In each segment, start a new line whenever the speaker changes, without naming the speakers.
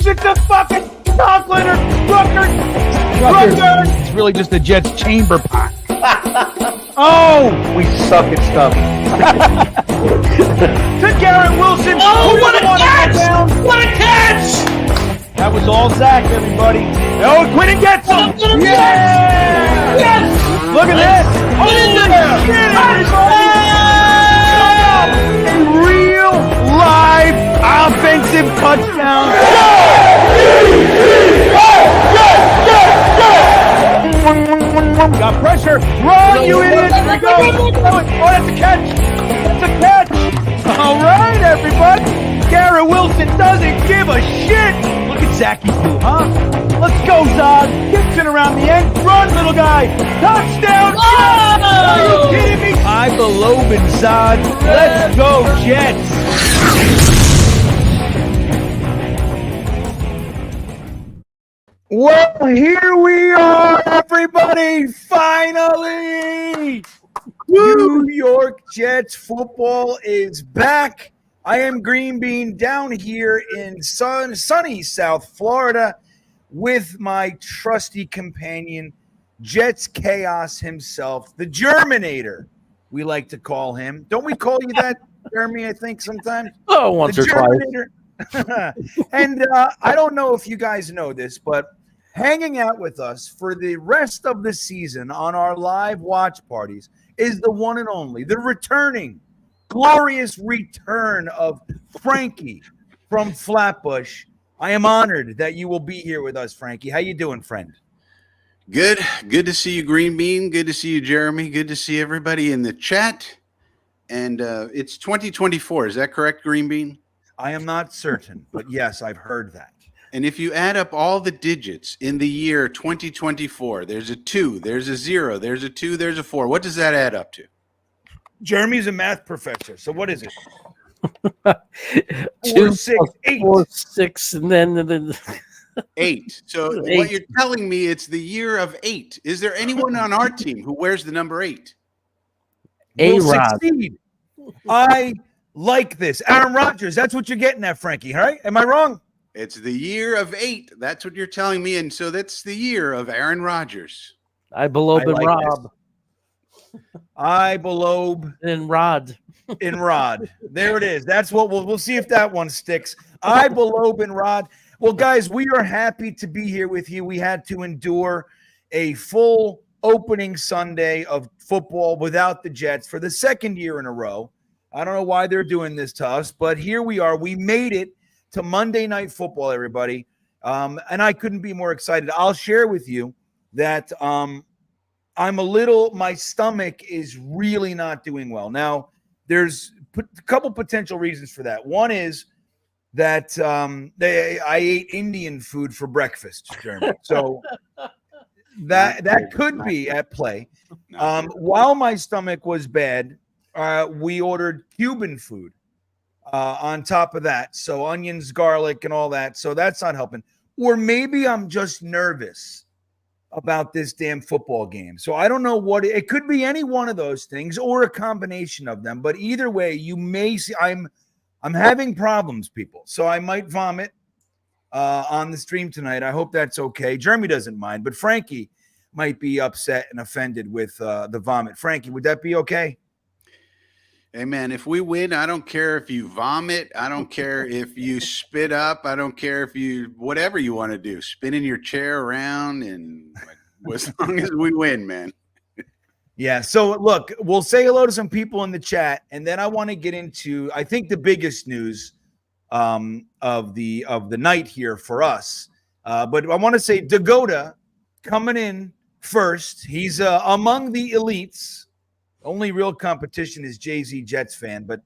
It's a fucking chocolate or Rucker. It's really just a Jets chamber pot. Oh, we suck at stuff. To Garrett Wilson.
Oh, what a catch! What a catch!
That was all Zach, everybody. Oh, Quinn gets him.
Yes! Yes!
Look at this.
What is it?
A real live offensive touchdown. Got pressure. Run, you idiot. Here we go. Oh, that's a catch. That's a catch. All right, everybody. Garrett Wilson doesn't give a shit. Look at Zachy too, huh? Let's go, Zod. Gibson around the end. Run, little guy. Touchdown. Oh! Are you kidding me? I believe in Zod. Let's go, Jets. Well, here we are, everybody. Finally, New York Jets football is back. I am GreenBean down here in sunny South Florida with my trusty companion, Jets Chaos himself, the Germinator, we like to call him. Don't we call you that, Jeremy, I think sometimes?
Oh, once or twice.
And I don't know if you guys know this, but hanging out with us for the rest of the season on our live watch parties is the one and only, the returning, glorious return of Frankie from Flatbush. I am honored that you will be here with us, Frankie. How you doing, friend?
Good to see you, GreenBean. Good to see you, Jeremy. Good to see everybody in the chat. And it's 2024. Is that correct, GreenBean?
I am not certain, but yes, I've heard that.
And if you add up all the digits in the year 2024, there's a 2, there's a 0, there's a 2, there's a 4. What does that add up to?
Jeremy's a math professor, so what is it?
2,
6, 8.
4, 6, and then
8. So
8.
What you're telling me, it's the year of 8. Is there anyone on our team who wears the number 8?
Will
A-Rod.
succeed. I like this. Aaron Rodgers, that's what you're getting at, Frankie, right? Am I wrong?
It's the year of 8. That's what you're telling me. And so that's the year of Aaron Rodgers.
I below in
like
Rob.
I below
In Rod.
in Rod. There it is. That's what we'll see if that one sticks. I below in Rod. Well, guys, we are happy to be here with you. We had to endure a full opening Sunday of football without the Jets for the second year in a row. I don't know why they're doing this to us, but here we are. We made it to Monday Night Football, everybody. And I couldn't be more excited. I'll share with you that my stomach is really not doing well. Now, there's a couple potential reasons for that. One is that I ate Indian food for breakfast, Jeremy. So that could be at play. While my stomach was bad, we ordered Cuban food on top of that. So onions, garlic, and all that. So that's not helping. Or maybe I'm just nervous about this damn football game. So I don't know what it could be, any one of those things or a combination of them. But either way, you may see I'm having problems, people. So I might vomit on the stream tonight. I hope that's okay. Jeremy doesn't mind, but Frankie might be upset and offended with the vomit. Frankie, would that be okay?
Hey, man, if we win, I don't care if you vomit. I don't care if you spit up. I don't care if you, whatever you want to do, spinning your chair around, and as long as we win, man.
Yeah. So look, we'll say hello to some people in the chat, and then I want to get into, I think, the biggest news of the night here for us. But I want to say Dakota coming in first. He's among the elites. Only real competition is Jay-Z Jets fan, but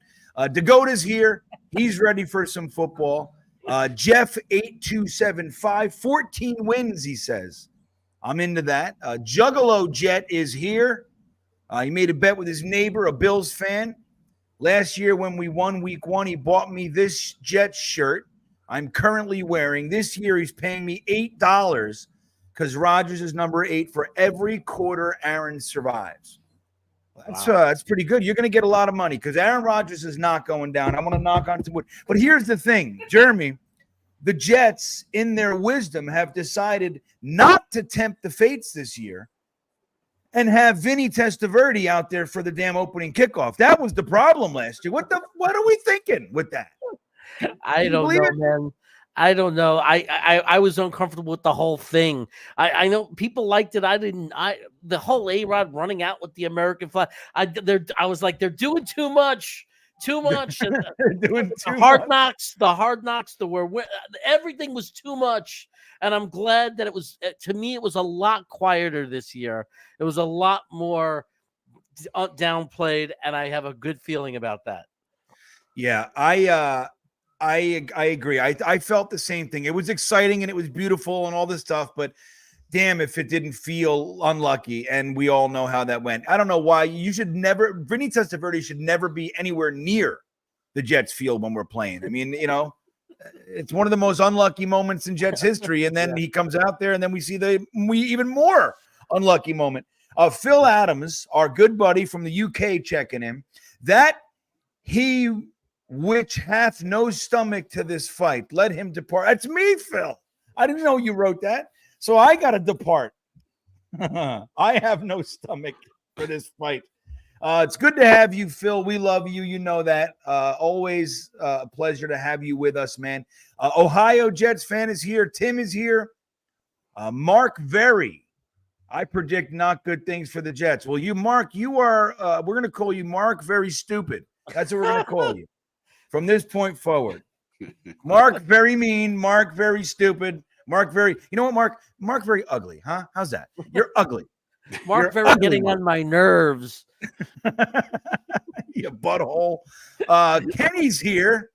Dakota's here. He's ready for some football. Jeff 8275, 14 wins, he says. I'm into that. Juggalo Jet is here. He made a bet with his neighbor, a Bills fan. Last year when we won week 1, he bought me this Jets shirt I'm currently wearing. This year he's paying me $8 because Rodgers is number 8 for every quarter Aaron survives. That's pretty good. You're going to get a lot of money because Aaron Rodgers is not going down. I want to knock on some wood. But here's the thing, Jeremy, the Jets, in their wisdom, have decided not to tempt the fates this year and have Vinny Testaverde out there for the damn opening kickoff. That was the problem last year. What are we thinking with that?
I don't know, man. I don't know. I was uncomfortable with the whole thing. I know people liked it. I didn't. The whole A-Rod running out with the American flag. I was like, they're doing too much. Too much.
They're doing too
hard
much.
knocks. The hard knocks. Everything was too much. And I'm glad that it was. To me, it was a lot quieter this year. It was a lot more downplayed, and I have a good feeling about that.
Yeah, I agree. I felt the same thing. It was exciting and it was beautiful and all this stuff, but damn if it didn't feel unlucky. And we all know how that went. I don't know why. Vinny Testaverde should never be anywhere near the Jets field when we're playing. I mean, it's one of the most unlucky moments in Jets history. And then he comes out there and then we see even more unlucky moment. Phil Adams, our good buddy from the UK, checking in, that he which hath no stomach to this fight, let him depart. That's me, Phil. I didn't know you wrote that. So I got to depart. I have no stomach for this fight. It's good to have you, Phil. We love you. You know that. Always a pleasure to have you with us, man. Ohio Jets fan is here. Tim is here. Mark Very. I predict not good things for the Jets. Well, Mark, you are, we're going to call you Mark Very Stupid. That's what we're going to call you from this point forward. Mark Very Mean, Mark Very Stupid, Mark Very, you know what, Mark Very Ugly, huh? How's that? You're ugly.
Mark Very getting on my nerves.
You butthole. Kenny's here.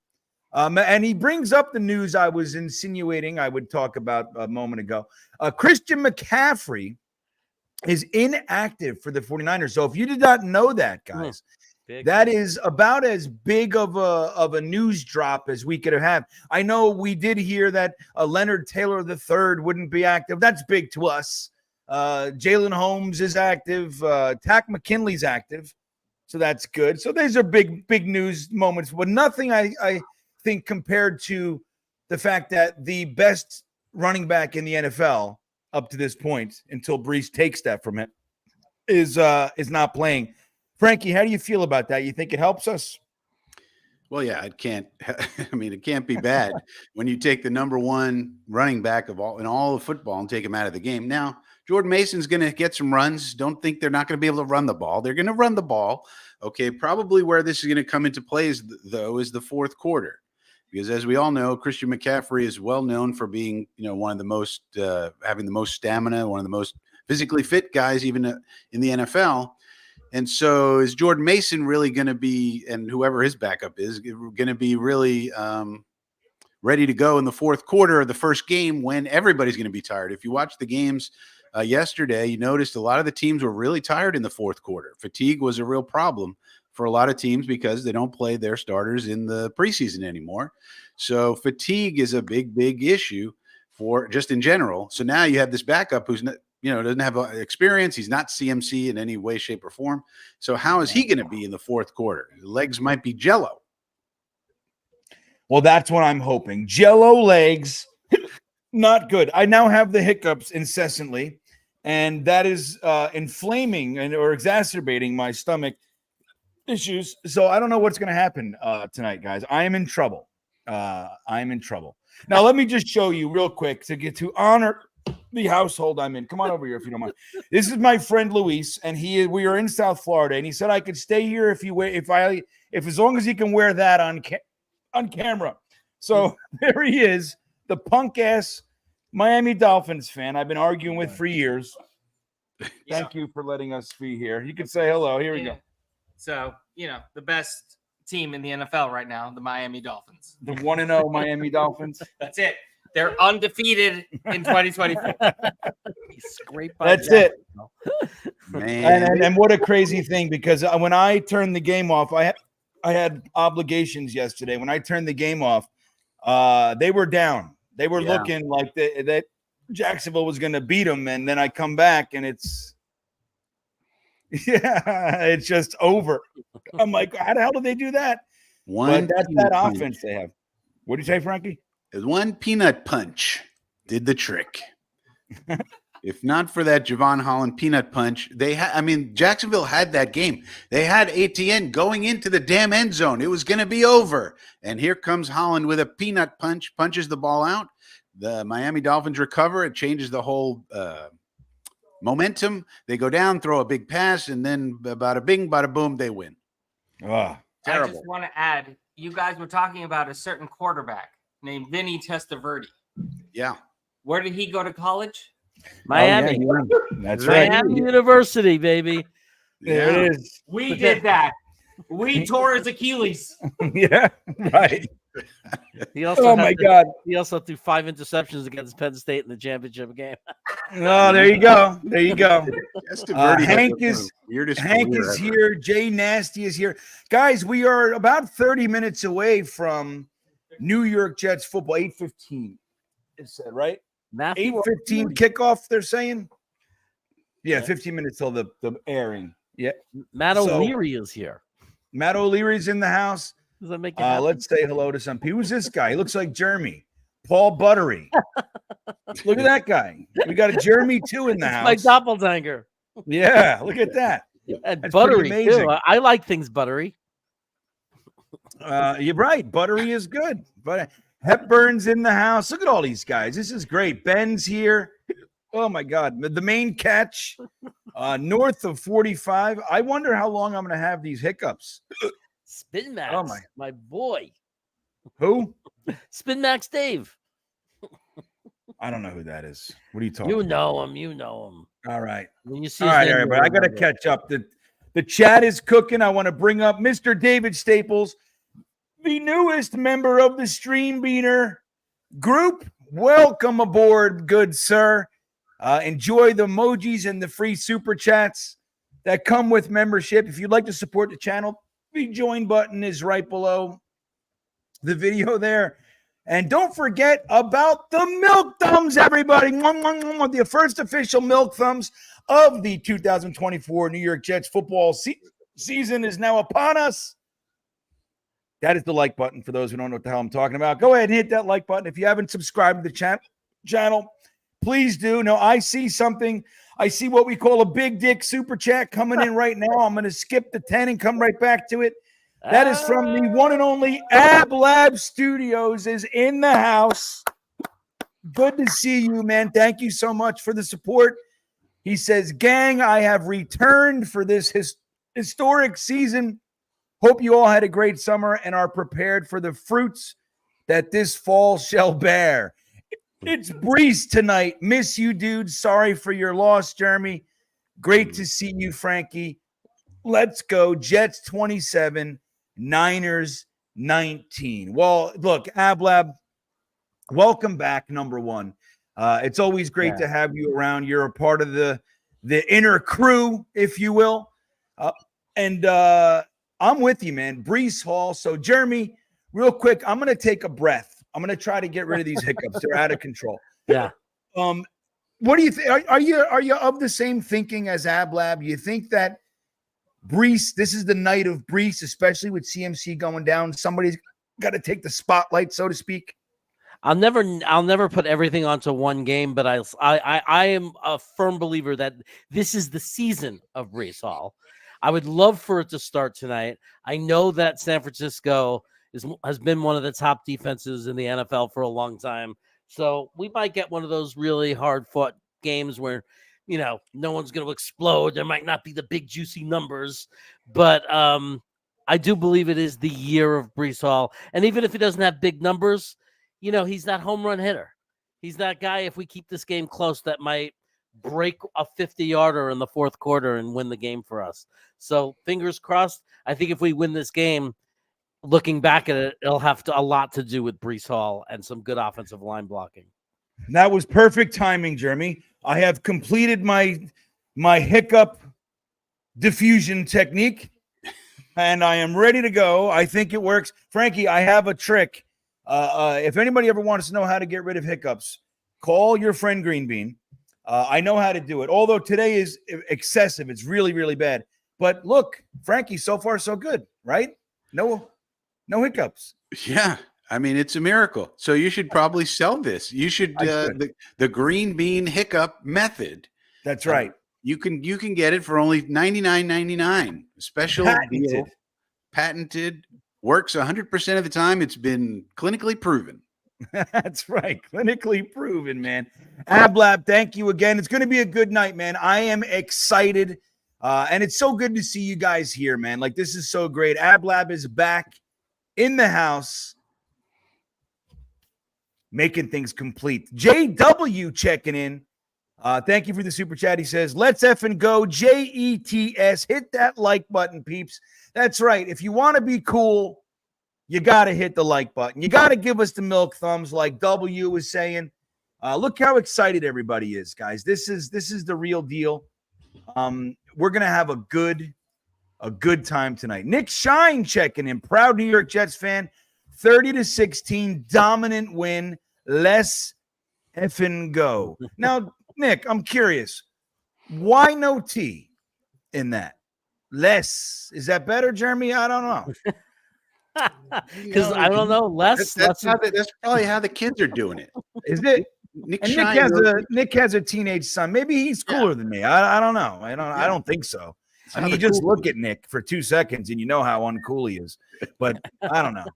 And he brings up the news I was insinuating I would talk about a moment ago. Christian McCaffrey is inactive for the 49ers. So if you did not know that, guys, that is about as big of a news drop as we could have. I know we did hear that Leonard Taylor III wouldn't be active. That's big to us. Jalen Holmes is active. Tack McKinley's active. So that's good. So these are big news moments, but nothing I think compared to the fact that the best running back in the NFL up to this point, until Brees takes that from it, is not playing. Frankie, how do you feel about that? You think it helps us?
Well, yeah, it can't be bad when you take the number one running back in all of football and take him out of the game. Now, Jordan Mason's going to get some runs. Don't think they're not going to be able to run the ball. They're going to run the ball. Okay, probably where this is going to come into play is the fourth quarter. Because as we all know, Christian McCaffrey is well known for being, one of the most having the most stamina, one of the most physically fit guys even in the NFL. And so is Jordan Mason really going to be, and whoever his backup is, going to be really ready to go in the fourth quarter of the first game when everybody's going to be tired? If you watch the games yesterday, you noticed a lot of the teams were really tired in the fourth quarter. Fatigue was a real problem for a lot of teams because they don't play their starters in the preseason anymore. So fatigue is a big issue for just in general. So now you have this backup who's not, doesn't have experience. He's not CMC in any way, shape, or form. So how is he going to be in the fourth quarter? His legs might be jello.
Well, that's what I'm hoping. Jello legs, not good. I now have the hiccups incessantly, and that is inflaming or exacerbating my stomach issues. So I don't know what's going to happen tonight, guys. I am in trouble. I'm in trouble. Now, let me just show you real quick to get to honor the household I'm in. Come on over here if you don't mind. This is my friend Luis, and we are in South Florida, and he said I could stay here if as long as he can wear that on camera. So there he is, the punk ass Miami Dolphins fan I've been arguing with for years. Thank you for letting us be here. You can say hello. Here we go.
So, the best team in the NFL right now, the Miami Dolphins.
The 1-0 Miami Dolphins.
That's it. They're undefeated in 2024.
That's it. Man. And what a crazy thing, because when I turned the game off, I had obligations yesterday. When I turned the game off, they were down. They were looking like that Jacksonville was going to beat them. And then I come back and it's just over. I'm like, how the hell did they do that? But that's that offense they have. What do you say, Frankie?
As one peanut punch did the trick. If not for that Javon Holland peanut punch, Jacksonville had that game. They had ATN going into the damn end zone. It was going to be over. And here comes Holland with a peanut punch, punches the ball out. The Miami Dolphins recover. It changes the whole momentum. They go down, throw a big pass, and then bada bing, bada boom, they win.
Ah,
I
Terrible.
just want to add, you guys were talking about a certain quarterback named Vinny Testaverde.
Yeah.
Where did he go to college?
Miami.
That's right.
Miami University, baby.
There it is.
We did that. We tore his Achilles.
Yeah, right.
He also
Oh my God.
He also threw 5 interceptions against Penn State in the championship game.
Oh, there you go. There you go. Hank is here. Jay Nasty is here. Guys, we are about 30 minutes away from New York Jets football. 8:15. It said, right? 8:15 kickoff, they're saying. Yeah, 15 minutes till the airing. Yeah.
Matt O'Leary is here.
Matt O'Leary's in the house.
Does that make it happen?
Let's say hello to some people. Who's this guy? He looks like Jeremy. Paul Buttery. Look at that guy. We got a Jeremy too in the house.
My doppelganger.
Yeah, look at that.
And
That's
buttery
pretty amazing.
too. I like things buttery.
You're right. Buttery is good. But Hepburn's in the house. Look at all these guys. This is great. Ben's here. Oh my God. The main catch north of 45. I wonder how long I'm going to have these hiccups.
Spin Max.
Oh,
my boy.
Who?
Spin Max Dave.
I don't know who that is. What are you talking
You
about?
know him. You know him.
All right.
When you see
All
his
right,
name,
everybody.
you'll
I got to
remember.
catch up. The chat is cooking. I want to bring up Mr. David Staples, the newest member of the Stream Beaner group. Welcome aboard, good sir. Enjoy the emojis and the free super chats that come with membership. If you'd like to support the channel, the join button is right below the video there. And don't forget about the Milk Thumbs, everybody. The first official Milk Thumbs of the 2024 New York Jets football season is now upon us. That is the like button for those who don't know what the hell I'm talking about. Go ahead and hit that like button. If you haven't subscribed to the channel, please do. Now, I see something. I see what we call a big dick super chat coming in right now. I'm going to skip the 10 and come right back to it. That is from the one and only Ab Lab Studios is in the house. Good to see you, man. Thank you so much for the support. He says, gang, I have returned for this historic season. Hope you all had a great summer and are prepared for the fruits that this fall shall bear. It's Brees tonight. Miss you, dude. Sorry for your loss, Jeremy. Great to see you, Frankie. Let's go. Jets 27, Niners 19. Well, look, Ablab, welcome back, number one. It's always great to have you around. You're a part of the inner crew, if you will. And I'm with you, man. Brees Hall. So, Jeremy, real quick, I'm going to take a breath. I'm going to try to get rid of these hiccups. They're out of control.
Yeah.
What do you think? Are you of the same thinking as Ablab? You think that Brees, this is the night of Brees, especially with CMC going down. Somebody's got to take the spotlight, so to speak.
I'll never put everything onto one game, but I am a firm believer that this is the season of Brees Hall. I would love for it to start tonight. I know that San Francisco has been one of the top defenses in the NFL for a long time. So we might get one of those really hard-fought games where, no one's going to explode. There might not be the big, juicy numbers. But I do believe it is the year of Brees Hall. And even if he doesn't have big numbers, he's that home run hitter. He's that guy, if we keep this game close, that might break a 50-yarder in the fourth quarter and win the game for us. So fingers crossed. I think if we win this game, looking back at it, it'll have a lot to do with Brees Hall and some good offensive line blocking.
That was perfect timing, Jeremy. I have completed my hiccup diffusion technique, and I am ready to go. I think it works. Frankie, I have a trick. If anybody ever wants to know how to get rid of hiccups, call your friend GreenBean. I know how to do it, although today is excessive. It's really, really bad. But look, Frankie, so far so good, right? No hiccups.
Yeah. I mean, it's a miracle. So you should probably sell this. You should the GreenBean hiccup method.
That's right.
You can get it for only $99.99. Special deal. Patented. Works 100% of the time. It's been clinically proven.
That's right. Clinically proven, man. Ablab, thank you again. It's going to be a good night, man. I am excited. And it's so good to see you guys here, man. Like, this is so great. Ablab is back in the house, making things complete. JW checking in. Thank you for the super chat. He says, let's effing go. JETS. Hit that like button, peeps. That's right. If you want to be cool, you got to hit the like button. You got to give us the milk thumbs like W was saying. Look how excited everybody is, guys. This is the real deal. We're going to have a good time tonight. Nick Shine checking in. Proud New York Jets fan. 30-16 dominant win. Let's effing go. Now, Nick, I'm curious. Why no T in that? Less. Is that better, Jeremy? I don't know.
Because I don't know. That's
probably how the kids are doing it.
Is it? Nick has a teenage son. Maybe he's cooler than me. I don't know. I don't think so. I mean, you just look at Nick for 2 seconds and you know how uncool he is. But I don't know.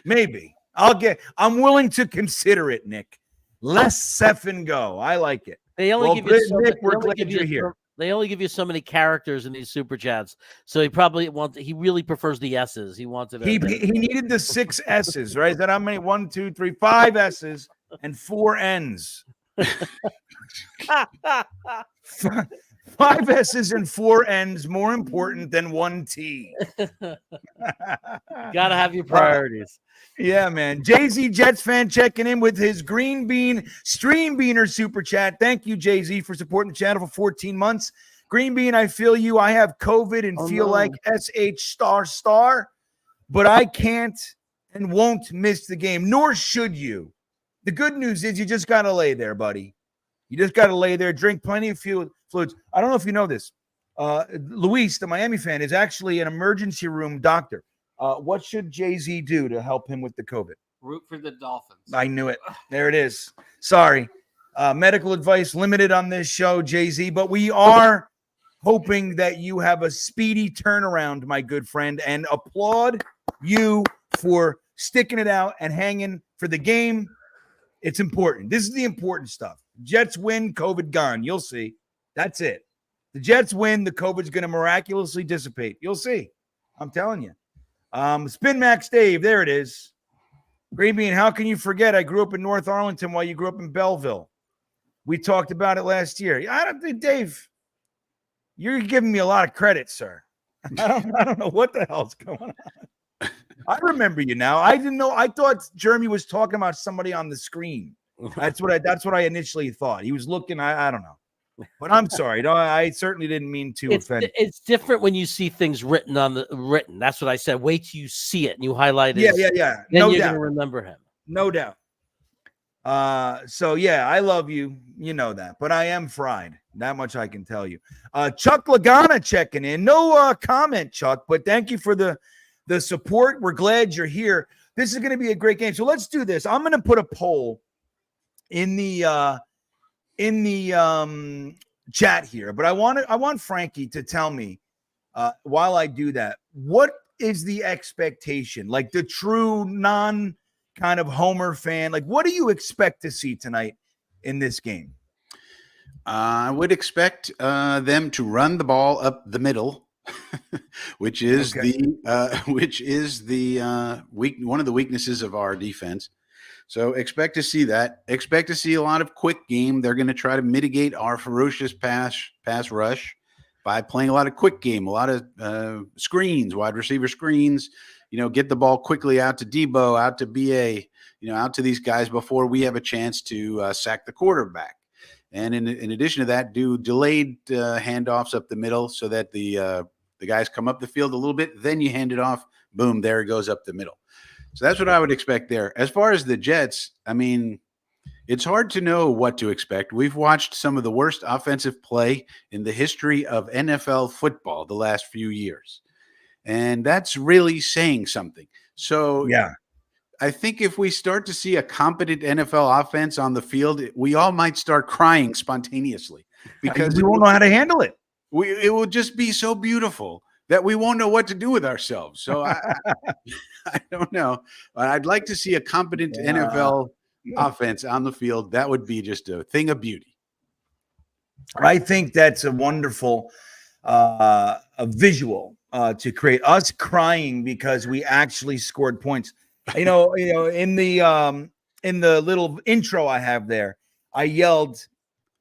Maybe. I'm willing to consider it, Nick. Let's effing go. I like it.
They only give you
Nick, we're glad you're here.
They only give you so many characters in these super chats, so he really prefers the S's. He wanted
he needed the 6 S's, right? Is that how many? 1, 2, 3, 5 S's and 4 N's. 5 S's and 4 N's more important than 1 T.
Gotta have your priorities.
Yeah, man. Jay-Z Jets fan checking in with his GreenBean Stream Beaner super chat. Thank you, Jay-Z, for supporting the channel for 14 months. GreenBean, I feel you. I have COVID and feel like SH***, but I can't and won't miss the game, nor should you. The good news is you just got to lay there, buddy. You just got to lay there, drink plenty of fluids. I don't know if you know this. Luis, the Miami fan, is actually an emergency room doctor. What should Jay-Z do to help him with the COVID?
Root for the Dolphins.
I knew it. There it is. Sorry. Medical advice limited on this show, Jay-Z, but we are hoping that you have a speedy turnaround, my good friend, and applaud you for sticking it out and hanging for the game. It's important. This is the important stuff. Jets win, COVID gone. You'll see. That's it. The Jets win, the COVID's going to miraculously dissipate. You'll see. I'm telling you. Spin Max Dave, there it is. GreenBean, how can you forget? I grew up in North Arlington while you grew up in Belleville. We talked about it last year. I don't think, Dave, you're giving me a lot of credit, sir. I don't know what the hell's going on. I remember you now. I didn't know. I thought Jeremy was talking about somebody on the screen. That's what I initially thought. He was looking. I don't know. But I'm sorry. No, I certainly didn't mean to offend.
It's different when you see things written. That's what I said. Wait till you see it and you highlight it.
Yeah.
Then
No
you're
doubt.
gonna remember him.
No doubt. So yeah, I love you. You know that. But I am fried. That much I can tell you. Chuck Lagana checking in. No comment, Chuck, but thank you for the support. We're glad you're here. This is going to be a great game. So let's do this. I'm going to put a poll in the chat here, but I want Frankie to tell me while I do that, what is the expectation? Like the true non kind of Homer fan, like what do you expect to see tonight in this game?
I would expect them to run the ball up the middle, which is one of the weaknesses of our defense. So expect to see that. Expect to see a lot of quick game. They're going to try to mitigate our ferocious pass rush by playing a lot of quick game, a lot of screens, wide receiver screens. Get the ball quickly out to Debo, out to BA, out to these guys before we have a chance to sack the quarterback. And in addition to that, do delayed handoffs up the middle so that the guys come up the field a little bit. Then you hand it off. Boom, there it goes up the middle. So that's what I would expect there. As far as the Jets, I mean, it's hard to know what to expect. We've watched some of the worst offensive play in the history of NFL football the last few years. And that's really saying something. So
yeah,
I think if we start to see a competent NFL offense on the field, we all might start crying spontaneously because
we won't know how to handle it.
it will just be so beautiful that we won't know what to do with ourselves. So I don't know. I'd like to see a competent NFL offense on the field. That would be just a thing of beauty.
I think that's a wonderful a visual to create us crying because we actually scored points. You know, in the little intro I have there, I yelled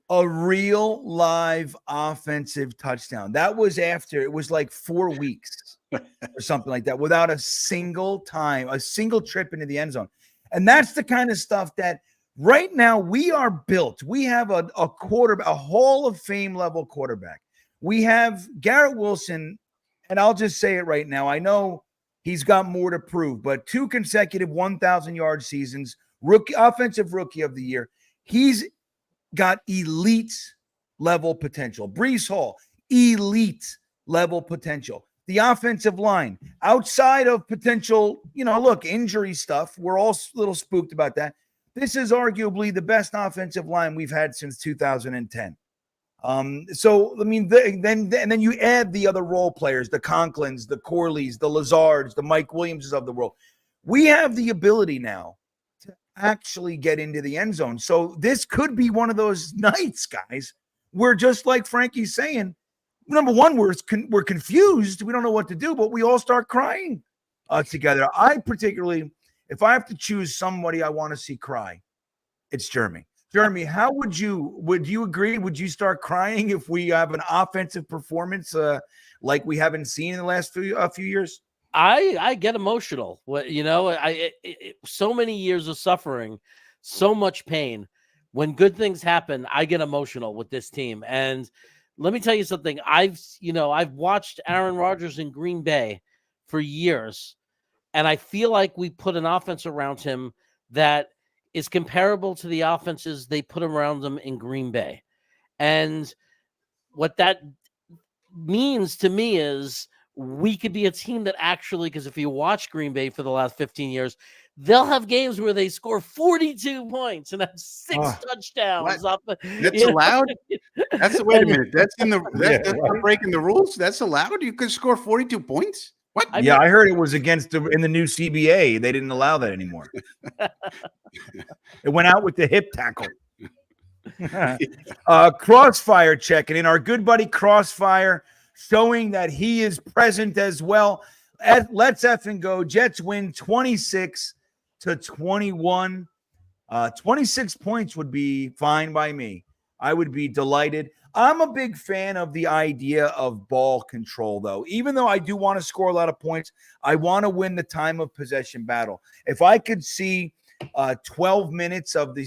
a real live offensive touchdown. That was after it was like 4 weeks or something like that without a single trip into the end zone. And that's the kind of stuff that right now we are built. We have a quarterback, a Hall of Fame level quarterback. We have Garrett Wilson, and I'll just say it right now. I know he's got more to prove, but 2 consecutive 1,000-yard seasons, offensive rookie of the year. He's got elite level potential. Breece Hall, elite level potential. The offensive line, outside of potential, injury stuff, we're all a little spooked about that. This is arguably the best offensive line we've had since 2010. So I mean, then you add the other role players, the Conklins, the Corleys, the Lazards, the Mike Williamses of the world. We have the ability now to actually get into the end zone. So this could be one of those nights, guys, where just like Frankie's saying, number one, we're confused. We don't know what to do, but we all start crying together. I particularly, if I have to choose somebody I want to see cry, it's Jeremy. Jeremy, how would you agree? Would you start crying if we have an offensive performance like we haven't seen in the last few years?
I get emotional. So many years of suffering, so much pain. When good things happen, I get emotional with this team. And let me tell you something. I've watched Aaron Rodgers in Green Bay for years, and I feel like we put an offense around him that is comparable to the offenses they put around them in Green Bay. And what that means to me is we could be a team that actually, because if you watch Green Bay for the last 15 years, they'll have games where they score 42 points and have 6 touchdowns.
That's allowed? Wait a minute. That's not breaking the rules. That's allowed? You could score 42 points? What?
I heard it was against in the new CBA. They didn't allow that anymore. It went out with the hip tackle. Crossfire checking in. Our good buddy Crossfire showing that he is present as well. Let's effing go. Jets win 26-21. 26 points would be fine by me. I would be delighted. I'm a big fan of the idea of ball control, though. Even though I do want to score a lot of points, I want to win the time of possession battle. If I could see 12 minutes of the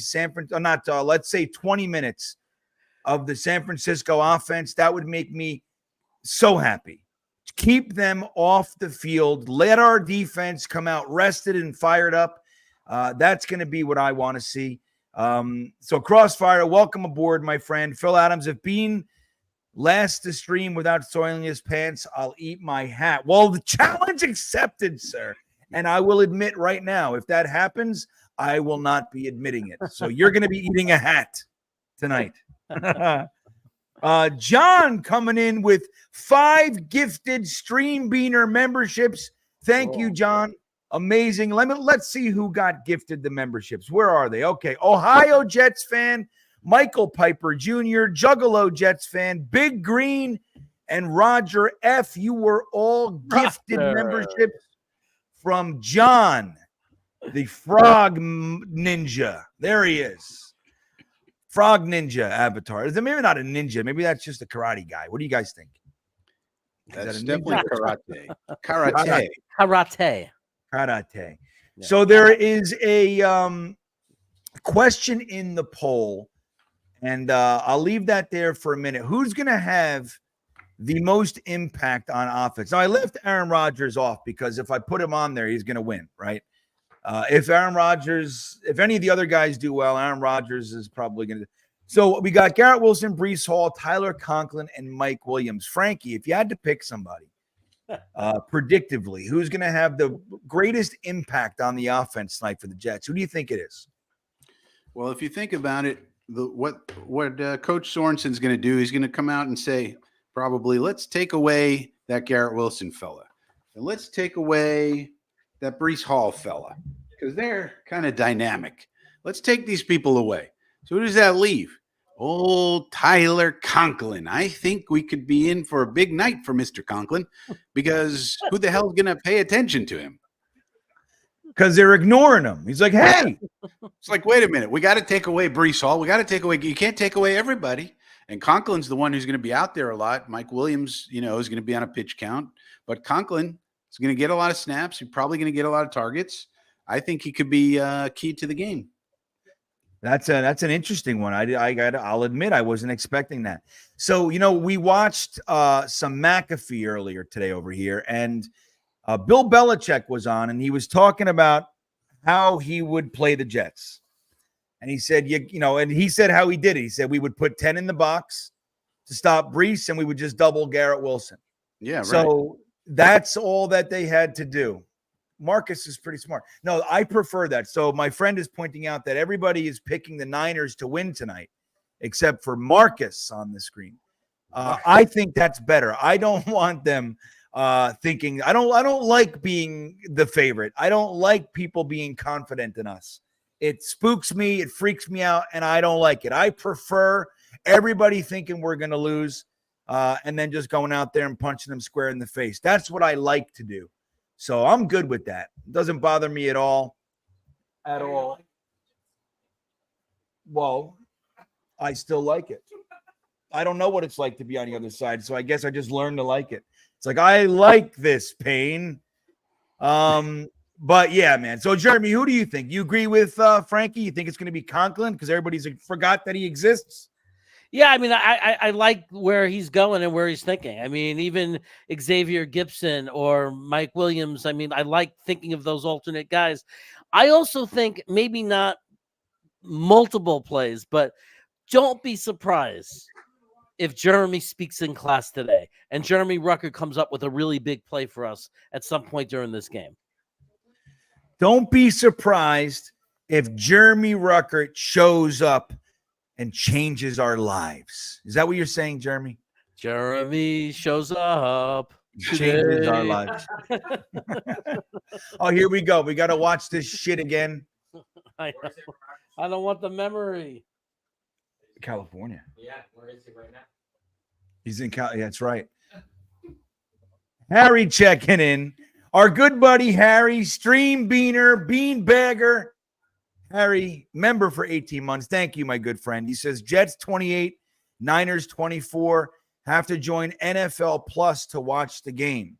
let's say 20 minutes of the San Francisco offense, that would make me so happy. Keep them off the field. Let our defense come out rested and fired up. That's going to be what I want to see. So Crossfire, welcome aboard, my friend. Phil Adams, if Bean lasts the stream without soiling his pants, I'll eat my hat. Well, the challenge accepted, sir. And I will admit right now, if that happens, I will not be admitting it. So you're going to be eating a hat tonight. John coming in with 5 gifted Stream Beaner memberships. Thank you, John. Amazing. Let's see who got gifted the memberships. Where are they? Okay. Ohio Jets fan, Michael Piper Jr., Juggalo Jets fan, Big Green, and Roger F. You were all gifted memberships from John, the Frog Ninja. There he is. Frog Ninja avatar. Is it maybe not a ninja? Maybe that's just a karate guy. What do you guys think?
That's definitely karate. Karate.
Yeah. So there is a question in the poll, and I'll leave that there for a minute. Who's going to have the most impact on offense? Now, I left Aaron Rodgers off because if I put him on there, he's going to win, right? If any of the other guys do well, Aaron Rodgers is probably going to. So we got Garrett Wilson, Breece Hall, Tyler Conklin, and Mike Williams. Frankie, if you had to pick somebody, predictively? Who's going to have the greatest impact on the offense tonight for the Jets? Who do you think it is?
Well, if you think about it, what Coach Sorensen's going to do, he's going to come out and say, probably, let's take away that Garrett Wilson fella, and let's take away that Breece Hall fella, because they're kind of dynamic. Let's take these people away. So who does that leave? Old Tyler Conklin. I think we could be in for a big night for Mr. Conklin, because who the hell is going to pay attention to him?
Because they're ignoring him. He's like, hey.
It's like, wait a minute. We got to take away Breece Hall. We got to take away – you can't take away everybody. And Conklin's the one who's going to be out there a lot. Mike Williams, is going to be on a pitch count. But Conklin is going to get a lot of snaps. He's probably going to get a lot of targets. I think he could be key to the game.
That's an interesting one. I'll admit I wasn't expecting that. So, we watched some McAfee earlier today over here, and Bill Belichick was on, and he was talking about how he would play the Jets. And he said, and he said how he did it. He said we would put 10 in the box to stop Breece, and we would just double Garrett Wilson.
Yeah, right.
So that's all that they had to do. Marcus is pretty smart. No, I prefer that. So my friend is pointing out that everybody is picking the Niners to win tonight, except for Marcus on the screen. I think that's better. I don't want them thinking. I don't like being the favorite. I don't like people being confident in us. It spooks me. It freaks me out, and I don't like it. I prefer everybody thinking we're going to lose, and then just going out there and punching them square in the face. That's what I like to do. So I'm good with that. It doesn't bother me at all. At all. Well, I still like it. I don't know what it's like to be on the other side, so I guess I just learned to like it. It's like, I like this pain. But yeah, man. So Jeremy, who do you think? You agree with Frankie? You think it's going to be Conklin because everybody's forgot that he exists?
Yeah, I mean, I like where he's going and where he's thinking. I mean, even Xavier Gibson or Mike Williams. I mean, I like thinking of those alternate guys. I also think maybe not multiple plays, but don't be surprised if Jeremy speaks in class today and Jeremy Rucker comes up with a really big play for us at some point during this game.
Don't be surprised if Jeremy Rucker shows up and changes our lives. Is that what you're saying, Jeremy?
Jeremy shows up.
Changes our lives. Oh, here we go. We got to watch this shit again.
I don't want the memory.
California.
Yeah, where is he right now?
He's in Cal. Yeah, that's right. Harry checking in. Our good buddy Harry, stream beaner, beanbagger. Harry, member for 18 months. Thank you, my good friend. He says Jets 28, Niners 24. Have to join NFL Plus to watch the game.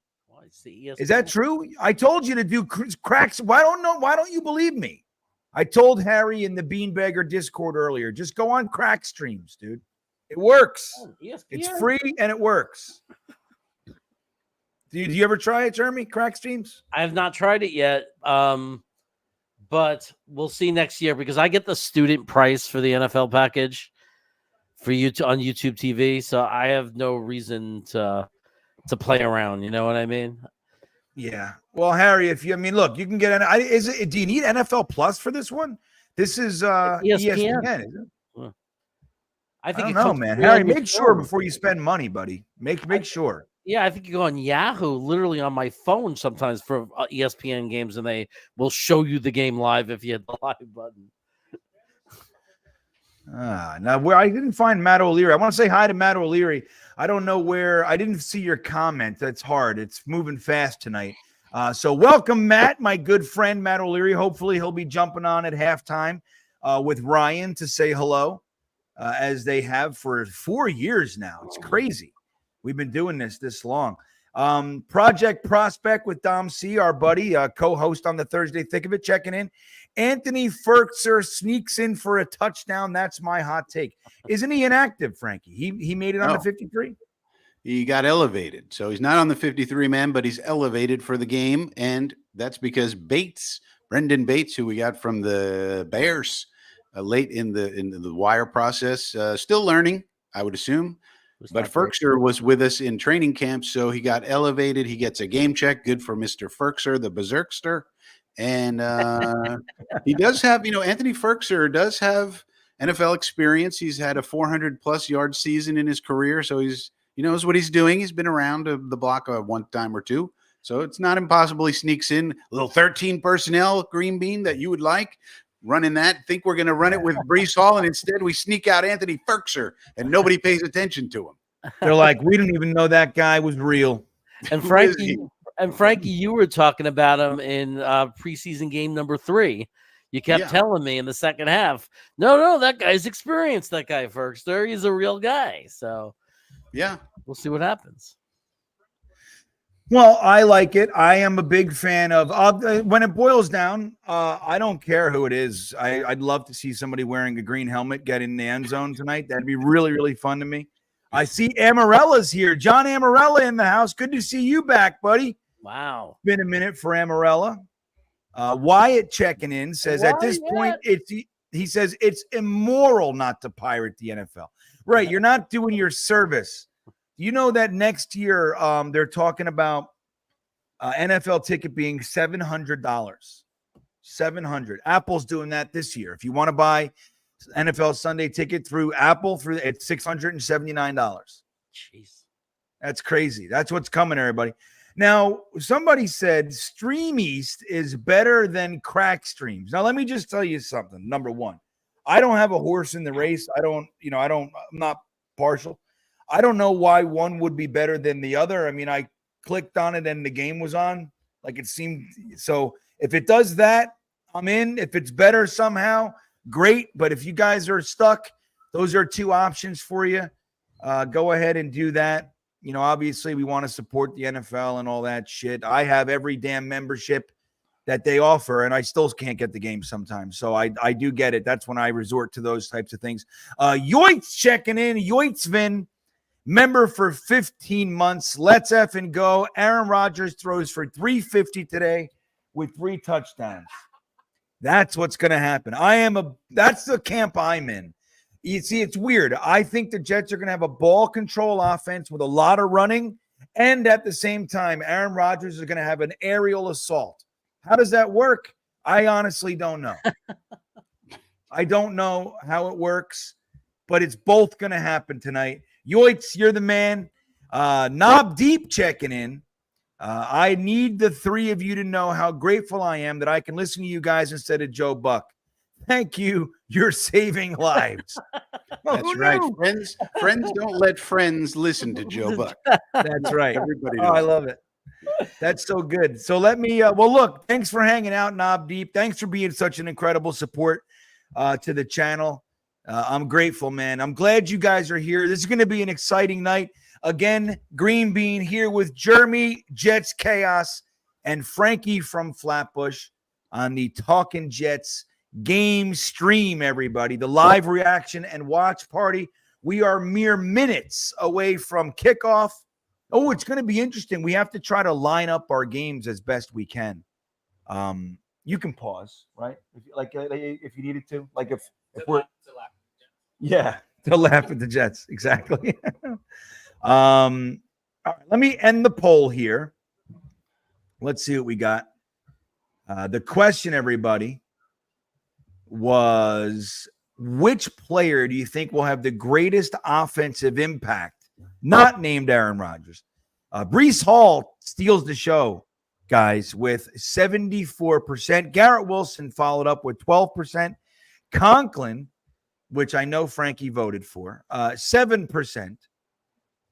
Is that true? I told you to do cracks. Why don't you believe me? I told Harry in the Beanbagger Discord earlier, just go on crack streams, dude. It works. It's free and it works. Do you ever try it, Jeremy? Crack streams?
I have not tried it yet. But we'll see next year because I get the student price for the NFL package for you on YouTube TV. So I have no reason to play around. You know what I mean?
Yeah. Well, Harry, look, you can get do you need NFL Plus for this one? This is ESPN, isn't it? I don't know, man. Harry, make sure before you spend money, buddy. Make sure.
Yeah, I think you go on Yahoo, literally on my phone sometimes for ESPN games, and they will show you the game live if you hit the live button.
Now, where I didn't find Matt O'Leary. I want to say hi to Matt O'Leary. I don't know where. I didn't see your comment. That's hard. It's moving fast tonight. So welcome, Matt, my good friend, Matt O'Leary. Hopefully he'll be jumping on at halftime with Ryan to say hello, as they have for 4 years now. It's crazy. We've been doing this long. Project Prospect with Dom C, our buddy, co-host on the Thursday Thick of It, checking in. Anthony Ferkser sneaks in for a touchdown. That's my hot take. Isn't he inactive, Frankie? He made it on the 53?
He got elevated. So he's not on the 53 man, but he's elevated for the game. And that's because Brendan Bates, who we got from the Bears late in the wire process, still learning, I would assume.
Was
But
not great.
Ferkser was with us in training camp, so he got elevated. He gets a game check. Good for Mr. Ferkser, the berserkster. And he does have, Anthony Ferkser does have NFL experience. He's had a 400+ yard season in his career, so he knows what he's doing. He's been around the block one time or two, so it's not impossible he sneaks in a little 13 personnel GreenBean that you would like. Running that, think we're going to run it with Breece Hall, and instead we sneak out Anthony Ferkser, and nobody pays attention to him.
They're like, we didn't even know that guy was real.
And
Who is
Frankie, you were talking about him in preseason game number 3. You kept telling me in the second half, no, that guy's experienced. That guy Ferkser, he's a real guy. So
Yeah,
we'll see what happens.
Well, I like it. I am a big fan of when it boils down. I don't care who it is. I'd love to see somebody wearing a green helmet get in the end zone tonight. That'd be really, really fun to me. I see Amarella's here. John Amarella in the house. Good to see you back, buddy.
Wow.
Been a minute for Amarella. Wyatt checking in says at this point, he says it's immoral not to pirate the NFL. Right. You're not doing your service. You know that next year they're talking about NFL ticket being $700. $700. Apple's doing that this year. If you want to buy NFL Sunday ticket through Apple, it's $679.
Jeez.
That's crazy. That's what's coming, everybody. Now, somebody said Stream East is better than crack streams. Now, let me just tell you something. Number one, I don't have a horse in the race. I'm not partial. I don't know why one would be better than the other. I mean, I clicked on it and the game was on. Like it seemed. So if it does that, I'm in. If it's better somehow, great. But if you guys are stuck, those are 2 options for you. Go ahead and do that. Obviously we want to support the NFL and all that shit. I have every damn membership that they offer, and I still can't get the game sometimes. So I do get it. That's when I resort to those types of things. Yoitz checking in. Yoitzvin. Member for 15 months. Let's effing go. Aaron Rodgers throws for 350 today with 3 touchdowns. That's what's going to happen. That's the camp I'm in. You see, it's weird. I think the Jets are going to have a ball control offense with a lot of running. And at the same time, Aaron Rodgers is going to have an aerial assault. How does that work? I honestly don't know. I don't know how it works, but it's both going to happen tonight. Yoitz, you're the man. Knob Deep checking in. I need the 3 of you to know how grateful I am that I can listen to you guys instead of Joe Buck. Thank you. You're saving lives.
That's right. Friends don't let friends listen to Joe Buck.
That's right.
Everybody
Oh, I
knows.
love it. That's so good. So let me, look, thanks for hanging out, Knob Deep. Thanks for being such an incredible support to the channel. I'm grateful, man. I'm glad you guys are here. This is going to be an exciting night. Again, GreenBean here with Jeremy, Jets Chaos, and Frankie from Flatbush on the Talking Jets game stream, everybody. The live reaction and watch party. We are mere minutes away from kickoff. Oh, it's going to be interesting. We have to try to line up our games as best we can. You can pause, right? If you needed to. Like if we're... Yeah, to laugh at the Jets. Exactly. All right, let me end the poll here. Let's see what we got. The question, everybody, was which player do you think will have the greatest offensive impact? Not named Aaron Rodgers. Breece Hall steals the show, guys, with 74%. Garrett Wilson followed up with 12%. Conklin, which I know Frankie voted for, 7%.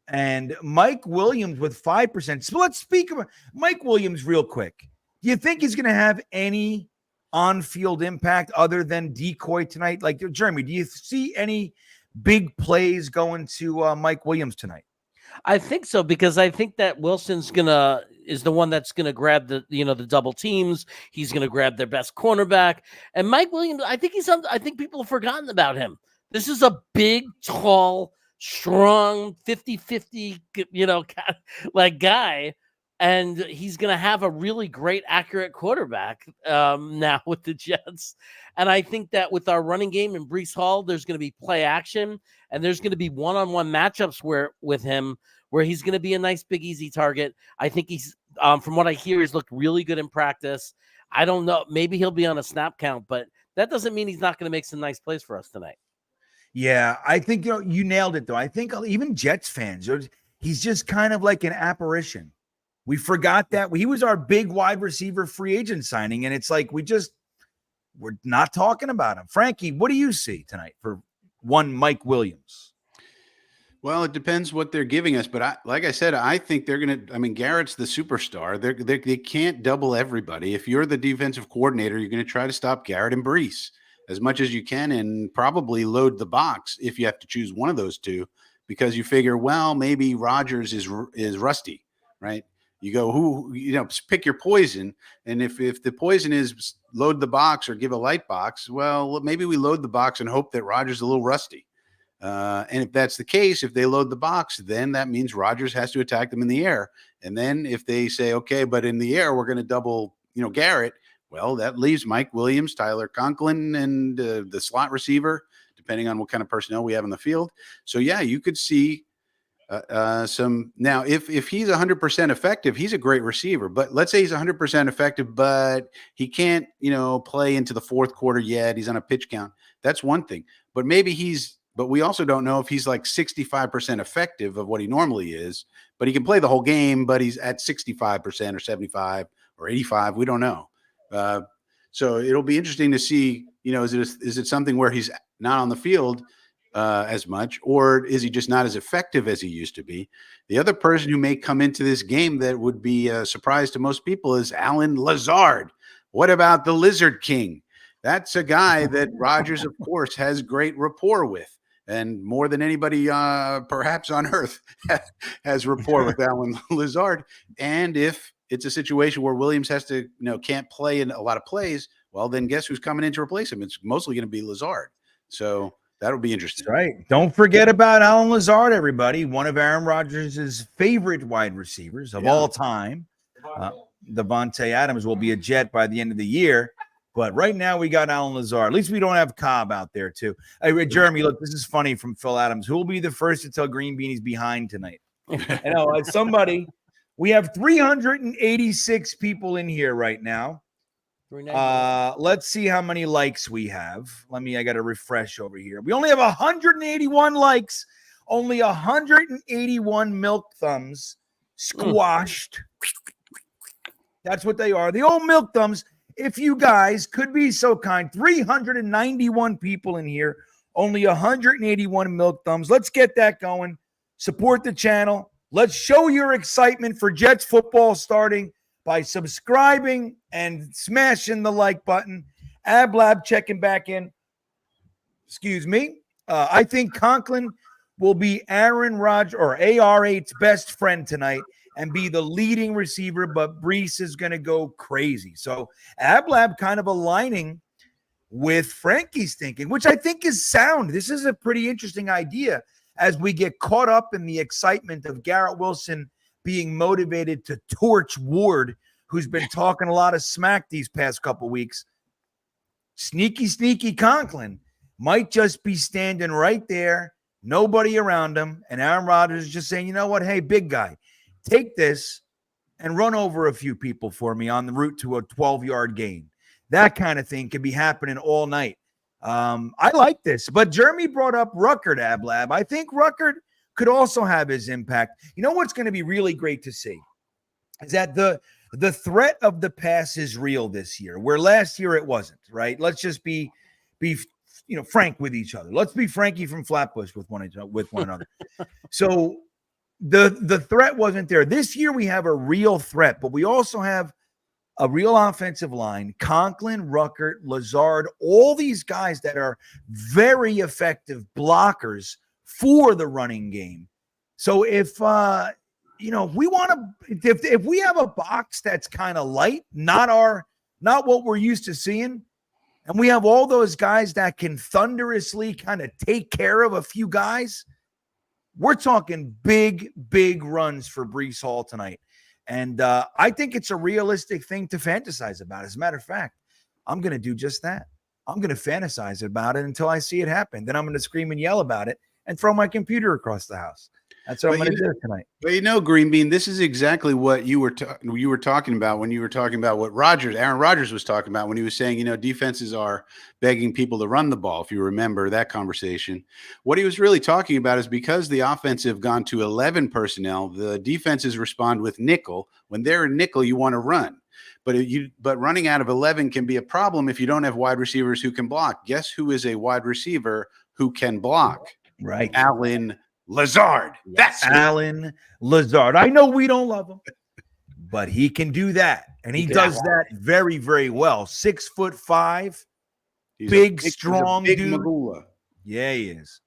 And Mike Williams with 5%. So let's speak about Mike Williams real quick. Do you think he's going to have any on-field impact other than decoy tonight? Like, Jeremy, do you see any big plays going to Mike Williams tonight?
I think so, because I think that Wilson's is the one that's gonna grab the double teams. He's gonna grab their best cornerback, and Mike Williams. I think people have forgotten about him. This is a big, tall, strong, 50-50, like guy and he's going to have a really great, accurate quarterback now with the Jets. And I think that with our running game and Breece Hall, there's going to be play action, and there's going to be one-on-one matchups with him where he's going to be a nice, big, easy target. I think he's, from what I hear, he's looked really good in practice. I don't know. Maybe he'll be on a snap count, but that doesn't mean he's not going to make some nice plays for us tonight.
Yeah, I think you nailed it, though. I think even Jets fans, he's just kind of like an apparition. We forgot that he was our big wide receiver free agent signing, and it's like we're not talking about him. Frankie, what do you see tonight for one Mike Williams?
Well, it depends what they're giving us, but like I said, I think they're going to. I mean, Garrett's the superstar. They can't double everybody. If you're the defensive coordinator, you're going to try to stop Garrett and Breece as much as you can, and probably load the box if you have to choose one of those two, because you figure, well, maybe Rodgers is rusty, right? You go, pick your poison. And if the poison is load the box or give a light box, well, maybe we load the box and hope that Rodgers is a little rusty. And if that's the case, if they load the box, then that means Rodgers has to attack them in the air. And then if they say, okay, but in the air, we're going to double, Garrett, well, that leaves Mike Williams, Tyler Conklin, and the slot receiver, depending on what kind of personnel we have in the field. So, yeah, you could see some. Now, if he's 100% effective, he's a great receiver. But let's say he's 100% effective, but he can't, play into the fourth quarter yet. He's on a pitch count. That's one thing. But but we also don't know if he's like 65% effective of what he normally is. But he can play the whole game, but he's at 65% or 75 or 85. We don't know. So it'll be interesting to see, is it something where he's not on the field as much, or is he just not as effective as he used to be? The other person who may come into this game that would be a surprise to most people is Allen Lazard. What about the Lizard King? That's a guy that Rodgers, of course, has great rapport with, and more than anybody perhaps on earth has rapport with Allen Lazard. And if it's a situation where Williams has to, can't play in a lot of plays, well, then guess who's coming in to replace him? It's mostly going to be Lazard. So that'll be interesting.
That's right. Don't forget about Allen Lazard, everybody. One of Aaron Rodgers' favorite wide receivers of all time. Devontae Adams will be a Jet by the end of the year. But right now we got Allen Lazard. At least we don't have Cobb out there, too. Hey, Jeremy, look, this is funny from Phil Adams. Who will be the first to tell GreenBean he's behind tonight? I know, as somebody... We have 386 people in here right now. Let's see how many likes we have. I got to refresh over here. We only have 181 likes, only 181 milk thumbs squashed. That's what they are. The old milk thumbs. If you guys could be so kind, 391 people in here, only 181 milk thumbs. Let's get that going. Support the channel. Let's show your excitement for Jets football starting by subscribing and smashing the like button. Ablab checking back in. Excuse me. I think Conklin will be Aaron Rodgers or AR8's best friend tonight and be the leading receiver, but Breece is going to go crazy. So Ablab kind of aligning with Frankie's thinking, which I think is sound. This is a pretty interesting idea. As we get caught up in the excitement of Garrett Wilson being motivated to torch Ward, who's been talking a lot of smack these past couple weeks, sneaky Conklin might just be standing right there, nobody around him, and Aaron Rodgers is just saying, you know what, hey, big guy, take this and run over a few people for me on the route to a 12-yard gain. That kind of thing could be happening all night. I like this, but Jeremy brought up Ruckert, Ablab. I think Ruckert could also have his impact. You know what's going to be really great to see is that the threat of the pass is real this year, where last year it wasn't, right? Let's just be frank with each other. Let's be Frankie from Flatbush with one another. So the threat wasn't there. This year we have a real threat, but we also have a real offensive line, Conklin, Ruckert, Lazard, all these guys that are very effective blockers for the running game. So if we want to, if we have a box that's kind of light, not what we're used to seeing, and we have all those guys that can thunderously kind of take care of a few guys, we're talking big runs for Breece Hall tonight. And I think it's a realistic thing to fantasize about. As a matter of fact, I'm going to do just that. I'm going to fantasize about it until I see it happen. Then I'm going to scream and yell about it and throw my computer across the house. That's what I'm going to do tonight.
But GreenBean, this is exactly what you were talking about when you were talking about what Aaron Rodgers was talking about when he was saying, defenses are begging people to run the ball. If you remember that conversation, what he was really talking about is because the offense have gone to 11 personnel, the defenses respond with nickel. When they're in nickel, you want to run. But running out of 11 can be a problem if you don't have wide receivers who can block. Guess who is a wide receiver who can block?
Right.
Allen Lazard. That's
Allen Lazard. I know we don't love him, but he can do that. And he does that very, very well. 6'5", big, strong
big
dude.
Magula.
Yeah, he is.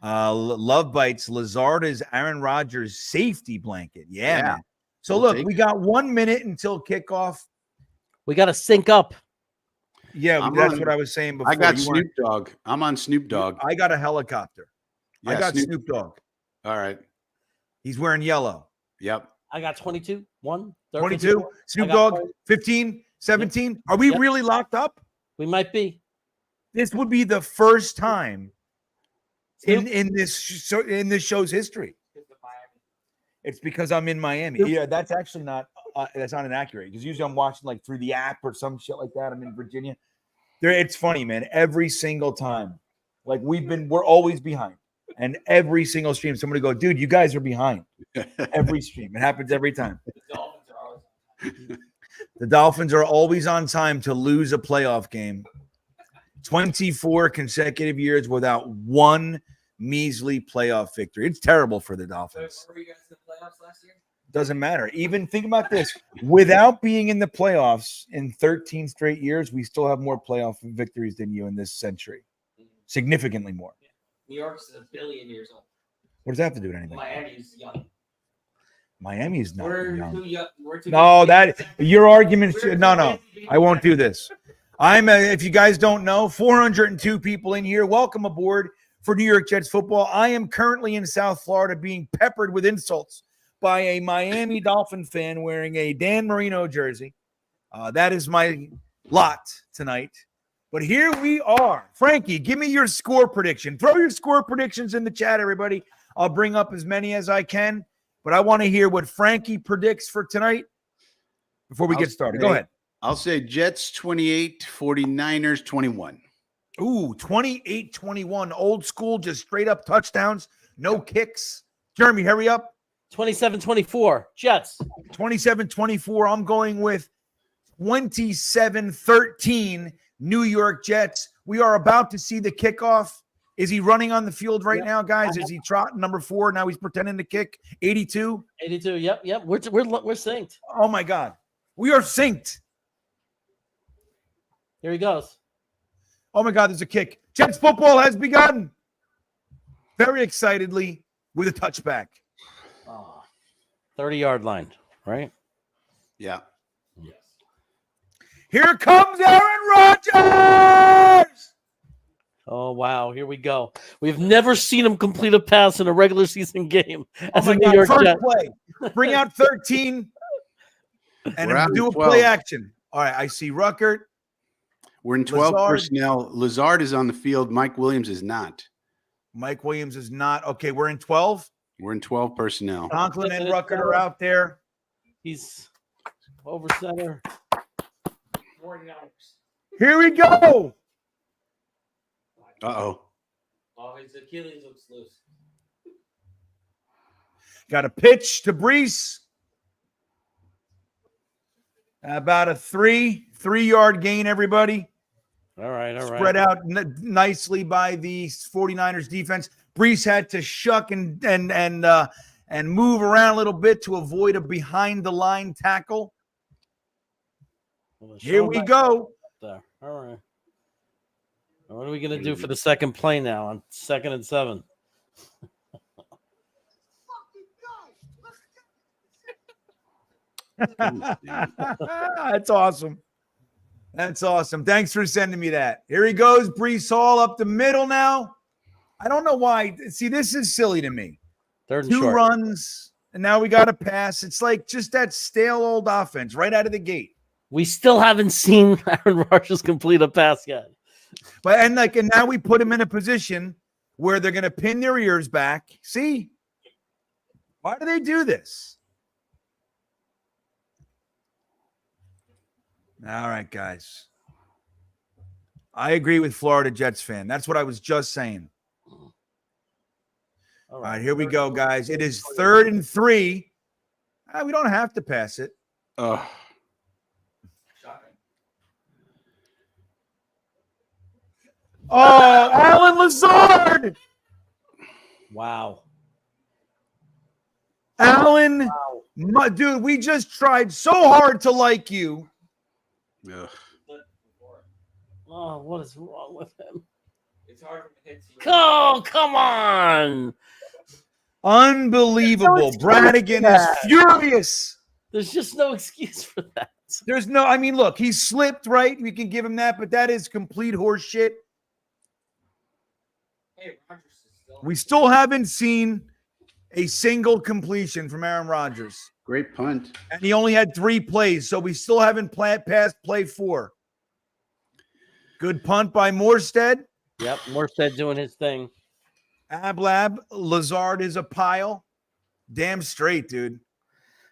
Love bites. Lazard is Aaron Rodgers' safety blanket. Yeah, man. So look, we got 1 minute until kickoff.
We got to sync up.
Yeah, that's what I was saying before.
I got Snoop Dogg. I'm on Snoop Dogg.
I got a helicopter.
Yeah,
I got Snoop Dogg.
All right.
He's wearing yellow.
Yep.
I got 22, 1,
22. Snoop Dogg, 15, 17. Yep. Are we really locked up?
We might be.
This would be the first time in this show's history. It's because I'm in Miami. Yeah, that's actually not that's not inaccurate because usually I'm watching like through the app or some shit like that. I'm in Virginia. It's funny, man. Every single time, like we're always behind, and every single stream, somebody go, dude, you guys are behind. Every stream, it happens every time. The Dolphins are always on time to lose a playoff game. 24 consecutive years without one measly playoff victory. It's terrible for the Dolphins.
Were you guys in the playoffs last year?
Doesn't matter. Even think about this. Without being in the playoffs in 13 straight years, we still have more playoff victories than you in this century. Significantly more.
Yeah. New York's a billion years old.
What does that have to do with anything?
Miami's young.
Miami is not young.
Too young. We're too
No,
young.
your argument. No. I won't do this. If you guys don't know, 402 people in here. Welcome aboard for New York Jets football. I am currently in South Florida being peppered with insults by a Miami Dolphin fan wearing a Dan Marino jersey. That is my lot tonight. But here we are. Frankie, give me your score prediction. Throw your score predictions in the chat, everybody. I'll bring up as many as I can. But I want to hear what Frankie predicts for tonight before we get started. Go ahead.
I'll say Jets 28, 49ers 21.
Ooh, 28-21. Old school, just straight up touchdowns. No kicks. Jeremy, hurry up.
27-24. Jets.
27-24. I'm going with 27-13 New York Jets. We are about to see the kickoff. Is he running on the field right now, guys? Is he trotting number 4? Now he's pretending to kick 82.
82. Yep. We're synced.
Oh my God. We are synced.
Here he goes.
Oh my God, there's a kick. Jets football has begun. Very excitedly with a touchback.
30-yard line, right?
Yeah.
Yes.
Here comes Aaron Rodgers.
Oh, wow. Here we go. We've never seen him complete a pass in a regular season game as a New
God,
York
first
Jet.
play. Bring out 13 and do a
12.
play action. All right, I see Ruckert.
We're in 12
Lazard.
personnel. Lazard is on the field. Mike Williams is not.
Mike Williams is not. Okay, we're in 12.
We're in 12 personnel.
Conklin and Ruckert are out there.
He's over center.
49ers.
Here we go.
Uh-oh.
Oh, his Achilles looks loose.
Got a pitch to Brees. About a 3-yard gain, everybody.
All right.
Spread out nicely by the 49ers defense. Brees had to shuck and move around a little bit to avoid a behind the line tackle. Here we go.
There. All right. What are we going to do for the second play now on 2nd and 7?
That's awesome. That's awesome. Thanks for sending me that. Here he goes. Brees Hall up the middle now. I don't know why. See, this is silly to me.
3rd and
2
short.
runs, and now we got to pass. It's like just that stale old offense right out of the gate.
We still haven't seen Aaron Rodgers complete a pass yet.
But and now we put him in a position where they're going to pin their ears back. See, why do they do this? All right, guys. I agree with Florida Jets fan. That's what I was just saying. All right, here we go, guys. It is 3rd and 3. We don't have to pass it.
Oh,
Alan Lazard.
Wow.
Alan, dude, we just tried so hard to like you.
ugh.
Oh, what is wrong with him?
It's hard for him to hit you.
Oh, come on.
Unbelievable. Bradigan is furious.
There's just no excuse for that.
There's no, I mean, look, he slipped, right? We can give him that, but that is complete horse shit.
Hey, Rodgers is still.
We still haven't seen a single completion from Aaron Rodgers.
Great punt.
And he only had 3 plays, so we still haven't passed play 4. Good punt by Morstead.
Yep, Morstead doing his thing.
Ablab. Lazard is a pile. Damn straight, dude.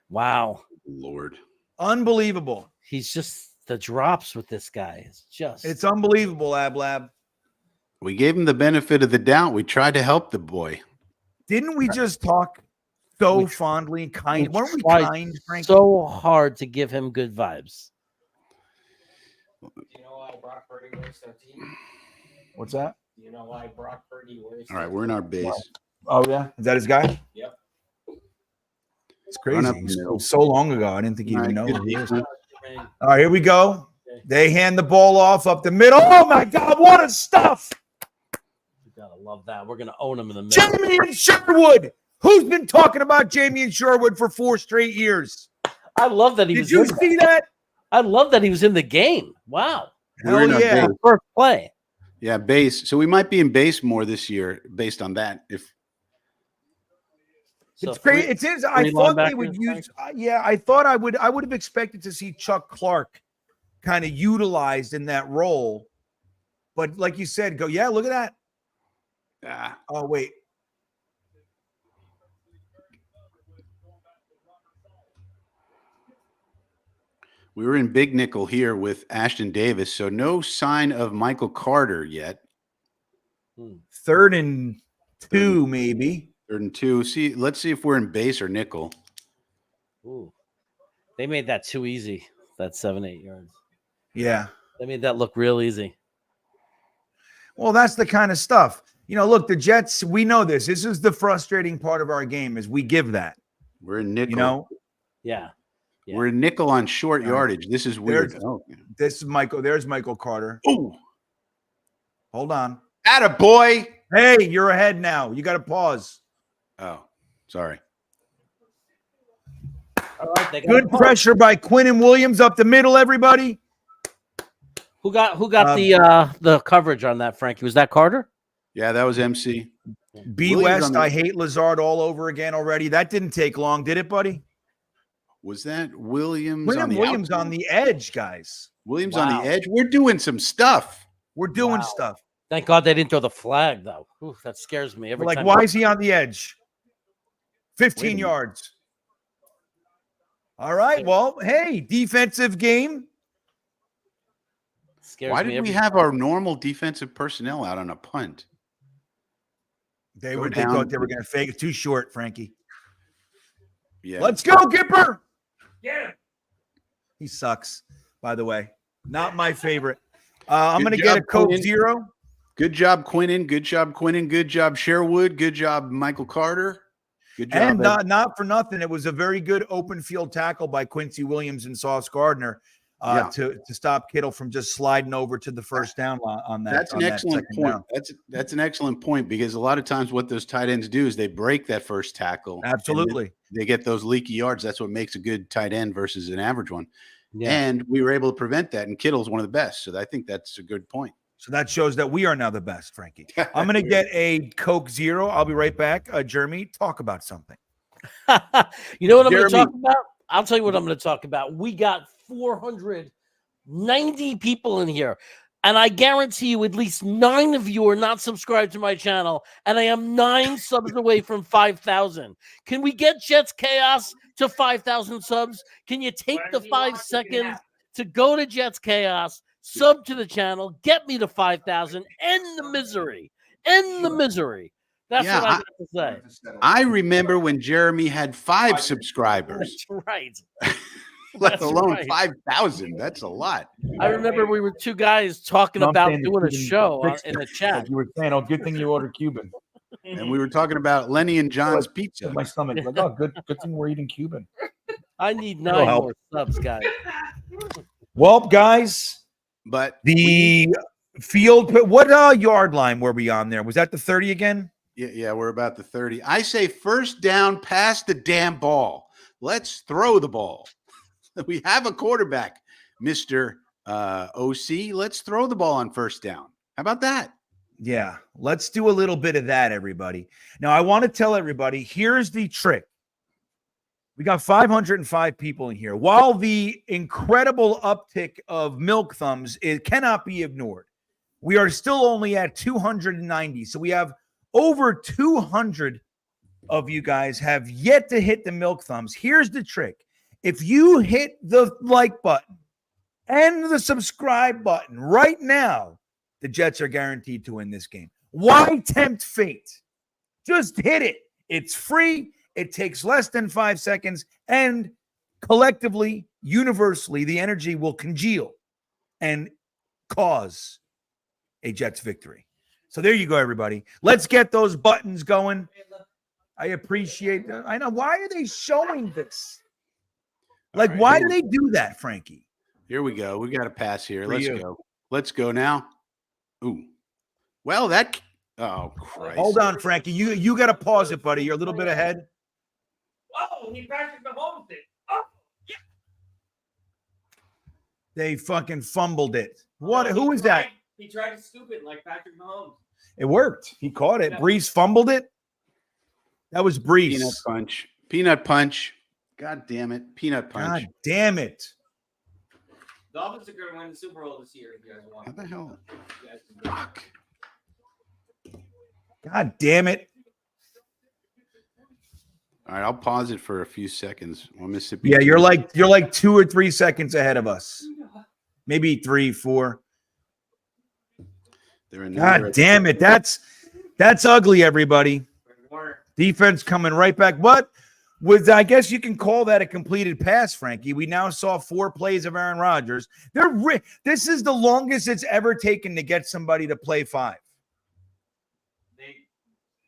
Wow.
Lord.
Unbelievable.
He's just the drops with this guy.
It's unbelievable, Ablab.
We gave him the benefit of the doubt. We tried to help the boy.
Didn't we just talk so
We-
fondly and kind? Weren't we
tried
kind, Frankie?
so hard to give him good vibes.
Do you know why Brock Purdy wears that team?
What's that?
Do you know why Brock Purdy wears?
All right, we're in our base.
Oh, yeah. Is that his guy?
Yep.
It's
Run
crazy.
up the
He's
middle.
so long ago. I didn't think you
All
even
right,
know
good
who he is.
defense.
All right, here we go. They hand the ball off up the middle. Oh, my God. What a stuff.
You gotta love that. We're gonna own him in the middle.
Jamie and Sherwood. Who's been talking about Jamie and Sherwood for 4 straight years?
I love that he
Did
was.
you
in
see that?
I love that he was in the game. Wow.
We're in
Hell
our
yeah.
base.
First play.
Yeah, base. So we might be in base more this year based on that. If
So
It's crazy.
three-
It is. I
three
thought they
linebackers,
would use. I thought I would have expected to see Chuck Clark kind of utilized in that role, but like you said, go. Yeah, look at that. Oh wait.
we were in big nickel here with Ashton Davis, so no sign of Michael Carter yet.
3rd and 2, maybe.
3rd and 2. See, let's see if we're in base or nickel.
Ooh. They made that too easy. That 7-8 yards.
Yeah.
They made that look real easy.
Well, that's the kind of stuff. You know, look, the Jets. We know this. This is the frustrating part of our game. Is we give that.
We're in nickel.
You know,
Yeah.
We're in nickel on short
All right.
yardage. This is weird.
There's-
Oh,
this is Michael. There's Michael Carter.
oh,
Hold on.
atta boy.
Hey, you're ahead now. You got to pause.
Oh, sorry.
All right. They got
Good pressure by Quinnen Williams up the middle. Everybody.
Who got the coverage on that, Frankie? Was that Carter?
Yeah, that was MC.
B
Williams
West,
on the-
I hate Lazard all over again already. That didn't take long, did it, buddy?
Was that Williams?
William
on the
Williams
outside?
on the edge, guys.
Williams on
Wow.
the edge. We're doing some stuff.
We're doing
Wow.
stuff.
Thank God they didn't throw the flag, though. Ooh, that scares me every
Like,
time.
why is he on the edge?
Wait
15
a minute.
yards. All right. Well, hey, defensive game.
Scares
Why
me
did we
every
have
time.
our normal defensive personnel out on a punt?
They
Go
thought
down.
they were going to fake it. Too short, Frankie.
Yeah.
Let's go, Gipper.
Yeah.
He sucks, by the way. Not my favorite. I'm
Good
going to get a
job,
Coke
Quinnen.
Zero.
Good job, Quinnen. Good job, Quinnen. Good job, Sherwood. Good job, Michael Carter. Good job.
And not for nothing, it was a very good open field tackle by Quincy Williams and Sauce Gardner to stop Kittle from just sliding over to the first down on that.
That's an
on that
excellent
second
point.
down.
That's an excellent point because a lot of times what those tight ends do is they break that first tackle. and
Absolutely.
they get those leaky yards. That's what makes a good tight end versus an average one.
Yeah.
And we were able to prevent that. And Kittle's one of the best. So I think that's a good point.
So that shows that we are now the best, Frankie. I'm going to get a Coke Zero. I'll be right back. Jeremy, talk about something.
You know what I'm going to
Jeremy.
talk about? I'll tell you what I'm going to talk about. We got 490 people in here. And I guarantee you at least 9 of you are not subscribed to my channel. And I am 9 subs away from 5,000. Can we get Jets Chaos to 5,000 subs? Can you take the 5 seconds to go to Jets Chaos, sub to the channel, get me to 5,000, end the misery. End the misery. That's
Yeah,
what I got to say.
I remember when Jeremy had 5 subscribers,
That's right.
let
That's
alone
right.
5,000. That's a lot.
I remember we were 2 guys talking
I'm
about
saying the
doing a
Cuban
show
fixed
in the
it.
chat.
Like you were saying, oh, good thing you ordered Cuban.
And we were talking about Lenny and John's pizza.
My stomach. Like, oh, good thing we're eating Cuban.
I need
It'll
9
help.
more subs, guys.
Well, guys,
But
the field. What yard line were we on there? Was that the 30 again?
yeah, we're about the 30. I say first down, pass the damn ball. Let's throw the ball. We have a quarterback, Mr. OC. Let's throw the ball on first down. How about that?
Yeah, let's do a little bit of that, everybody. Now, I want to tell everybody, here's the trick. We got 505 people in here. While the incredible uptick of milk thumbs, it cannot be ignored. We are still only at 290. So we have over 200 of you guys have yet to hit the milk thumbs. Here's the trick. If you hit the like button and the subscribe button right now, the Jets are guaranteed to win this game. Why tempt fate? Just hit it. It's free. It takes less than 5 seconds. And collectively, universally, the energy will congeal and cause a Jets victory. So there you go, everybody. Let's get those buttons going. I appreciate that. I know. Why are they showing this? Like,
right,
why do they do that, Frankie?
Here we go. We got a pass here.
For
Let's
you.
go. Let's go now. Ooh. Well, that. Oh, Christ.
Hold on, Frankie. You got to pause it, buddy. You're a little bit ahead.
Oh, he Patrick Mahomes did. Oh, yeah.
They fucking fumbled it. What? Who is that?
He tried to scoop it like Patrick Mahomes.
It worked. He caught it. Brees fumbled it. That was Brees.
Peanut punch. Peanut punch. God damn it. Peanut punch.
God damn it.
Dolphins are going to win the Super Bowl this year if you guys want.
How the hell?
You guys can do it.
Fuck.
God damn it.
All right, I'll pause it for a few seconds. Well, Mississippi.
Yeah, you're like 2 or 3 seconds ahead of us. Maybe 3, 4.
They're in
God damn it. That's ugly, everybody. Defense coming right back. What? I guess you can call that a completed pass, Frankie. We now saw 4 plays of Aaron Rodgers. This is the longest it's ever taken to get somebody to play 5.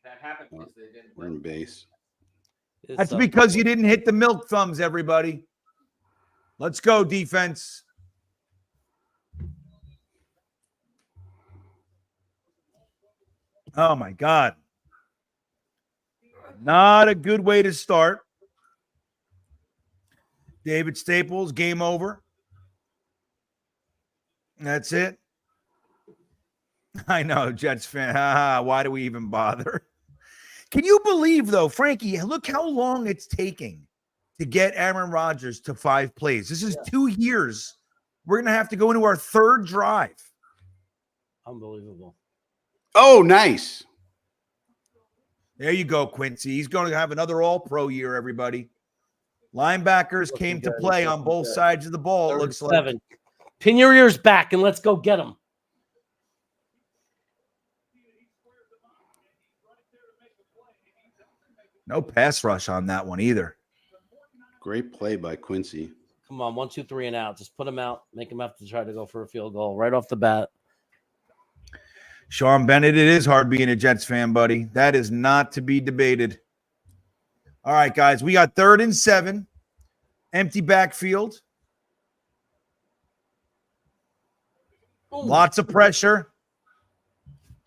That happened because they didn't.
We're in base.
That's because you didn't hit the milk thumbs, everybody. Let's go, defense. Oh, my God. Not a good way to start. David Staples, game over. That's it. I know, Jets fan. Why do we even bother? Can you believe, though, Frankie, look how long it's taking to get Aaron Rodgers to 5 plays. This is 2 years. We're going to have to go into our 3rd drive.
Unbelievable.
Oh, nice.
There you go, Quincy. He's going to have another all-pro year, everybody. Linebackers came to play on both sides of the ball, it looks like.
7. Pin your ears back and let's go get them.
No pass rush on that one either.
Great play by Quincy.
Come on, 1, 2, 3 and out. Just put them out. Make them have to try to go for a field goal right off the bat.
Sean Bennett, it is hard being a Jets fan, buddy. That is not to be debated. All right, guys, we got 3rd and 7. Empty backfield.
Ooh.
Lots of pressure.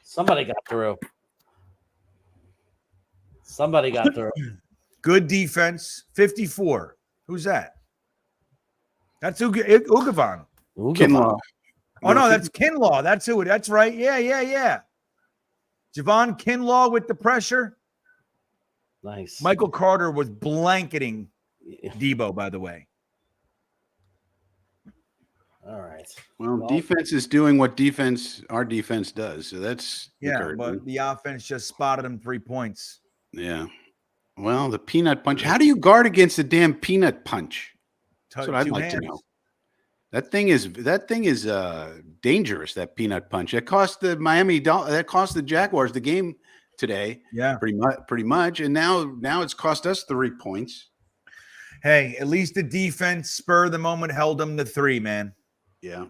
Somebody got through. Somebody got through.
Good defense. 54. Who's that? That's Ugavan.
Kinlaw.
Oh, no, that's Kinlaw. That's who. That's right. Yeah. Javon Kinlaw with the pressure.
Nice.
Michael Carter was blanketing Debo, by the way.
All right.
Well, defense is doing what our defense does. So that's encouraging.
But the offense just spotted him 3 points.
Yeah. Well, the peanut punch. How do you guard against the damn peanut punch? That's what I'd like to know. That thing is dangerous. That peanut punch. That cost the that cost the Jaguars the game today.
Yeah,
pretty much. And now it's cost us 3 points.
Hey, at least the defense spur of the moment held them to 3, man.
Yeah.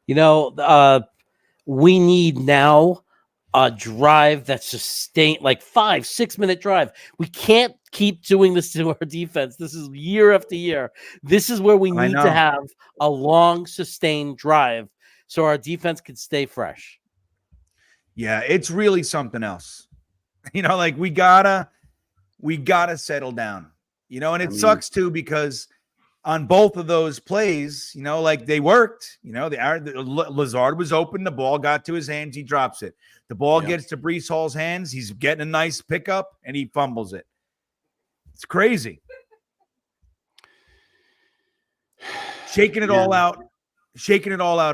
You know, we need now a drive that's sustained, like 5-6 minute drive. We can't keep doing this to our defense. This is year after year. This is where we need to have a long, sustained drive so our defense can stay fresh.
Yeah, it's really something else. You know, like we gotta settle down. You know, and it sucks too because on both of those plays, you know, like they worked. You know, Lazard was open, the ball got to his hands, he drops it. The ball gets to Breece Hall's hands, he's getting a nice pickup, and he fumbles it. It's crazy. Shaking it all out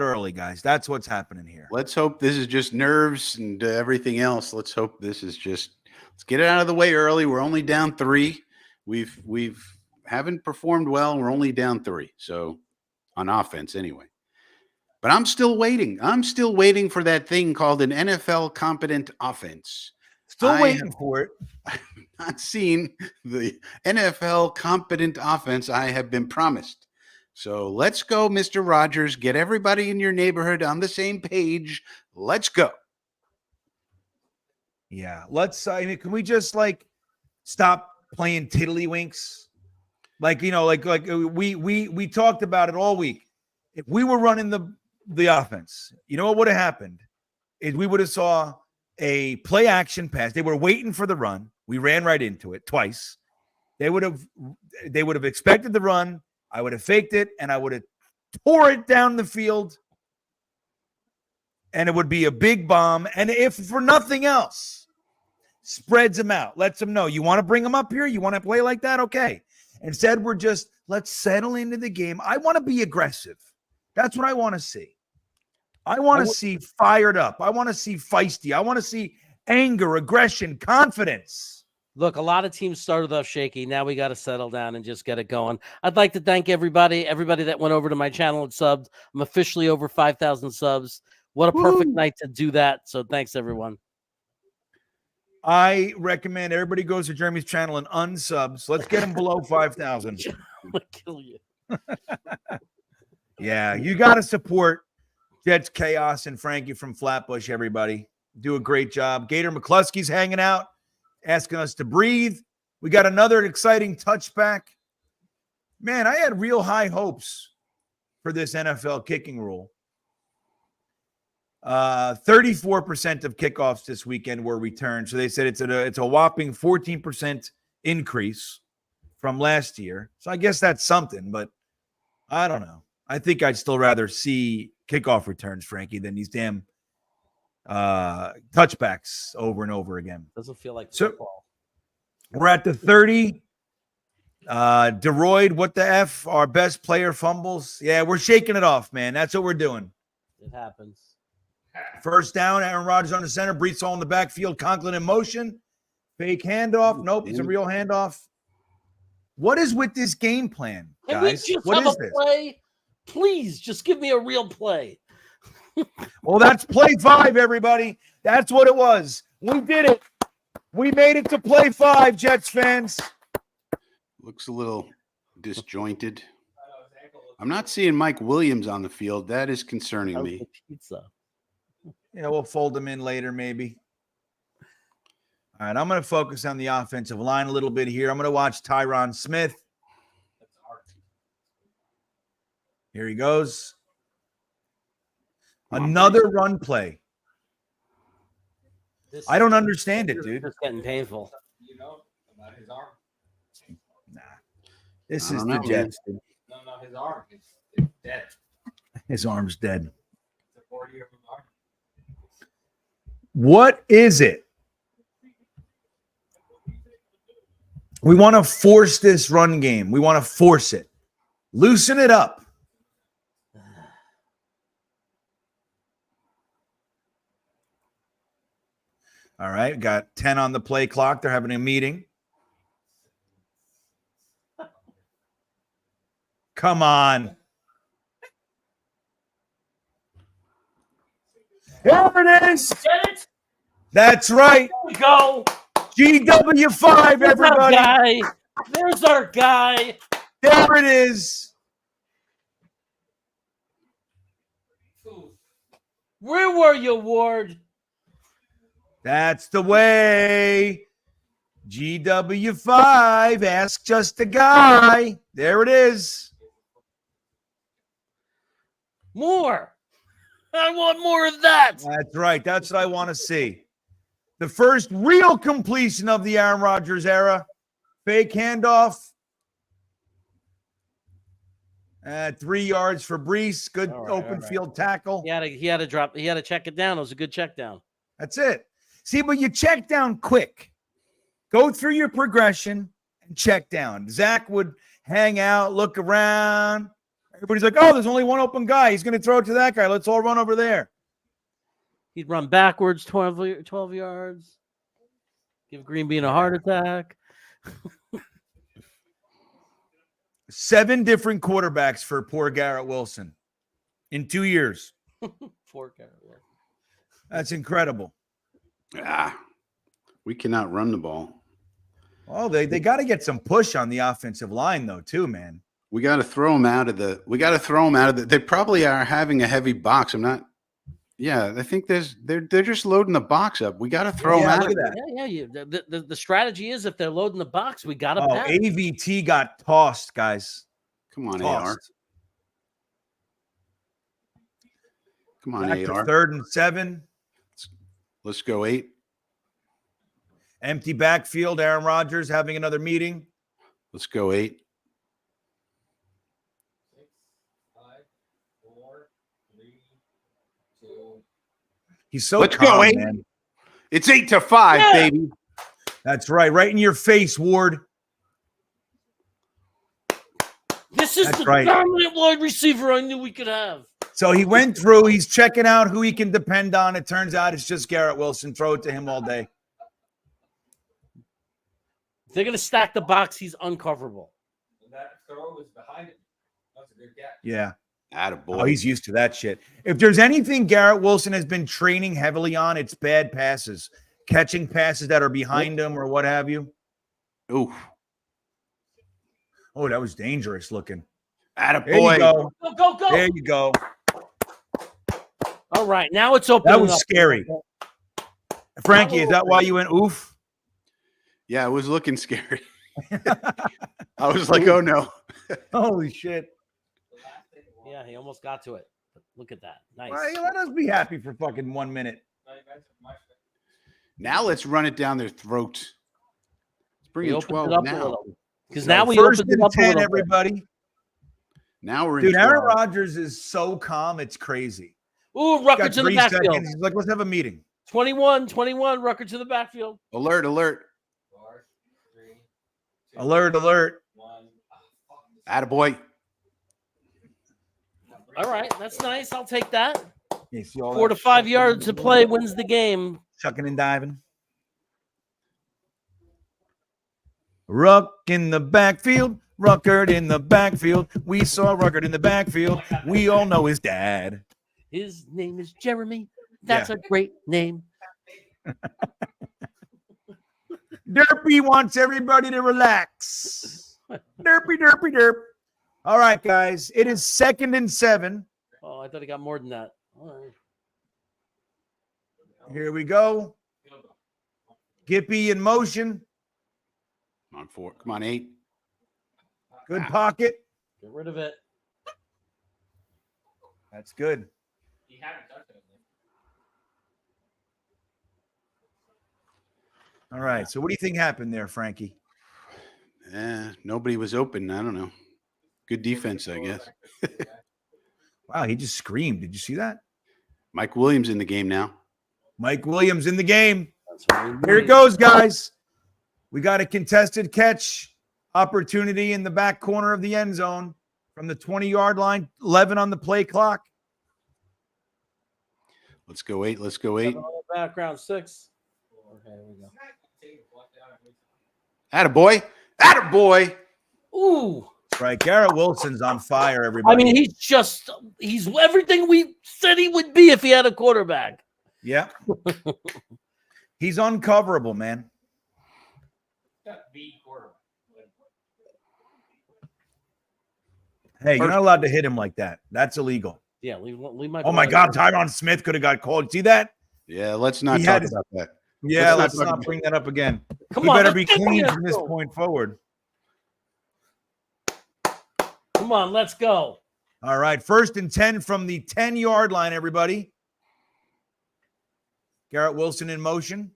early, guys. That's what's happening here.
Let's hope this is just nerves and everything else. Let's hope this is just. Let's get it out of the way early. We're only down 3. We've haven't performed well. We're only down 3. So on offense anyway. But I'm still waiting. I'm still waiting for that thing called an NFL competent offense.
Still waiting for it.
I've not seen the NFL competent offense I have been promised. So let's go, Mr. Rogers. Get everybody in your neighborhood on the same page. Let's go.
Yeah. Can we just like stop playing tiddlywinks? Like, you know, like we talked about it all week. If we were running the offense, you know what would have happened is we would have saw a play action pass. They were waiting for the run. We ran right into it twice. They would have expected the run. I would have faked it and I would have tore it down the field. And it would be a big bomb. And if for nothing else, spreads them out, lets them know you want to bring them up here. You want to play like that. Okay. Instead, let's settle into the game. I want to be aggressive. That's what I want to see. I want to see fired up. I want to see feisty. I want to see anger, aggression, confidence.
Look, a lot of teams started off shaky. Now we got to settle down and just get it going. I'd like to thank everybody that went over to my channel and subbed. I'm officially over 5,000 subs. What a perfect night to do that. So thanks, everyone.
I recommend everybody goes to Jeremy's channel and unsubs. Let's get him below 5,000.
I'm going to kill you.
Yeah, you got to support Jets Chaos and Frankie from Flatbush, everybody. Do a great job. Gator McCluskey's hanging out, asking us to breathe. We got another exciting touchback. Man, I had real high hopes for this NFL kicking rule. 34% of kickoffs this weekend were returned. So they said it's a whopping 14% increase from last year. So I guess that's something, but I don't know. I think I'd still rather see kickoff returns, Frankie, than these damn touchbacks over and over again.
Doesn't feel like
So
football.
we're at the 30. DeRoyd, what the F? Our best player fumbles. Yeah, we're shaking it off, man. That's what we're doing.
It happens.
First down, Aaron Rodgers on the center, Breece Hall in the backfield, Conklin in motion. Fake handoff. Nope, it's a real handoff. What is with this game plan,
Can we
guys?
just
What
have
is
a
this?
play? Please, just give me a real play.
Well, that's play 5, everybody. That's what it was. We did it. We made it to play 5, Jets fans.
Looks a little disjointed. I'm not seeing Mike Williams on the field. That is concerning me.
Pizza.
Yeah, we'll fold them in later, maybe. All right, I'm going to focus on the offensive line a little bit here. I'm going to watch Tyron Smith. Here he goes. Another run play. I don't understand it, dude.
It's getting painful.
You know about his arm?
Nah. This
I
is
don't
the
know,
Jets, dude.
No, his arm is dead.
His arm's dead.
It's a 40-year-old arm.
What is it? We want to force this run game. We want to force it. Loosen it up. All right, got 10 on the play clock. They're having a meeting. Come on. Here it is.
Get it?
That's right.
There we go.
GW5,
There's our
everybody.
guy. There's our guy.
There it is.
Where were you, Ward?
That's the way. GW5, ask just a guy. There it is.
More. I want more of that.
That's right. That's what I want to see. The first real completion of the Aaron Rodgers era. Fake handoff. 3 yards for Brees. Good open field tackle.
He had to check it down. It was a good check down.
That's it. See, but you check down quick. Go through your progression and check down. Zach would hang out, look around. Everybody's like, oh, there's only one open guy. He's going to throw it to that guy. Let's all run over there.
He'd run backwards 12 yards. Give GreenBean a heart attack.
7 different quarterbacks for poor Garrett Wilson in 2 years.
Poor Garrett Wilson.
That's incredible.
We cannot run the ball.
Oh, they got to get some push on the offensive line, though, too, man.
We got to throw them out of the. They probably are having a heavy box. I'm not. Yeah, I think they're just loading the box up. We got to throw them out.
Look at that.
Yeah. The strategy is if they're loading the box, we got to pass.
AVT got tossed, guys.
Come on,
Tossed.
AR. Come on,
Back to
AR.
3rd and 7.
Let's go 8.
Empty backfield. Aaron Rodgers having another meeting.
Let's go 8.
6, 5, 4, 3, 2.
He's so
Let's
calm,
go 8.
man.
It's 8-5, baby.
That's right. Right in your face, Ward.
This is
That's
the
right.
dominant wide receiver I knew we could have.
So he went through. He's checking out who he can depend on. It turns out it's just Garrett Wilson. Throw it to him all day.
If they're going to stack the box, he's uncoverable.
That throw was behind him. That's a good catch.
Yeah.
Attaboy.
Oh, he's used to that shit. If there's anything Garrett Wilson has been training heavily on, it's bad passes. Catching passes that are behind him or what have you.
Oof.
Oh, that was dangerous looking.
Attaboy.
There you go.
Go.
There you go.
All right, now it's open.
That was scary. Frankie, is that why you went oof?
Yeah, it was looking scary. I was like, oh no.
Holy shit.
Yeah, he almost got to it. But look at that. Nice.
Well, let us be happy for fucking 1 minute.
Now let's run it down their throats. Let's bring in 12 now.
Because now we
First
opened it
and
up a
10,
little bit.
everybody.
Now we're in
Dude, Aaron
12.
Rodgers is so calm, it's crazy.
Ooh,
He's
Rucker
got
to the
3
backfield.
seconds. He's like, let's have a meeting.
21, Rucker to the backfield.
Alert.
4, 3, 2,
Alert.
1.
Attaboy.
All right, that's nice. I'll take that.
You see all
4
that
to 5
shit?
yards to play wins the game.
Chucking and diving. Ruck in the backfield. Ruckert in the backfield. We saw Ruckert in the backfield. We all know his dad.
His name is Jeremy. That's a great name.
Derpy wants everybody to relax. Derp. All right, guys. It is 2nd and 7.
Oh, I thought he got more than that. All right.
Here we go. Gippy in motion.
Come on, 4. Come on, 8.
Good pocket.
Get rid of it.
That's good.
He hadn't touched it.
All right. So what do you think happened there, Frankie?
Nobody was open. I don't know. Good defense, I guess.
Wow, he just screamed. Did you see that?
Mike Williams in the game now.
Mike Williams in the game.
That's what we
Here it
need.
goes, guys. We got a contested catch opportunity in the back corner of the end zone from the 20-yard line. 11 on the play clock.
Let's go 8. Let's go 8.
Background 6. Okay, here we go.
Attaboy. Attaboy.
Ooh.
That's right. Garrett Wilson's on fire, everybody.
I mean, he's everything we said he would be if he had a quarterback.
Yeah. He's uncoverable, man. Hey, you're not allowed to hit him like that. That's illegal.
Yeah, leave my.
Oh my God, Tyron Smith could have got called. See that?
Yeah, let's not talk about that.
Yeah, let's not bring that up again.
Come
He
on,
better
let's
be
get
clean
there.
from this point forward.
Come on, let's go.
All right, 1st and 10 from the 10-yard line, everybody. Garrett Wilson in motion,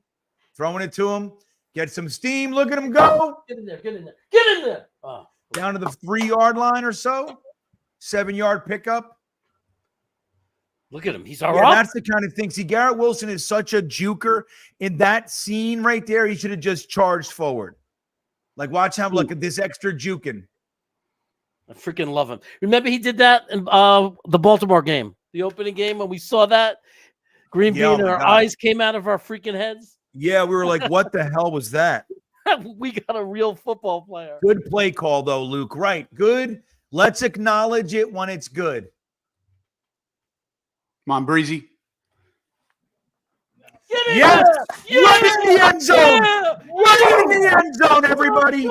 throwing it to him. Get some steam. Look at him go.
Get in there. Get in there. Get in there. Oh.
Down to the 3-yard line or so. 7-yard pickup.
Look at him. He's all
Yeah,
right.
that's the kind of thing. See, Garrett Wilson is such a juker. In that scene right there, he should have just charged forward. Like, watch him look at this extra juking.
I freaking love him. Remember he did that in the Baltimore game, the opening game, when we saw that green bean and our eyes came out of our freaking heads.
Yeah, we were like, what the hell was that?
We got a real football player.
Good play call, though, Luke. Right. Good. Let's acknowledge it when it's good.
Come on, Breezy.
Get in
Yes!
there!
Right in the end zone!
Yeah!
Right in the end zone, everybody!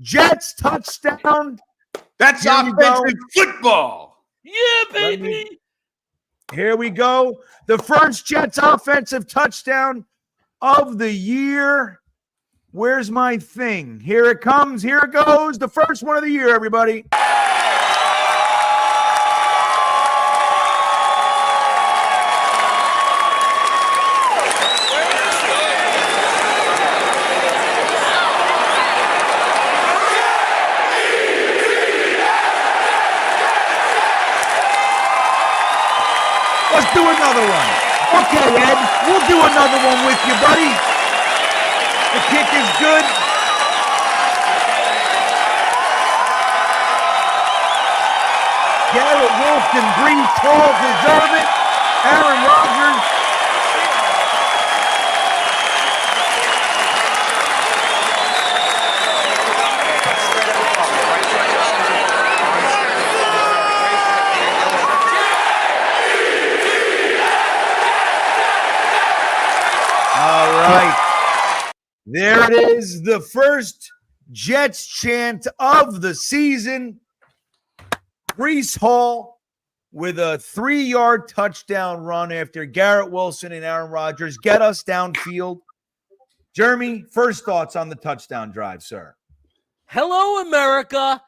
Jets touchdown.
That's
Here we go.
offensive football.
Yeah, baby.
Here we go. The first Jets offensive touchdown of the year. Where's my thing? Here it comes. Here it goes. The first one of the year, everybody. Let's do another one. Okay, Ed, we'll do another one with you, buddy. The kick is good. Garrett Wilson, Brees Hall deserve it. Aaron Rodgers. All right. There it is, the first Jets chant of the season. Brees Hall with a 3-yard touchdown run after Garrett Wilson and Aaron Rodgers get us downfield. Jeremy, first thoughts on the touchdown drive, sir.
Hello, America.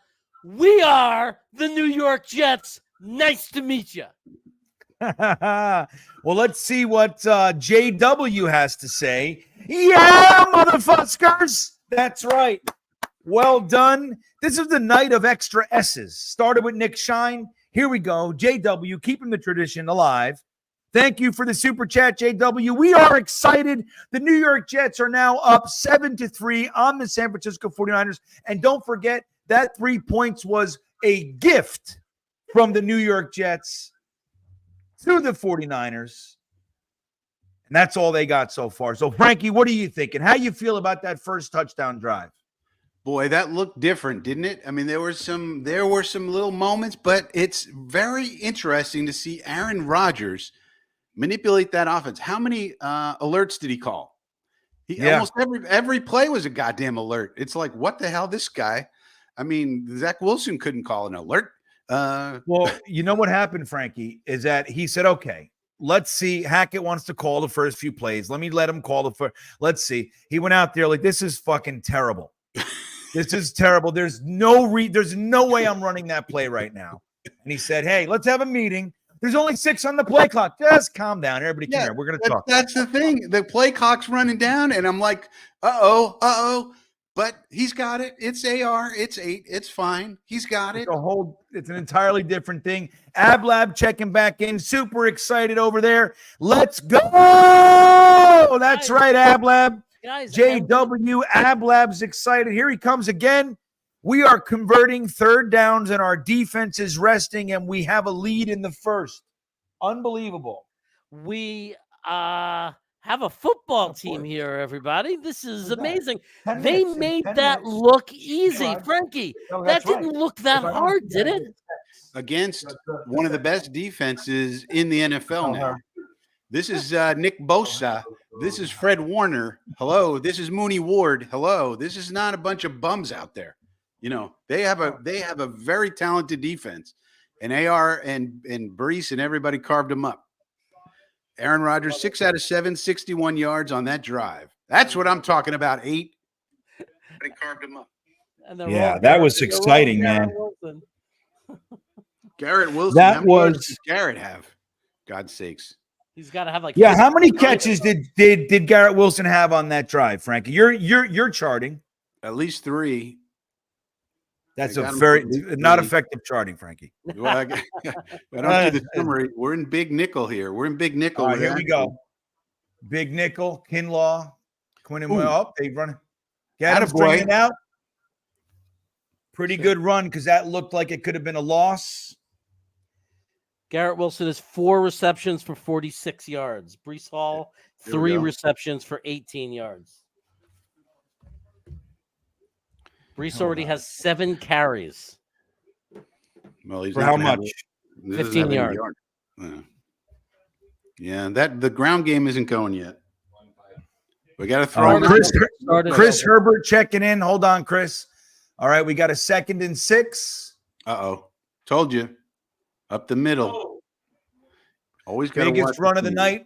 We are the New York Jets. Nice to meet you.
Well, let's see what JW has to say. Yeah, motherfuckers. That's right. Well done. This is the night of extra S's. Started with Nick Shine. Here we go. JW, keeping the tradition alive. Thank you for the super chat, JW. We are excited. The New York Jets are now up 7-3 on the San Francisco 49ers. And don't forget, that 3 points was a gift from the New York Jets to the 49ers. And that's all they got so far. So, Frankie, what are you thinking? How you feel about that first touchdown drive?
Boy, that looked different, didn't it? I mean, there were some little moments, but it's very interesting to see Aaron Rodgers manipulate that offense. How many alerts did he call? Almost every play was a goddamn alert. It's like, what the hell, this guy? I mean, Zach Wilson couldn't call an alert.
Well, you know what happened, Frankie, is that he said, okay, let's see. Hackett wants to call the first few plays. Let him call the first. Let's see. He went out there like, this is fucking terrible. This is terrible. There's no way I'm running that play right now. And he said, hey, let's have a meeting. There's only 6 on the play clock. Just calm down. Everybody come here. We're going to talk.
That's the thing. The play clock's running down, and I'm like, uh-oh. But he's got it. It's AR. It's 8. It's fine. He's got it.
It's an entirely different thing. Ablab checking back in. Super excited over there. Let's go. That's right, Ablab.
Guys,
JW Ablab's excited. Here he comes again. We are converting third downs and our defense is resting and we have a lead in the first. Unbelievable.
we have a football team here, everybody. This is
Who's that?
amazing.
10
They
minutes. In
made
10
that
minutes.
look easy,
Rod.
Frankie.
No,
That
that's right.
didn't look that
If I don't
hard,
do that,
did
I
it?
get text.
Against one of the best defenses in the NFL now. This is Nick Bosa. This is Fred Warner. Hello. This is Mooney Ward. Hello. This is not a bunch of bums out there. You know, they have a very talented defense, and AR and Brees and everybody carved them up. Aaron Rodgers, 6 out of 7, 61 yards on that drive. That's what I'm talking about. 8. They carved them up.
And they're
Yeah,
all
that was
they're all
exciting,
Garrett
man.
Wilson.
Garrett Wilson.
That
how many yards
was-
does Garrett have? God's sakes.
He's got to have like
Yeah, how many catches did Garrett Wilson have on that drive, Frankie? You're charting.
At least 3.
That's
I
a
got him
very
for at least
not
3.
effective charting, Frankie.
Well, I don't do the summary. We're in big nickel here. We're in big nickel.
All right,
with
here we
Athens.
go. Big nickel, Kinlaw, Quinn and
Ooh.
Will. They run. Adams
Attaboy.
bringing it out. Pretty good run because that looked like it could have been a loss.
Garrett Wilson has 4 receptions for 46 yards. Brees Hall,
There we
3
go.
receptions for 18 yards. Brees already has 7 carries.
Well, he's
For
not
how
gonna have
much?
it. He doesn't
15
have any
yards.
Yeah, that the ground game isn't going yet. We got to throw. him
Started
Chris Herbert checking in. Hold on, Chris. All right, we got a 2nd and 6.
Uh-oh. Told you. Up the middle. Always got to watch
Biggest run of the
field.
night.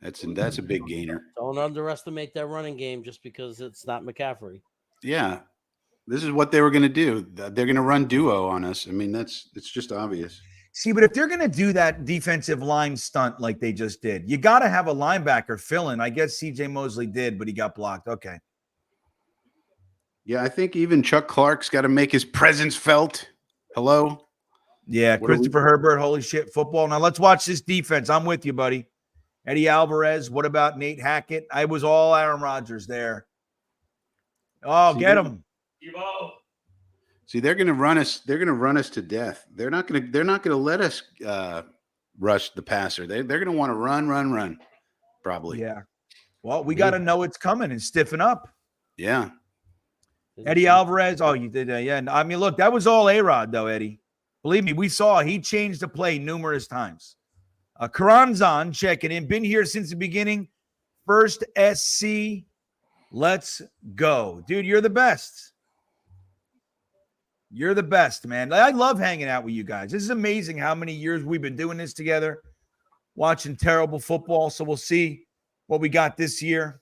That's a big gainer.
Don't underestimate that running game just because it's not McCaffrey.
Yeah. This is what they were going to do. They're going to run duo on us. I mean, it's just obvious.
See, but if they're going to do that defensive line stunt like they just did, you got to have a linebacker fill in. I guess C.J. Mosley did, but he got blocked. Okay.
Yeah, I think even Chuck Clark's got to make his presence felt. Hello?
Yeah,
What are we-
Christopher Herbert, holy shit, football. Now let's watch this defense. I'm with you, buddy. Eddie Alvarez. What about Nate Hackett? I was all Aaron Rodgers there. Oh,
See,
get
they're-
him.
Evo.
See, they're going to run us. They're going to run us to death. They're not going to let us rush the passer. They're going to want to run. Probably.
Yeah. Well, we got to know it's coming and stiffen up.
Yeah.
Eddie Alvarez. Oh, you did. Yeah. I mean, look, that was all A-Rod, though, Eddie. Believe me, we saw he changed the play numerous times. Karanzan checking in. Been here since the beginning. First SC. Let's go. Dude, you're the best. You're the best, man. I love hanging out with you guys. This is amazing how many years we've been doing this together, watching terrible football. So we'll see what we got this year.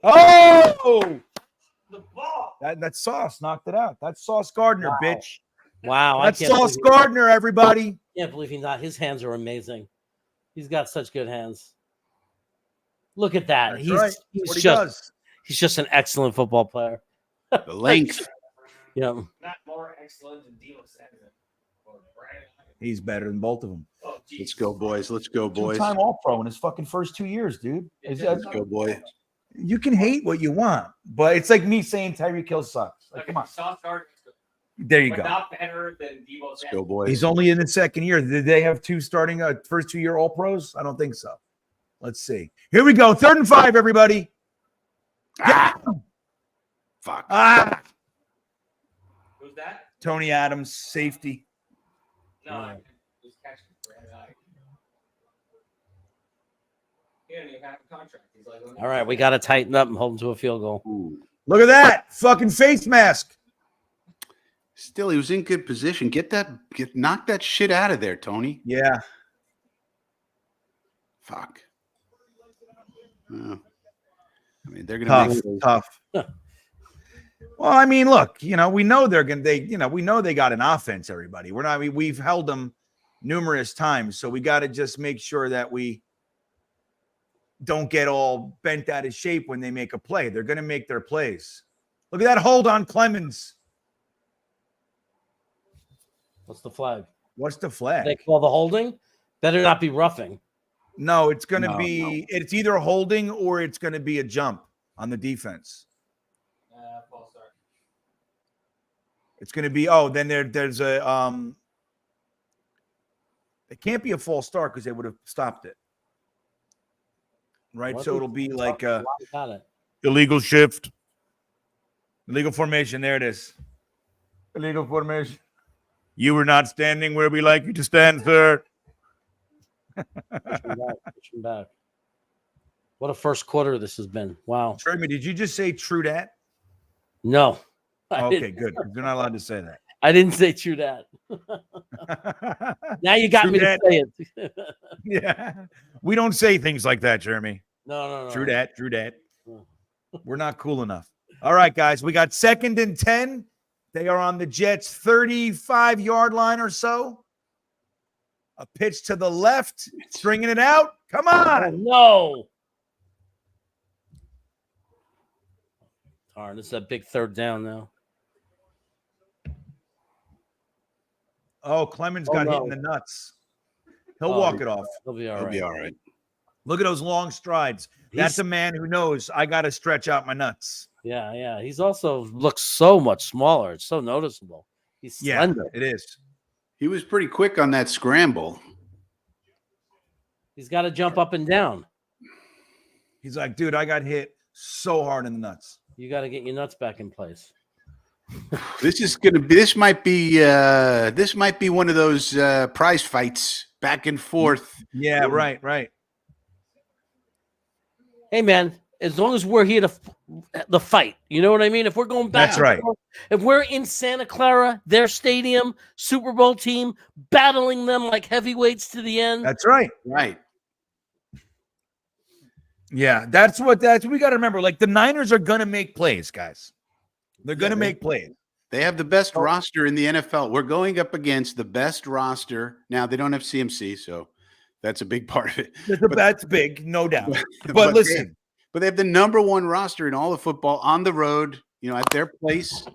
Oh!
The ball.
That Sauce knocked it out. That's Sauce Gardner,
Wow.
bitch.
Wow.
That's Sauce Gardner, everybody.
Can't believe he's not. His hands are amazing. He's got such good hands. Look at that.
That's right. That's
He's
what he
just
does.
he's just an excellent football player.
The length.
Yeah.
Not more excellent than Debo Samuel. Or Brandon.
He's better than both of them.
Oh, geez.
Let's go, boys. Let's go, boys.
Two-time All-Pro in his fucking first 2 years, dude.
Let's go, boy.
You can hate what you want, but it's like me saying Tyreek Hill sucks. Like,
Okay,
come on.
Sauce Gardner,
There you
but
go.
not better than Debo
Let's
Samuel.
go, boys.
He's only in the second year. Did they have 2 starting first 2 year All-Pros? I don't think so. Let's see. Here we go. 3rd and 5, everybody.
Fuck.
Who's that?
Tony Adams, safety.
No, I was catching Brandon. He didn't even have a contract. He's like,
All right, we got to tighten up and hold him to a field goal.
Ooh.
Look at that. Fucking face mask.
Still, he was in good position. Knock that shit out of there, Tony.
Yeah.
Fuck. I mean, they're gonna
Tough.
make
Well, I mean, look, we know we know they got an offense, everybody. We've held them numerous times, so we got to just make sure that we don't get all bent out of shape when they make a play. They're going to make their plays. Look at that hold on Clemens.
What's the flag?
What's the flag?
They call the holding. Better not be roughing.
No, it's going to
No,
be. It's either holding or it's going to be a jump on the defense.
False start.
It's going to be. Then there's a. It can't be a false start because they would have stopped it. Right, so it'll be like
Got it.
illegal shift, illegal formation. There it is. Illegal formation. You were not standing where we like you to stand, sir.
Pushing back. What a first quarter this has been. Wow.
Jeremy, did you just say true that?
No.
Okay, good. You're not allowed to say that.
I didn't say true that. Now you got
True
me
dat.
to say it.
Yeah. We don't say things like that, Jeremy.
No.
True that. True that. We're not cool enough. All right, guys. We got 2nd and 10. They are on the Jets' 35-yard line or so. A pitch to the left. Stringing it out. Come on.
Oh, no. Darn, this is a big 3rd down now.
Oh, Clemens got hit in the nuts. He'll walk it off.
He'll be all
He'll
right.
be all right.
Look at those long strides. That's a man who knows I got to stretch out my nuts.
Yeah. He's also looks so much smaller. It's so noticeable. He's slender.
It is.
He was pretty quick on that scramble.
He's got to jump up and down.
He's like, dude, I got hit so hard in the nuts.
You got to get your nuts back in place.
This might be one of those prize fights back and forth.
Yeah, right.
Hey, man, as long as we're here to the fight, you know what I mean? If we're going back,
That's right.
If we're in Santa Clara, their stadium, Super Bowl team, battling them like heavyweights to the end.
That's right.
Right.
Yeah, that's what we got to remember. Like the Niners are going to make plays, guys. They're going to make plays.
They have the best roster in the NFL. We're going up against the best roster. Now, they don't have CMC, so that's a big part of it.
That's big, no doubt. But listen.
They have the #1 roster in all of football on the road, at their place.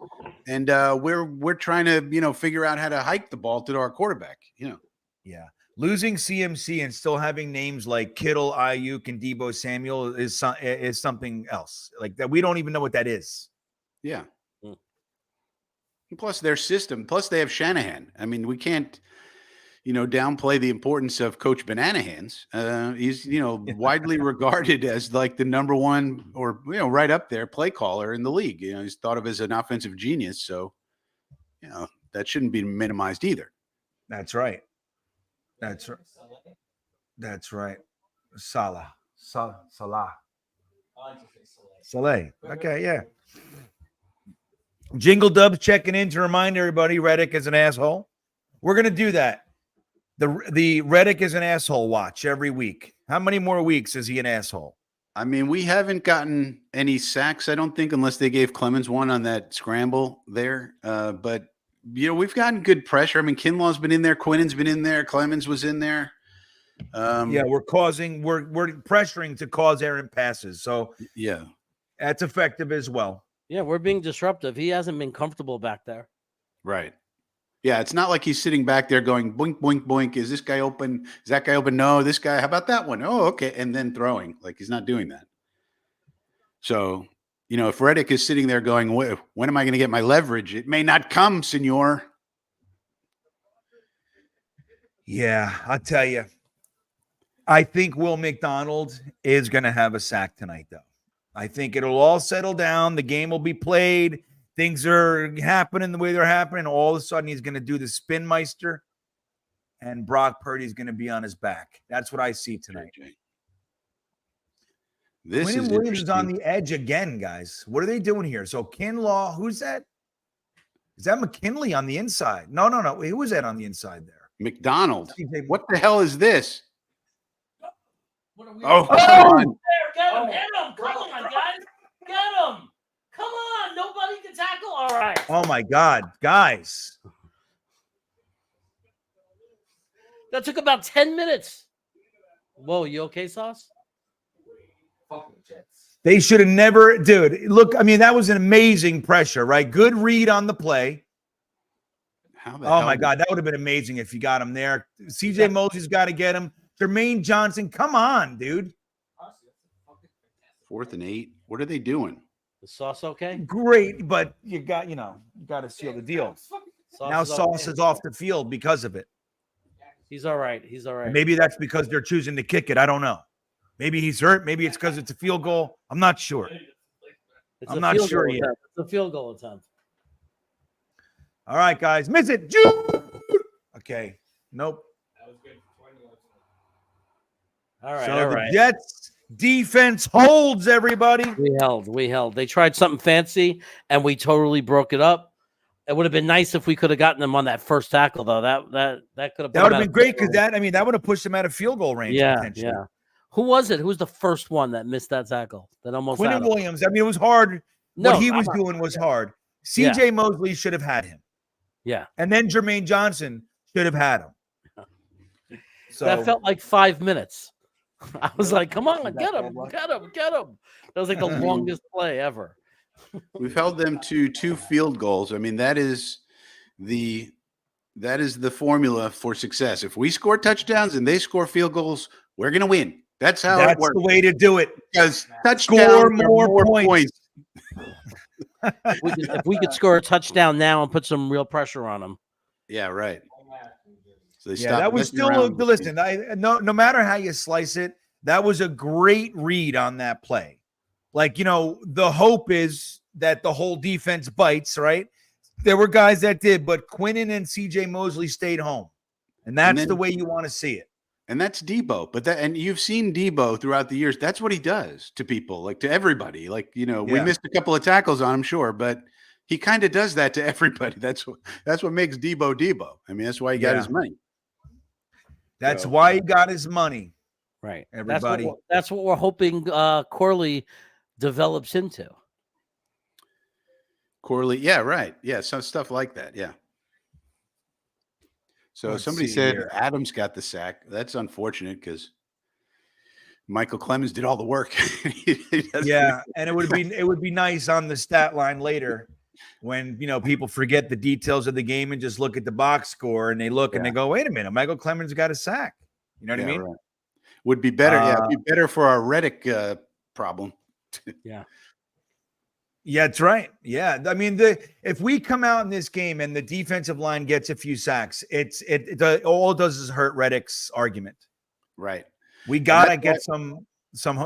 And we're trying to, figure out how to hike the ball to our quarterback,
Yeah. Losing CMC and still having names like Kittle, Ayuk, and Deebo Samuel is something else. Like that, we don't even know what that is.
Yeah. Plus their system. Plus they have Shanahan. I mean, we can't, downplay the importance of Coach Banana Hands. He's, widely regarded as like the #1 or, right up there play caller in the league. He's thought of as an offensive genius. So, that shouldn't be minimized either.
That's right. That's right. Salah. Saleh. Okay, yeah. Jingle Dubs checking in to remind everybody Reddick is an asshole. We're going to do that. The Reddick is an asshole watch every week. How many more weeks is he an asshole?
I mean, we haven't gotten any sacks, I don't think, unless they gave Clemens one on that scramble there. But, we've gotten good pressure. I mean, Kinlaw's been in there. Quinnen's been in there. Clemens was in there.
We're pressuring to cause errant passes. So,
yeah,
that's effective as well.
Yeah, we're being disruptive. He hasn't been comfortable back there.
Right. Yeah, it's not like he's sitting back there going, boink, boink, boink. Is this guy open? Is that guy open? No, this guy. How about that one? Oh, okay. And then throwing. Like, he's not doing that. So, if Reddick is sitting there going, when am I going to get my leverage? It may not come, senor.
Yeah, I'll tell you. I think Will McDonald is going to have a sack tonight, though. I think it'll all settle down. The game will be played. Things are happening the way they're happening. All of a sudden, he's going to do the spin meister, and Brock Purdy's going to be on his back. That's what I see tonight. Quinn Williams is on the edge again, guys. What are they doing here? So Kinlaw, who's that? Is that McKinley on the inside? No. Who was that on the inside there?
McDonald. What the hell is this?
Come on. Get him. Come on, guys. Get him. Come on. Nobody can tackle. All right.
Oh, my God. Guys.
That took about 10 minutes. Whoa, you okay, Sauce?
Fucking Jets.
They should have never, dude. Look, I mean, that was an amazing pressure, right? Good read on the play. Oh, my God. That would have been amazing if you got him there. CJ Mosley's got to get him. Jermaine Johnson. Come on, dude.
4th and 8. What are they doing?
The Sauce okay?
Great, but you got to seal the deal. Now
is
Sauce
okay.
is off the field because of it.
He's all right. He's all right.
Maybe that's because they're choosing to kick it. I don't know. Maybe he's hurt. Maybe it's because it's a field goal. I'm not sure.
It's
I'm
a
not
field
sure
goal
yet.
attempt. It's a field goal attempt.
All right, guys. Miss it. Jude. Okay. Nope.
All right.
So
all
the
right.
Jets defense holds, everybody.
We held. They tried something fancy, and we totally broke it up. It would have been nice if we could have gotten them on that first tackle, though. That could have.
That would have been great because that would have pushed them out of field goal range.
Yeah,
Potentially.
yeah. Who was it? Who was the first one that missed that tackle? That almost.
Quinton Williams. I mean, it was hard.
No,
what he was doing was hard. CJ Mosley should have had him.
Yeah.
And then Jermaine Johnson should have had him. So
that felt like 5 minutes. I was like, come on, get him. That was like the longest play ever.
We've held them to 2 field goals. I mean, that is the formula for success. If we score touchdowns and they score field goals, we're going to win. That's how it works.
That's the way to do it.
Because touchdowns
Score
are
more points.
If we could score a touchdown now and put some real pressure on them.
Yeah, right. So
that was still listen. No matter how you slice it, that was a great read on that play. Like, the hope is that the whole defense bites, right? There were guys that did, but Quinton and CJ Mosley stayed home. And that's the way you want to see it.
And that's Debo. And you've seen Debo throughout the years. That's what he does to people, like to everybody. Like, we missed a couple of tackles on him, sure, but he kind of does that to everybody. That's what makes Debo. I mean, that's why he got his money.
That's why he got his money.
Right.
Everybody.
That's what we're hoping Corley develops into.
Corley, yeah, right. Yeah, some stuff like that. Yeah. So somebody said Adams got the sack. That's unfortunate because Michael Clemens did all the work.
Yeah, and it would be nice on the stat line later when people forget the details of the game and just look at the box score and they look and they go, wait a minute, Michael Clemens got a sack. You know what I mean?
Right. Would be better. It'd be better for our Reddick problem.
Yeah.
Yeah, that's right. Yeah. I mean, if we come out in this game and the defensive line gets a few sacks, all it does is hurt Reddick's argument.
Right.
We gotta get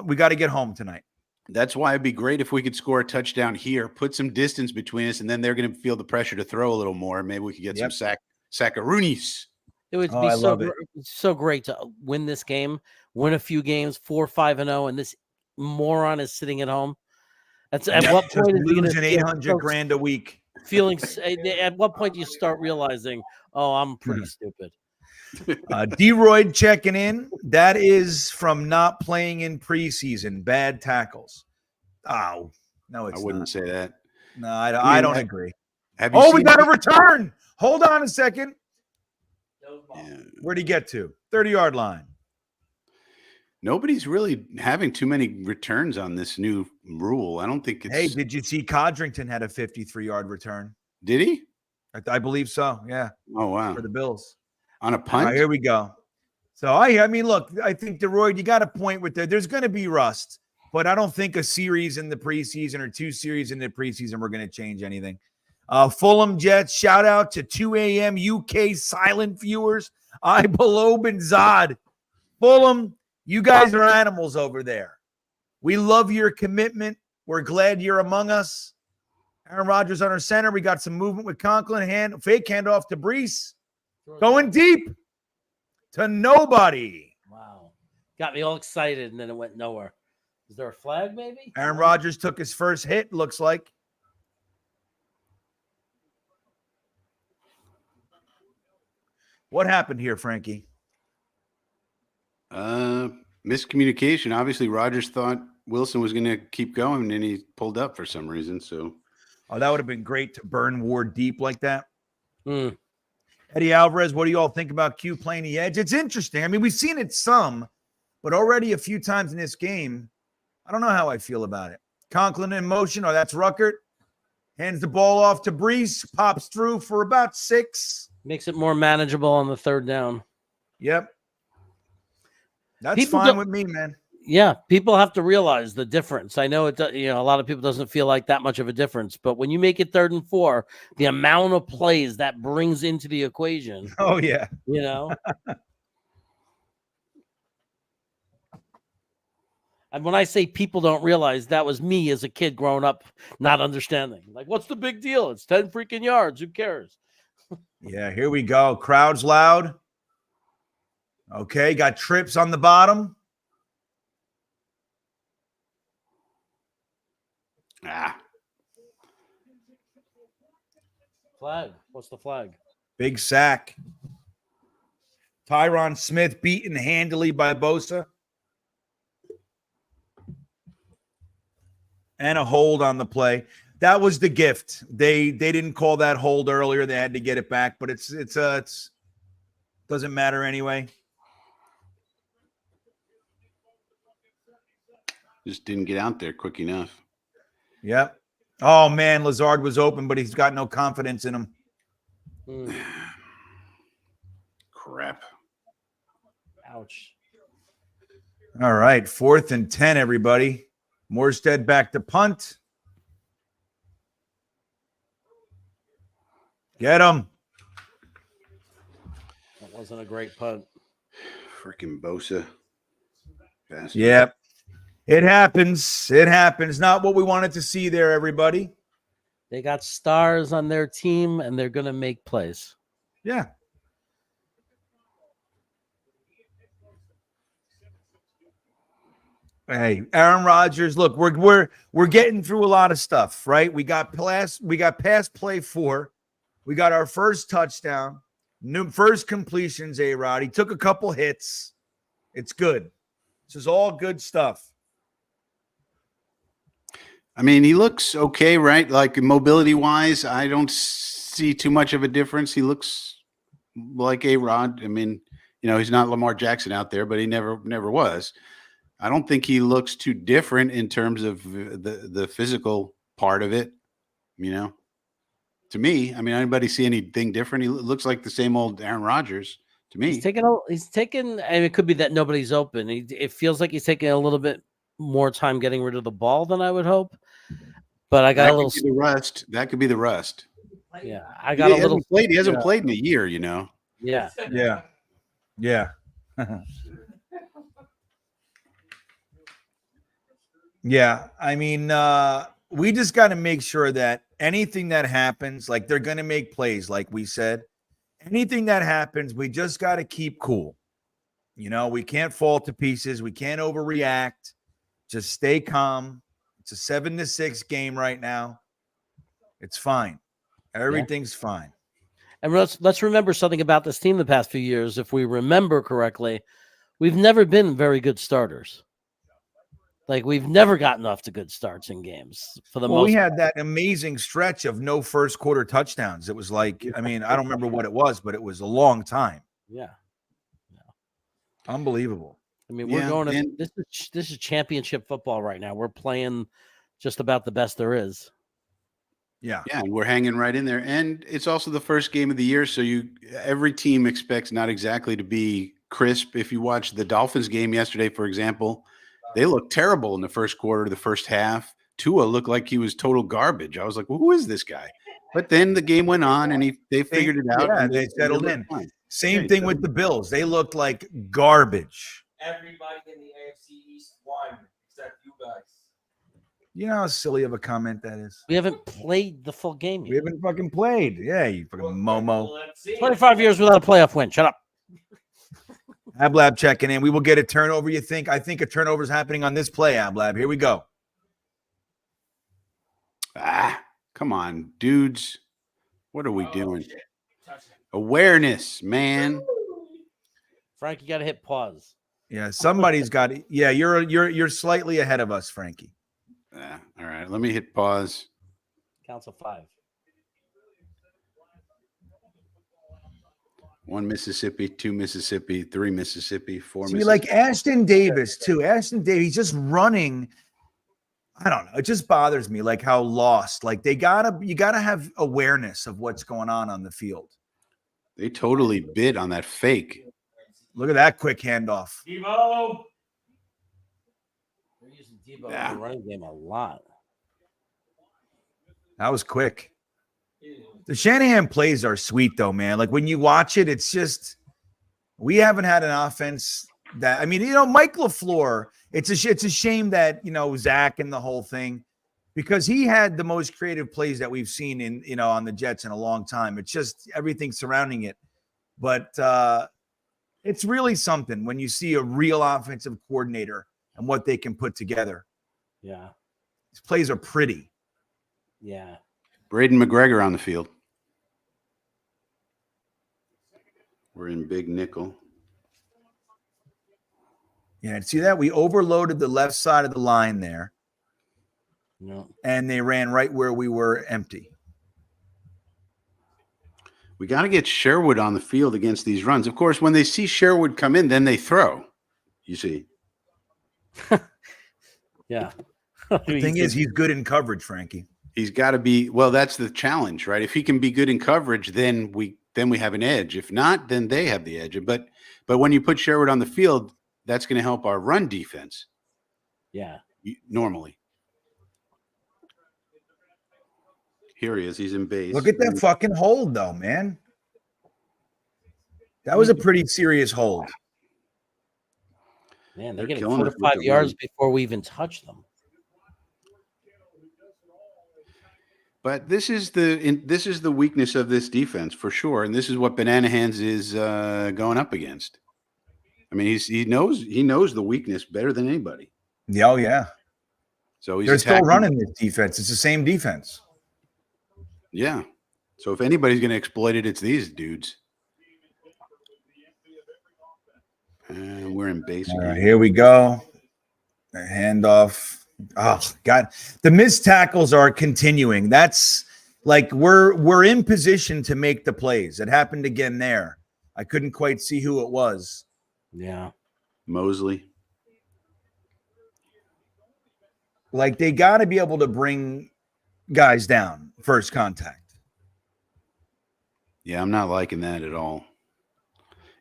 we gotta get home tonight.
That's why it'd be great if we could score a touchdown here, put some distance between us, and then they're going to feel the pressure to throw a little more. Maybe we could get some sackaroonies.
It would be so great to win this game, win a few games, 4-5-0, and this moron is sitting at home. At what point is he going to
$800,000 a week?
At what point do you start realizing, oh, I'm pretty stupid?
D-Royd checking in. That is from not playing in preseason. Bad tackles. Oh, no, I
wouldn't say that.
No, I don't agree.
We
got a return. Hold on a second.
Yeah.
Where'd he get to? 30-yard line.
Nobody's really having too many returns on this new rule. I don't think it's.
Hey, did you see Codrington had a 53-yard return?
Did he?
I believe so. Yeah.
Oh, wow.
For the Bills.
On a punt?
Right, here we go. So, I mean, look, I think, DeRoy, you got a point with that. There's going to be rust, but I don't think a series in the preseason or 2 series in the preseason we're going to change anything. Fulham Jets, shout out to 2 a.m. UK silent viewers. I below Benzad. Fulham, you guys are animals over there. We love your commitment. We're glad you're among us. Aaron Rodgers on our center. We got some movement with Conklin. Fake handoff to Brees. Going deep to nobody.
Wow. Got me all excited, and then it went nowhere. Is there a flag, maybe?
Aaron Rodgers took his first hit, looks like. What happened here, Frankie?
Miscommunication. Obviously, Rodgers thought Wilson was going to keep going, and then he pulled up for some reason. So,
that would have been great to burn Ward deep like that. Eddie Alvarez, what do you all think about Q playing the edge? It's interesting. I mean, we've seen it some, but already a few times in this game, I don't know how I feel about it. Conklin in motion. Oh, that's Ruckert. Hands the ball off to Brees. Pops through for about 6.
Makes it more manageable on the third down.
Yep. That's
People
fine
don't-
with me, man.
Yeah, people have to realize the difference. I know a lot of people doesn't feel like that much of a difference, but when you make it 3rd and 4, the amount of plays that brings into the equation,
Oh yeah.
And when I say people don't realize, that was me as a kid growing up, not understanding. Like, what's the big deal? It's 10 freaking yards. Who cares?
Yeah, here we go. Crowd's loud. Okay, got trips on the bottom.
Flag. What's the flag?
Big sack. Tyron Smith beaten handily by Bosa. And a hold on the play. That was the gift. They didn't call that hold earlier. They had to get it back, but it's doesn't matter anyway.
Just didn't get out there quick enough.
Yep. Oh man, Lazard was open, but he's got no confidence in him.
Crap.
Ouch.
All right, 4th and 10, everybody. Morstead back to punt. Get him.
That wasn't a great punt.
Freaking Bosa. Bastard.
Yep. It happens. It happens. Not what we wanted to see there, everybody.
They got stars on their team, and they're going to make plays.
Yeah. Hey, Aaron Rodgers. Look, we're getting through a lot of stuff, right? We got past play 4. We got our first touchdown, first completions. A-Rod. He took a couple hits. It's good. This is all good stuff.
I mean, he looks okay, right? Like mobility-wise, I don't see too much of a difference. He looks like A-Rod. I mean, he's not Lamar Jackson out there, but he never was. I don't think he looks too different in terms of the physical part of it, To me, I mean, anybody see anything different? He looks like the same old Aaron Rodgers to me.
He's taken, and it could be that nobody's open. It feels like he's taking a little bit more time getting rid of the ball than I would hope. But I got
that
a little
could be the rust. That could be the rust.
Yeah, I got a little.
He hasn't played in a year,
Yeah.
Yeah. Yeah. Yeah. I mean, we just got to make sure that anything that happens, like they're going to make plays, like we said. Anything that happens, we just got to keep cool. We can't fall to pieces. We can't overreact. Just stay calm. It's a 7-6 game right now. It's fine. Everything's fine.
And let's remember something about this team the past few years. If we remember correctly, we've never been very good starters. Like, we've never gotten off to good starts in games for the most.
We had that amazing stretch of no first quarter touchdowns. It was like, I mean, I don't remember what it was, but it was a long time.
Yeah.
Unbelievable.
I mean, we're going to this is championship football right now. We're playing just about the best there is.
Yeah.
Yeah, and we're hanging right in there. And it's also the first game of the year, so every team expects not exactly to be crisp. If you watch the Dolphins game yesterday, for example, they looked terrible in the first quarter, the first half. Tua looked like he was total garbage. I was like, well, who is this guy? But then the game went on, and they figured it out.
Yeah, they settled in. Same thing with the Bills. They looked like garbage.
Everybody in the AFC East won except you guys.
You know how silly of a comment that is?
We haven't played the full game yet.
We haven't fucking played. Yeah, you fucking Momo.
25 years without a playoff win. Shut up.
Ablab checking in. We will get a turnover, you think? I think a turnover is happening on this play, Ablab. Here we go.
Come on, dudes. What are we doing? Awareness, man.
Frank, you got to hit pause.
Yeah, somebody's got it. Yeah, you're slightly ahead of us, Frankie.
All right, let me hit pause.
Counts of 5.
1 Mississippi, 2 Mississippi, 3 Mississippi, 4
See,
Mississippi.
like Ashton Davis, too. Ashton Davis, he's just running. I don't know. It just bothers me, like how lost. Like you gotta have awareness of what's going on the field.
They totally bid on that fake.
Look at that quick handoff.
Devo.
They're using Devo in the running game a lot.
That was quick. The Shanahan plays are sweet, though, man. Like, when you watch it, it's just we haven't had an offense that, I mean, Mike LaFleur, it's a shame that, Zach and the whole thing, because he had the most creative plays that we've seen on the Jets in a long time. It's just everything surrounding it. But it's really something when you see a real offensive coordinator and what they can put together.
Yeah.
These plays are pretty.
Yeah.
Braden McGregor on the field. We're in big nickel.
Yeah, see that? We overloaded the left side of the line there.
No.
And they ran right where we were empty.
We got to get Sherwood on the field against these runs. Of course, when they see Sherwood come in, then they throw. You see.
Yeah.
The thing is, he's good in coverage, Frankie.
He's got to be. Well, that's the challenge, right? If he can be good in coverage, then we have an edge. If not, then they have the edge. But when you put Sherwood on the field, that's going to help our run defense.
Yeah.
Normally. Here he is. He's in base.
Look at that fucking hold, though, man. That was a pretty serious hold.
Man, they're getting 4 to 5 yards before we even touch them.
But this is the weakness of this defense for sure, and this is what Banana Hands is going up against. I mean, he knows the weakness better than anybody.
Yeah, oh yeah.
So
they're still running this defense. It's the same defense.
Yeah. So if anybody's going to exploit it, it's these dudes. And we're in base.
All right, here we go. A handoff. Oh God, the missed tackles are continuing. That's like we're in position to make the plays. It happened again there. I couldn't quite see who it was.
Yeah,
Mosley.
Like they got to be able to bring guys down first contact.
Yeah, I'm not liking that at all.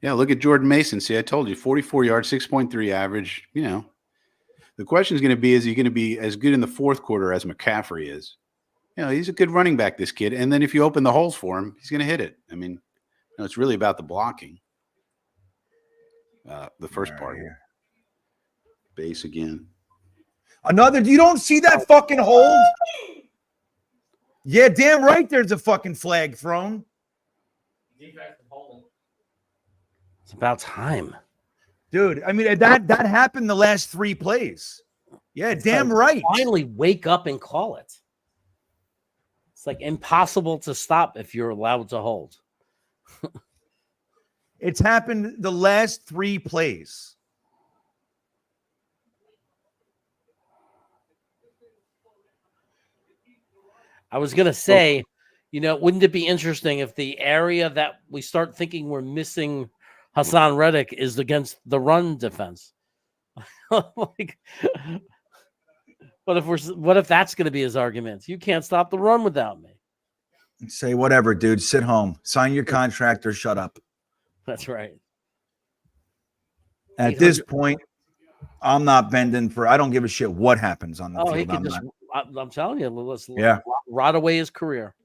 Yeah, look at Jordan Mason. See, I told you, 44 yards, 6.3 average. The question is going to be, is he going to be as good in the fourth quarter as McCaffrey is? He's a good running back, this kid. And then if you open the holes for him, he's going to hit it. I mean, it's really about the blocking. The first part here. Base again.
You don't see that fucking hold? Yeah, damn right there's a fucking flag thrown.
It's about time.
Dude, I mean, that happened the last 3 plays. Yeah, damn right.
Finally wake up and call it. It's like impossible to stop if you're allowed to hold.
It's happened the last 3 plays.
I was going to say, wouldn't it be interesting if the area that we start thinking we're missing Hassan Reddick is against the run defense? What if that's going to be his argument? You can't stop the run without me.
Say whatever, dude. Sit home. Sign your contract or shut up.
That's right.
At this point, I'm not bending I don't give a shit what happens on the field.
He can I'm telling you, let's
Yeah.
rot away his career.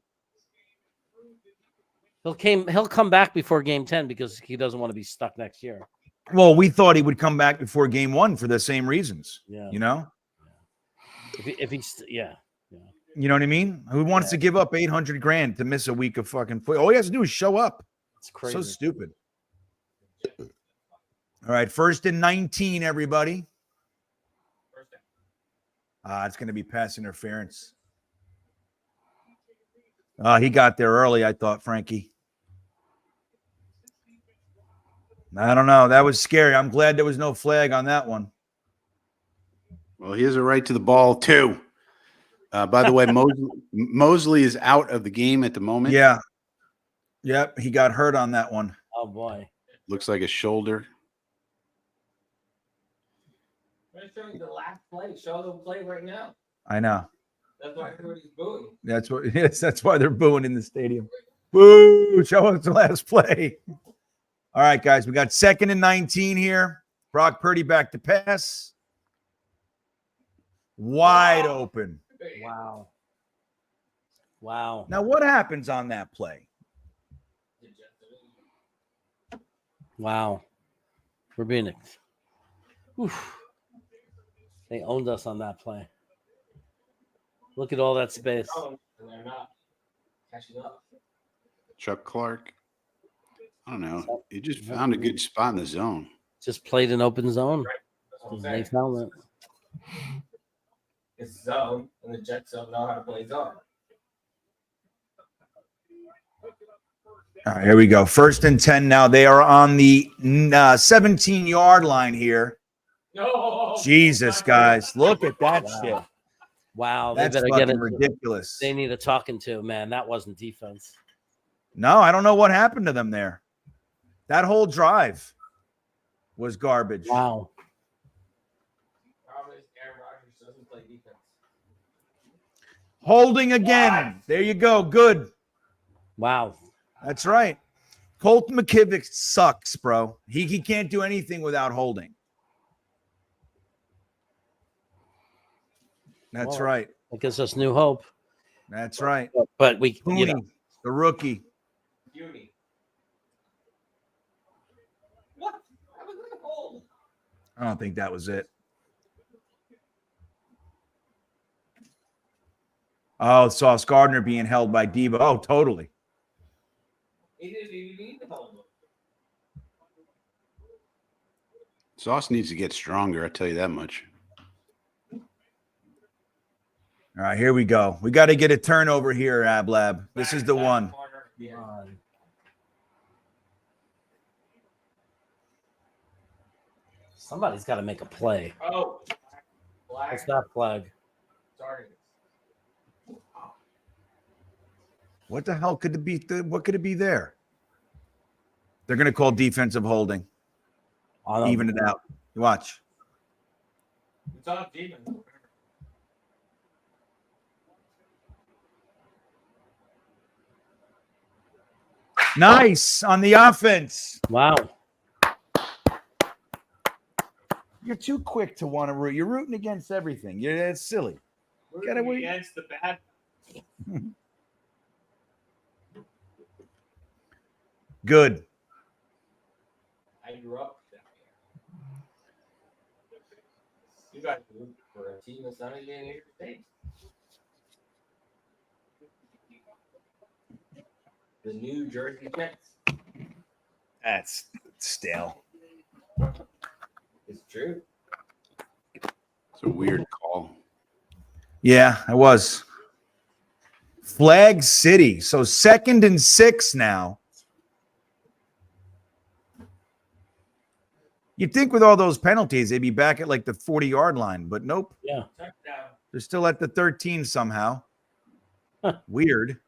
He'll come back before game 10 because he doesn't want to be stuck next year.
Well, we thought he would come back before game 1 for the same reasons.
Yeah.
You know?
If he's yeah.
You know what I mean? Who wants to give up $800,000 to miss a week of fucking foot? All he has to do is show up.
It's crazy.
So stupid. All right, 1st and 19, everybody. It's going to be pass interference. He got there early, I thought, Frankie. I don't know. That was scary. I'm glad there was no flag on that one.
Well, he has a right to the ball, too. By the way, Mosley is out of the game at the moment.
Yeah. Yep, he got hurt on that one.
Oh, boy.
Looks like a shoulder.
I'm going to show you the last play. Show the play right now.
I know.
That's why everybody's booing.
That's why they're booing in the stadium. Boo! Show us the last play. All right, guys, we got 2nd and 19 here. Brock Purdy back to pass. Wide open.
Wow. Wow.
Now, what happens on that play?
Wow. We're being. Oof. They owned us on that play. Look at all that space.
And they're not catching up.
Chuck Clark. I don't know. He just found a good spot in the zone.
Just played an open zone.
That's what I'm
They
saying.
found it.
It's zone, and the Jets don't know how to play zone.
All right, here we go. 1st and 10 now. They are on the 17-yard line here.
No.
Jesus, guys. Look at that
Wow.
shit.
Wow. They
That's
better get
fucking
it.
ridiculous.
They need a talking to, man. That wasn't defense.
No, I don't know what happened to them there. That whole drive was garbage.
Wow.
Problem is Aaron Rodgers doesn't play defense.
Holding again. There you go. Good.
Wow.
That's right. Colt McKivick sucks, bro. He can't do anything without holding. That's
Well,
right.
It gives us new hope.
That's right.
But we,
Cooney, the rookie.
Uni. What? How was that a hold?
I don't think that was it. Oh, Sauce Gardner being held by Debo. Oh, totally.
He didn't even need the hold.
Sauce needs to get stronger. I tell you that much.
All right, here we go. We got to get a turnover here, Ablab. This is the one.
Yeah.
Somebody's got to make a play.
Oh. Black.
What's that flag?
Sorry.
What the hell could it be? What could it be there? They're going to call defensive holding.
I don't
Even it
know.
out. Watch.
It's on defense.
Nice on the offense.
Wow.
You're too quick to want to root. You're rooting against everything. It's silly. Get away.
Against the bad.
Good.
I grew up down here. You guys root for a team that's not even in your state. The New Jersey Jets.
That's stale.
It's true.
It's a weird call.
Yeah, I was. Flag City. So 2nd and 6 now. You'd think with all those penalties, they'd be back at like the 40-yard line, but nope.
Yeah.
Touchdown.
They're still at the 13 somehow. Weird.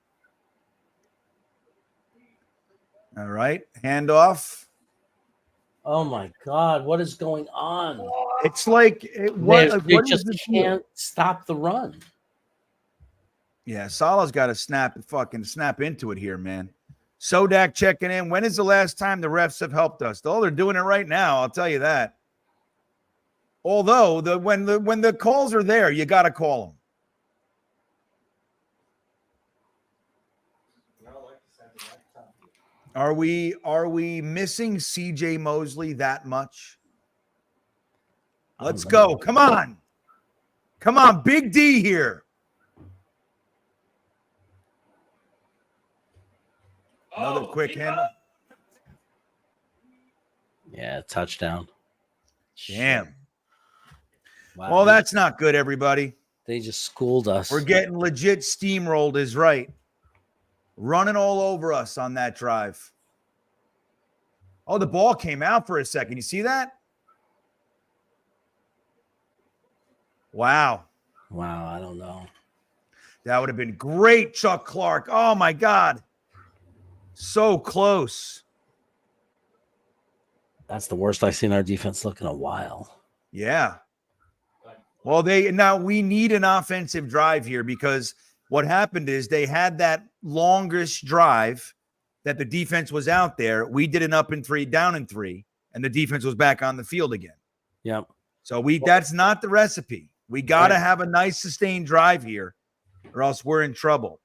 All right. Handoff.
Oh my God. What is going on?
It's like
They
what is
just
the deal?
can't stop the run.
Yeah, Salah's got to snap into it here, man. Sodak checking in. When is the last time the refs have helped us? Oh, they're doing it right now. I'll tell you that. Although when the calls are there, you got to call them. Are we missing CJ Mosley that much? Let's go. Come on. Come on, Big D here. Another quick handle.
Yeah, touchdown.
Damn.
Wow.
Well, that's not good, everybody.
They just schooled us.
We're getting legit steamrolled is right. Running all over us on that drive. Oh, the ball came out for a second. You see that? Wow.
Wow, I don't know.
That would have been great, Chuck Clark. Oh, my God. So close.
That's the worst I've seen our defense look in a while.
Yeah. Well, we need an offensive drive here because what happened is they had that longest drive that the defense was out there. We did an up and 3, down and 3, and the defense was back on the field again.
Yep.
So that's not the recipe. We got to have a nice sustained drive here, or else we're in trouble.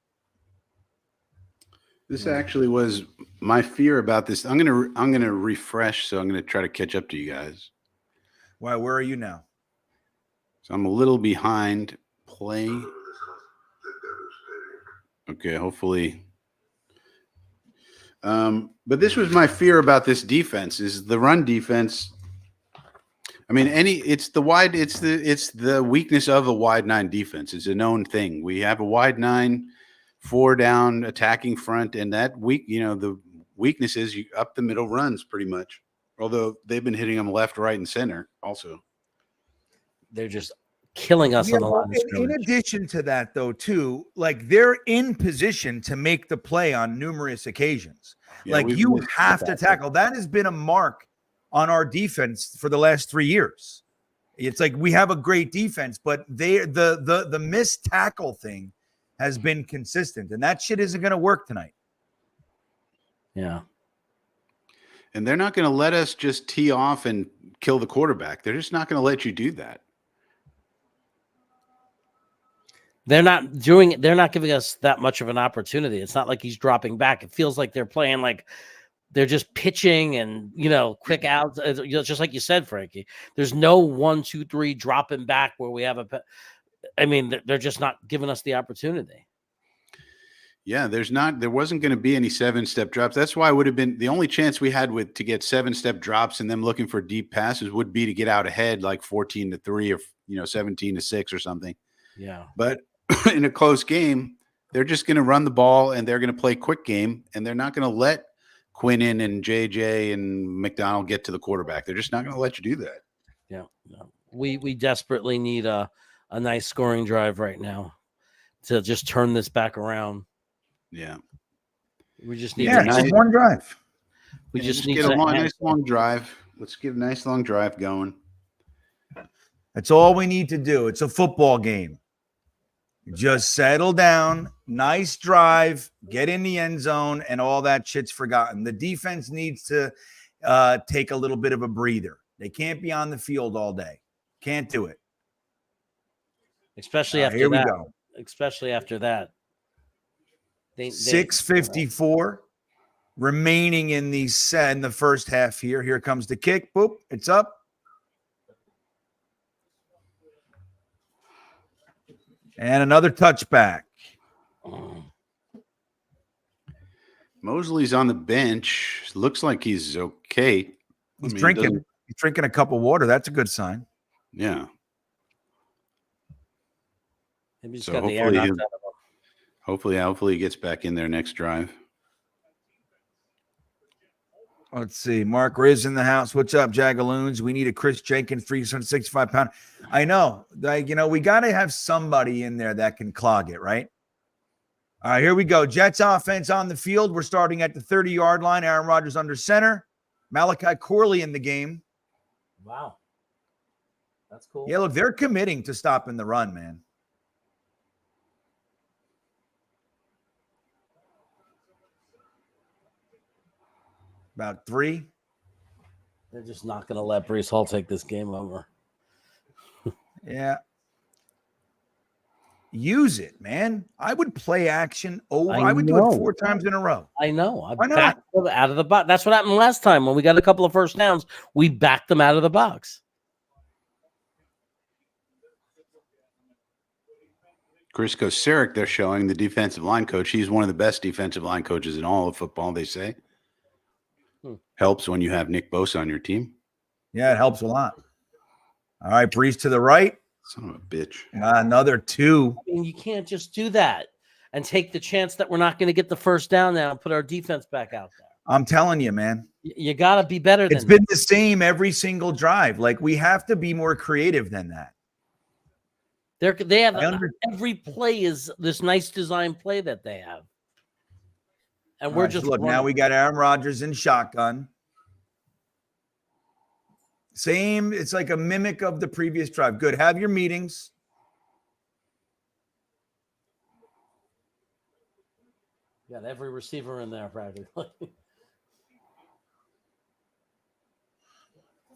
This actually was my fear about this. I'm gonna refresh, so I'm gonna try to catch up to you guys.
Why? Where are you now?
So I'm a little behind. Play. Okay, hopefully. But this was my fear about this defense: is the run defense. I mean, it's the weakness of a wide 9 defense. It's a known thing. We have a wide 9, 4 down attacking front, and that the weakness is you up the middle runs pretty much. Although they've been hitting them left, right, and center also.
They're just killing us on the line of
in
scrimmage.
addition to that, though, too, like they're in position to make the play on numerous occasions.
Yeah,
like you have to tackle. That has been a mark on our defense for the last 3 years. It's like we have a great defense, but the missed tackle thing has been consistent, and that shit isn't going to work tonight.
Yeah.
And they're not going to let us just tee off and kill the quarterback. They're just not going to let you do that.
They're not giving us that much of an opportunity. It's not like he's dropping back. It feels like they're playing like they're just pitching and, quick outs. Just like you said, Frankie, there's no 1, 2, 3 dropping back where we have they're just not giving us the opportunity.
Yeah, there wasn't going to be any 7-step drops. That's why it would have been the only chance we had to get 7-step drops and them looking for deep passes would be to get out ahead like 14-3 or 17-6 or something.
Yeah.
But in a close game, they're just going to run the ball and they're going to play quick game and they're not going to let Quinnen and JJ and McDonald get to the quarterback. They're just not going to let you do that.
Yeah. No. We desperately need a nice scoring drive right now to just turn this back around.
Yeah.
We just need
just one drive.
We just need
get a nice long drive. Let's get a nice long drive going.
That's all we need to do. It's a football game. Just settle down, nice drive, get in the end zone, and all that shit's forgotten. The defense needs to take a little bit of a breather. They can't be on the field all day. Can't do it.
Especially after
here
that.
we go.
Especially after that.
6:54 remaining in the first half here. Here comes the kick. Boop. It's up. And another touchback.
Mosley's on the bench. Looks like he's okay.
He's drinking. He's drinking a cup of water. That's a good sign.
Yeah.
Maybe he's got the air knocked out of him.
Hopefully he gets back in there next drive.
Let's see. Mark Riz in the house. What's up, Jagaloons? We need a Chris Jenkins, 365 pound. I know. We got to have somebody in there that can clog it, right? All right, here we go. Jets offense on the field. We're starting at the 30-yard line. Aaron Rodgers under center. Malachi Corley in the game.
Wow. That's cool.
Yeah, look, they're committing to stopping the run, man. About 3.
They're just not going to let Breece Hall take this game over.
Yeah. Use it, man. I would play action over. I would do it 4 times in a row.
I know.
Why not?
Backed them out of the box. That's what happened last time when we got a couple of first downs. We backed them out of the box.
Chris Kosaric, they're showing the defensive line coach. He's one of the best defensive line coaches in all of football, they say. Helps when you have Nick Bosa on your team.
Yeah, it helps a lot. All right, Breece to the right.
Son of a bitch.
Another 2.
I mean, you can't just do that and take the chance that we're not going to get the first down now and put our defense back out there.
I'm telling you, man.
You got to be better than
It's been the same every single drive. Like, we have to be more creative than that.
They have every play is this nice design play that they have. And we're just
look, now we got Aaron Rodgers in shotgun. Same, it's like a mimic of the previous drive. Good. Have your meetings.
Got every receiver in there practically.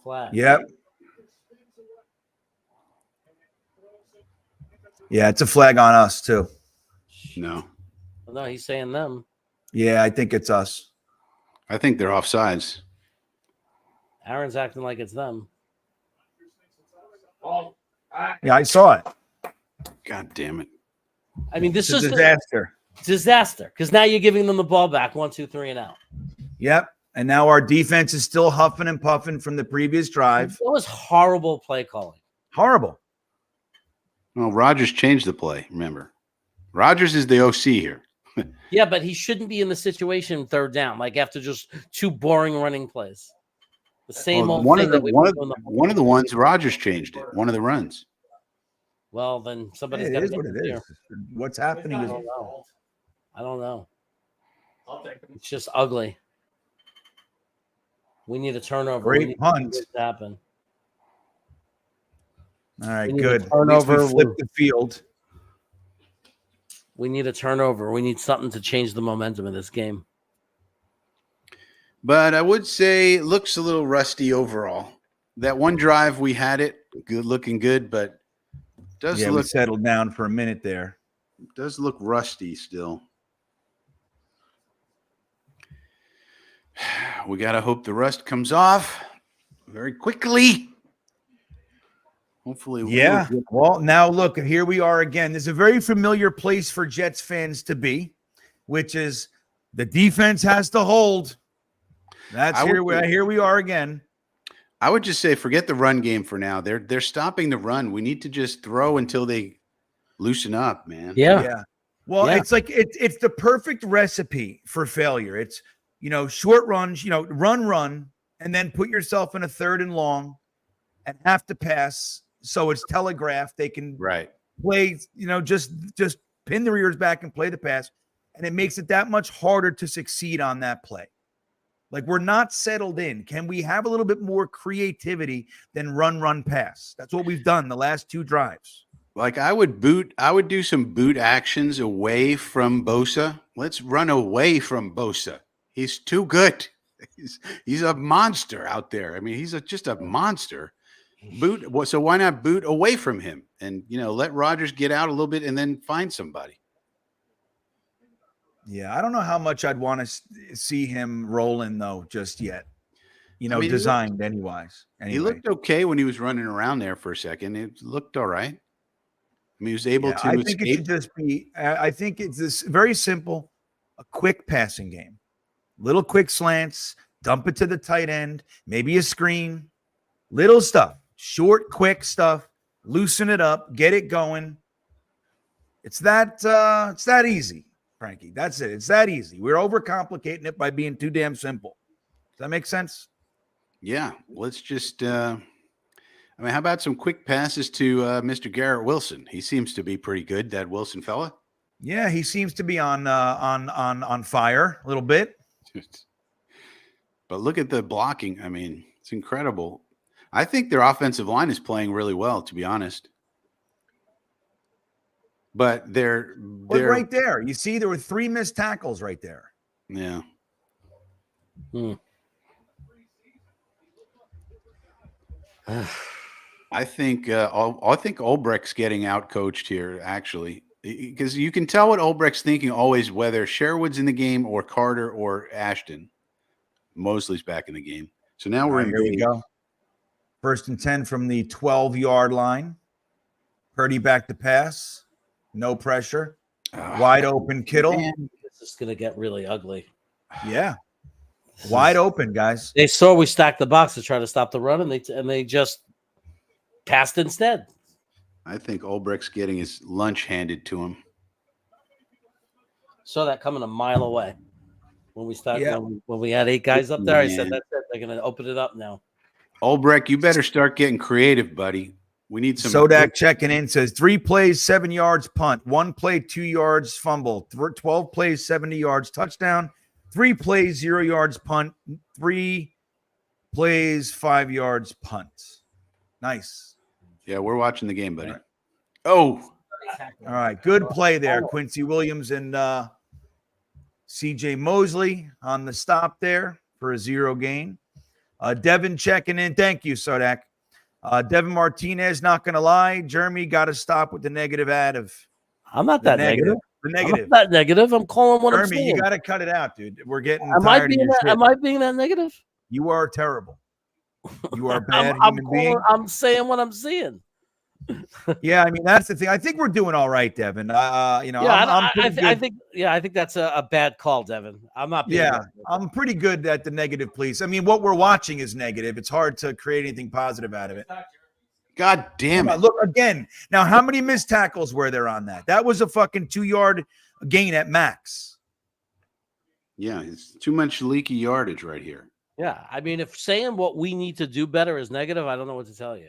Flat.
Yep. Yeah, it's a flag on us too.
No,
No, he's saying them.
Yeah, I think it's us.
I think they're offsides.
Aaron's acting like it's them.
Yeah, I saw it.
God damn it.
I mean, this
It's a
is
disaster.
because now you're giving them the ball back 1, 2, 3, and out.
Yep. And now our defense is still huffing and puffing from the previous drive.
It was horrible play calling.
Horrible.
Well, Rogers changed the play, remember. Rogers is the OC here.
Yeah, but he shouldn't be in the situation third down, like after just 2 boring running plays. The same
Well,
old
one
thing
of the
that we've
one
been
of,
doing the whole
one of the
time.
ones Rogers changed it. One of the runs.
Well, then somebody's
It
got to
is
get
what it
here.
is. What's happening is
I don't know.
I'll take him.
It's just ugly. We need a turnover.
Great
We need
punt.
this to happen.
all right.
We need a
Good. At least we
turnover.
flipped the field.
We need a turnover. We need something to change the momentum of this game.
But I would say it looks a little rusty overall. That one drive we had it good, looking good, but does
Yeah, we
look
settled down for a minute there.
rusty still. We gotta hope the rust comes off very quickly. Hopefully,
Yeah. Well, now look, here we are again. There's a very familiar place for Jets fans to be, which is the defense has to hold. That's here we are again.
I would just say forget the run game for now. They're stopping the run. We need to just throw until they loosen up, man.
Yeah. Well,
Yeah.
it's like it's the perfect recipe for failure. It's short runs, run, and then put yourself in a 3rd and long and have to pass. So it's telegraphed. They can
Right.
play, just pin their ears back and play the pass. And it makes it that much harder to succeed on that play. Like we're not settled in. Can we have a little bit more creativity than run, pass? That's what we've done the last 2 drives.
Like I would do some boot actions away from Bosa. Let's run away from Bosa. He's too good. He's a monster out there. I mean, he's just a monster. So why not boot away from him and let Rodgers get out a little bit and then find somebody.
Yeah, I don't know how much I'd want to see him rolling though just yet.
I mean,
designed anyways.
He looked okay when he was running around there for a second. It looked all right. I mean, he was able to
I think it
escape.
should just be. I think it's this very simple, a quick passing game, little quick slants, dump it to the tight end, maybe a screen, little stuff, short, quick stuff, loosen it up, get it going. It's that easy, Frankie. That's it. It's that easy. We're overcomplicating it by being too damn simple. Does that make sense?
Yeah, let's just. I mean, how about some quick passes to Mr. Garrett Wilson? He seems to be pretty good, that Wilson fella.
Yeah, he seems to be on fire a little bit.
But look at the blocking. I mean, it's incredible. I think their offensive line is playing really well, to be honest. But they're
right there. You see, there were 3 missed tackles right there.
Yeah. I think Olbrecht's getting out coached here, actually, because you can tell what Olbrecht's thinking always, whether Sherwood's in the game or Carter or Ashton. Mosley's back in the game. So now we're in.
Here we go. 1st and 10 from the 12-yard line. Purdy back to pass. No pressure. Wide open Kittle.
Man, this is going to get really ugly.
Yeah. Wide open, guys.
They saw we stacked the box to try to stop the run, and they just passed instead.
I think Olbrecht's getting his lunch handed to him.
Saw that coming a mile away when we started.
Yeah.
When we had 8 guys up there, I said,
Man.
"That's it. They're going to open it up now."
Olbrecht, you better start getting creative, buddy. We need some.
Sodak checking in says 3 plays, 7 yards punt, 1 play, 2 yards fumble, 12 plays, 70 yards touchdown, 3 plays, 0 yards punt, 3 plays, 5 yards punt. Nice.
Yeah, we're watching the game, buddy.
All right.
Oh,
All right. Good play there, Quincy Williams and CJ Mosley on the stop there for a 0 gain. Devin checking in. Thank you, Sodak. Devin Martinez, not going to lie. Jeremy got to stop with the negative ad of
I'm not
the
that negative.
The
I'm
negative.
not that negative. I'm calling what I'm
Jeremy,
saying.
you got to cut it out, dude. We're getting
Am I
tired of
being
your
that?
shit.
Am I being that negative?
You are terrible. You are a bad
I'm
human being.
I'm saying what I'm seeing.
Yeah, I mean that's the thing. I think we're doing all right, Devin. You know,
Yeah,
I'm pretty good.
I think that's a bad call, Devin. I'm not being
Yeah,
negative.
I'm pretty good at the negative, please. I mean, what we're watching is negative. It's hard to create anything positive out of it.
God damn it.
Look again. Now, how many missed tackles were there on that? That was a fucking 2-yard gain at max.
Yeah, it's too much leaky yardage right here.
Yeah, I mean, if saying what we need to do better is negative, I don't know what to tell you.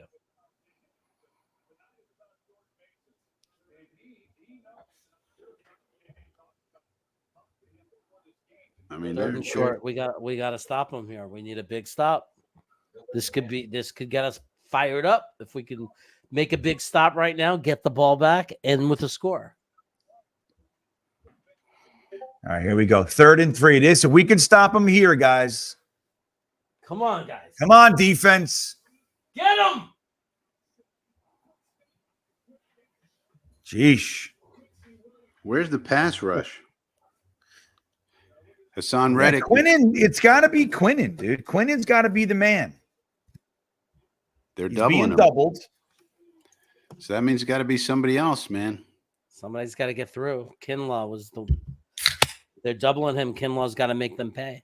I mean,
Third and short, we got to stop them here. We need a big stop. This could get us fired up if we can make a big stop right now, get the ball back, and with a score.
All right, here we go. 3rd and 3. This if we can stop them here, guys.
Come on, guys.
Come on, defense.
Get them.
Jeesh.
Where's the pass rush? Hassan Reddick.
Quinnen, it's got to be Quinnen, dude. Quinnen's got to be the man.
They're
He's
doubling
being
him.
doubled.
So that means it's got to be somebody else, man.
Somebody's got to get through. Kinlaw was the. They're doubling him. Kinlaw's got to make them pay.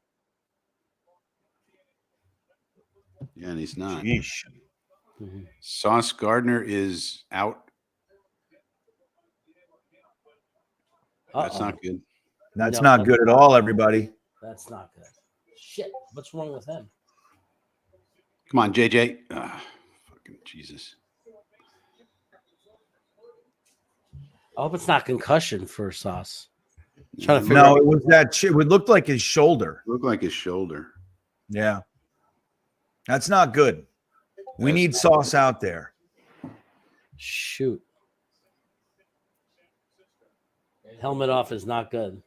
Yeah, and he's not.
Jeesh.
Sauce Gardner is out. That's not good.
That's
No,
not good at all, everybody.
That's not good. Shit. What's wrong with him?
Come on, JJ. Fucking Jesus.
I hope it's not concussion for Sauce. Trying to figure
No,
out.
it was that. It would look like his shoulder.
Looked like his shoulder.
Yeah, that's not good. We
That's
need
not
Sauce out there.
Shoot. Helmet off is not good.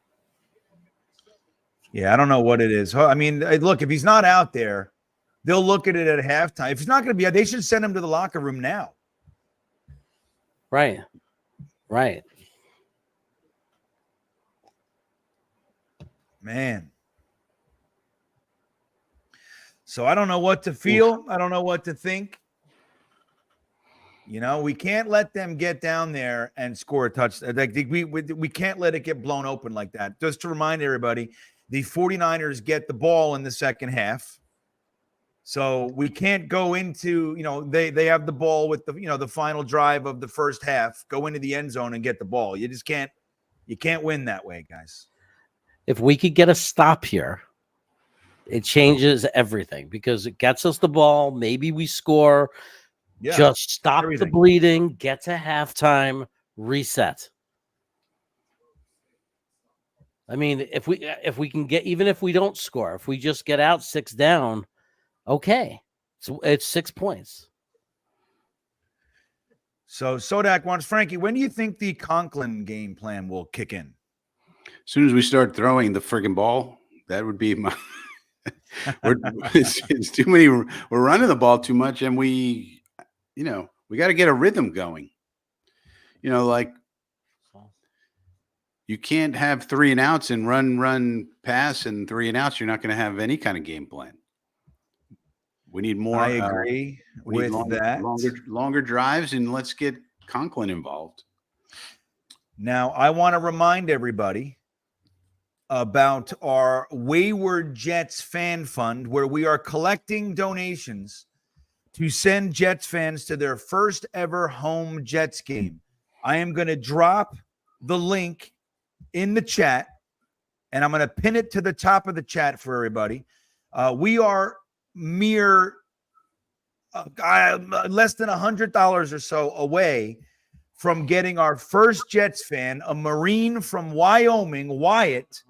Yeah, I don't know what it is. I mean, look, if he's not out there, they'll look at it at halftime. If he's not going to be out, they should send him to the locker room now.
Right. Right.
Man. So I don't know what to feel. I don't know what to think. You know, we can't let them get down there and score a touchdown. Like we can't let it get blown open like that. Just to remind everybody, the 49ers get the ball in the second half. So we can't go into, they have the ball with the final drive of the first half, go into the end zone and get the ball. You can't win that way, guys.
If we could get a stop here, it changes everything because it gets us the ball. Maybe we score.
Yeah,
just stop
everything.
the bleeding, get to halftime, reset. I mean, if we can get, even if we don't score, if we just get out 6 down, okay. So it's 6 points.
So Sodak wants Frankie. When do you think the Conklin game plan will kick in?
As soon as we start throwing the friggin' ball, that would be my. It's too many. We're running the ball too much, and we got to get a rhythm going. Like you can't have 3 and outs and run, pass, and 3 and outs. You're not going to have any kind of game plan. We need more.
I agree with that.
Longer drives, and let's get Conklin involved.
Now, I want to remind everybody about our Wayward Jets fan fund, where we are collecting donations to send Jets fans to their first ever home Jets game. I am going to drop the link in the chat, and I'm going to pin it to the top of the chat for everybody. We are mere less than $100 or so away from getting our first Jets fan, a Marine from Wyoming, Wyatt,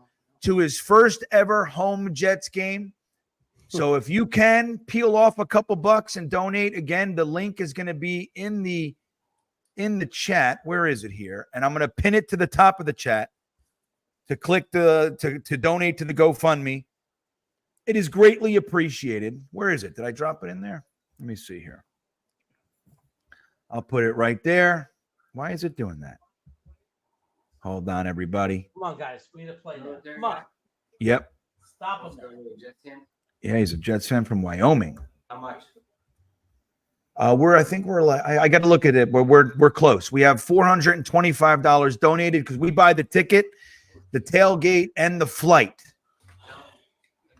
to his first ever home Jets game. So if you can peel off a couple bucks and donate, again, the link is going to be in the chat. Where is it here? And I'm going to pin it to the top of the chat. to click to donate to the GoFundMe. It is greatly appreciated. Where is it? Did I drop it in there? Let me see here. I'll put it right there. Why is it doing that? Hold on, everybody.
Come on, guys. We need to play now. Come on.
Yep.
Stop him.
Yeah, he's a Jets fan from Wyoming.
How much?
I think we're like, I got to look at it, but we're close. We have $425 donated because we buy the ticket, the tailgate, and the flight.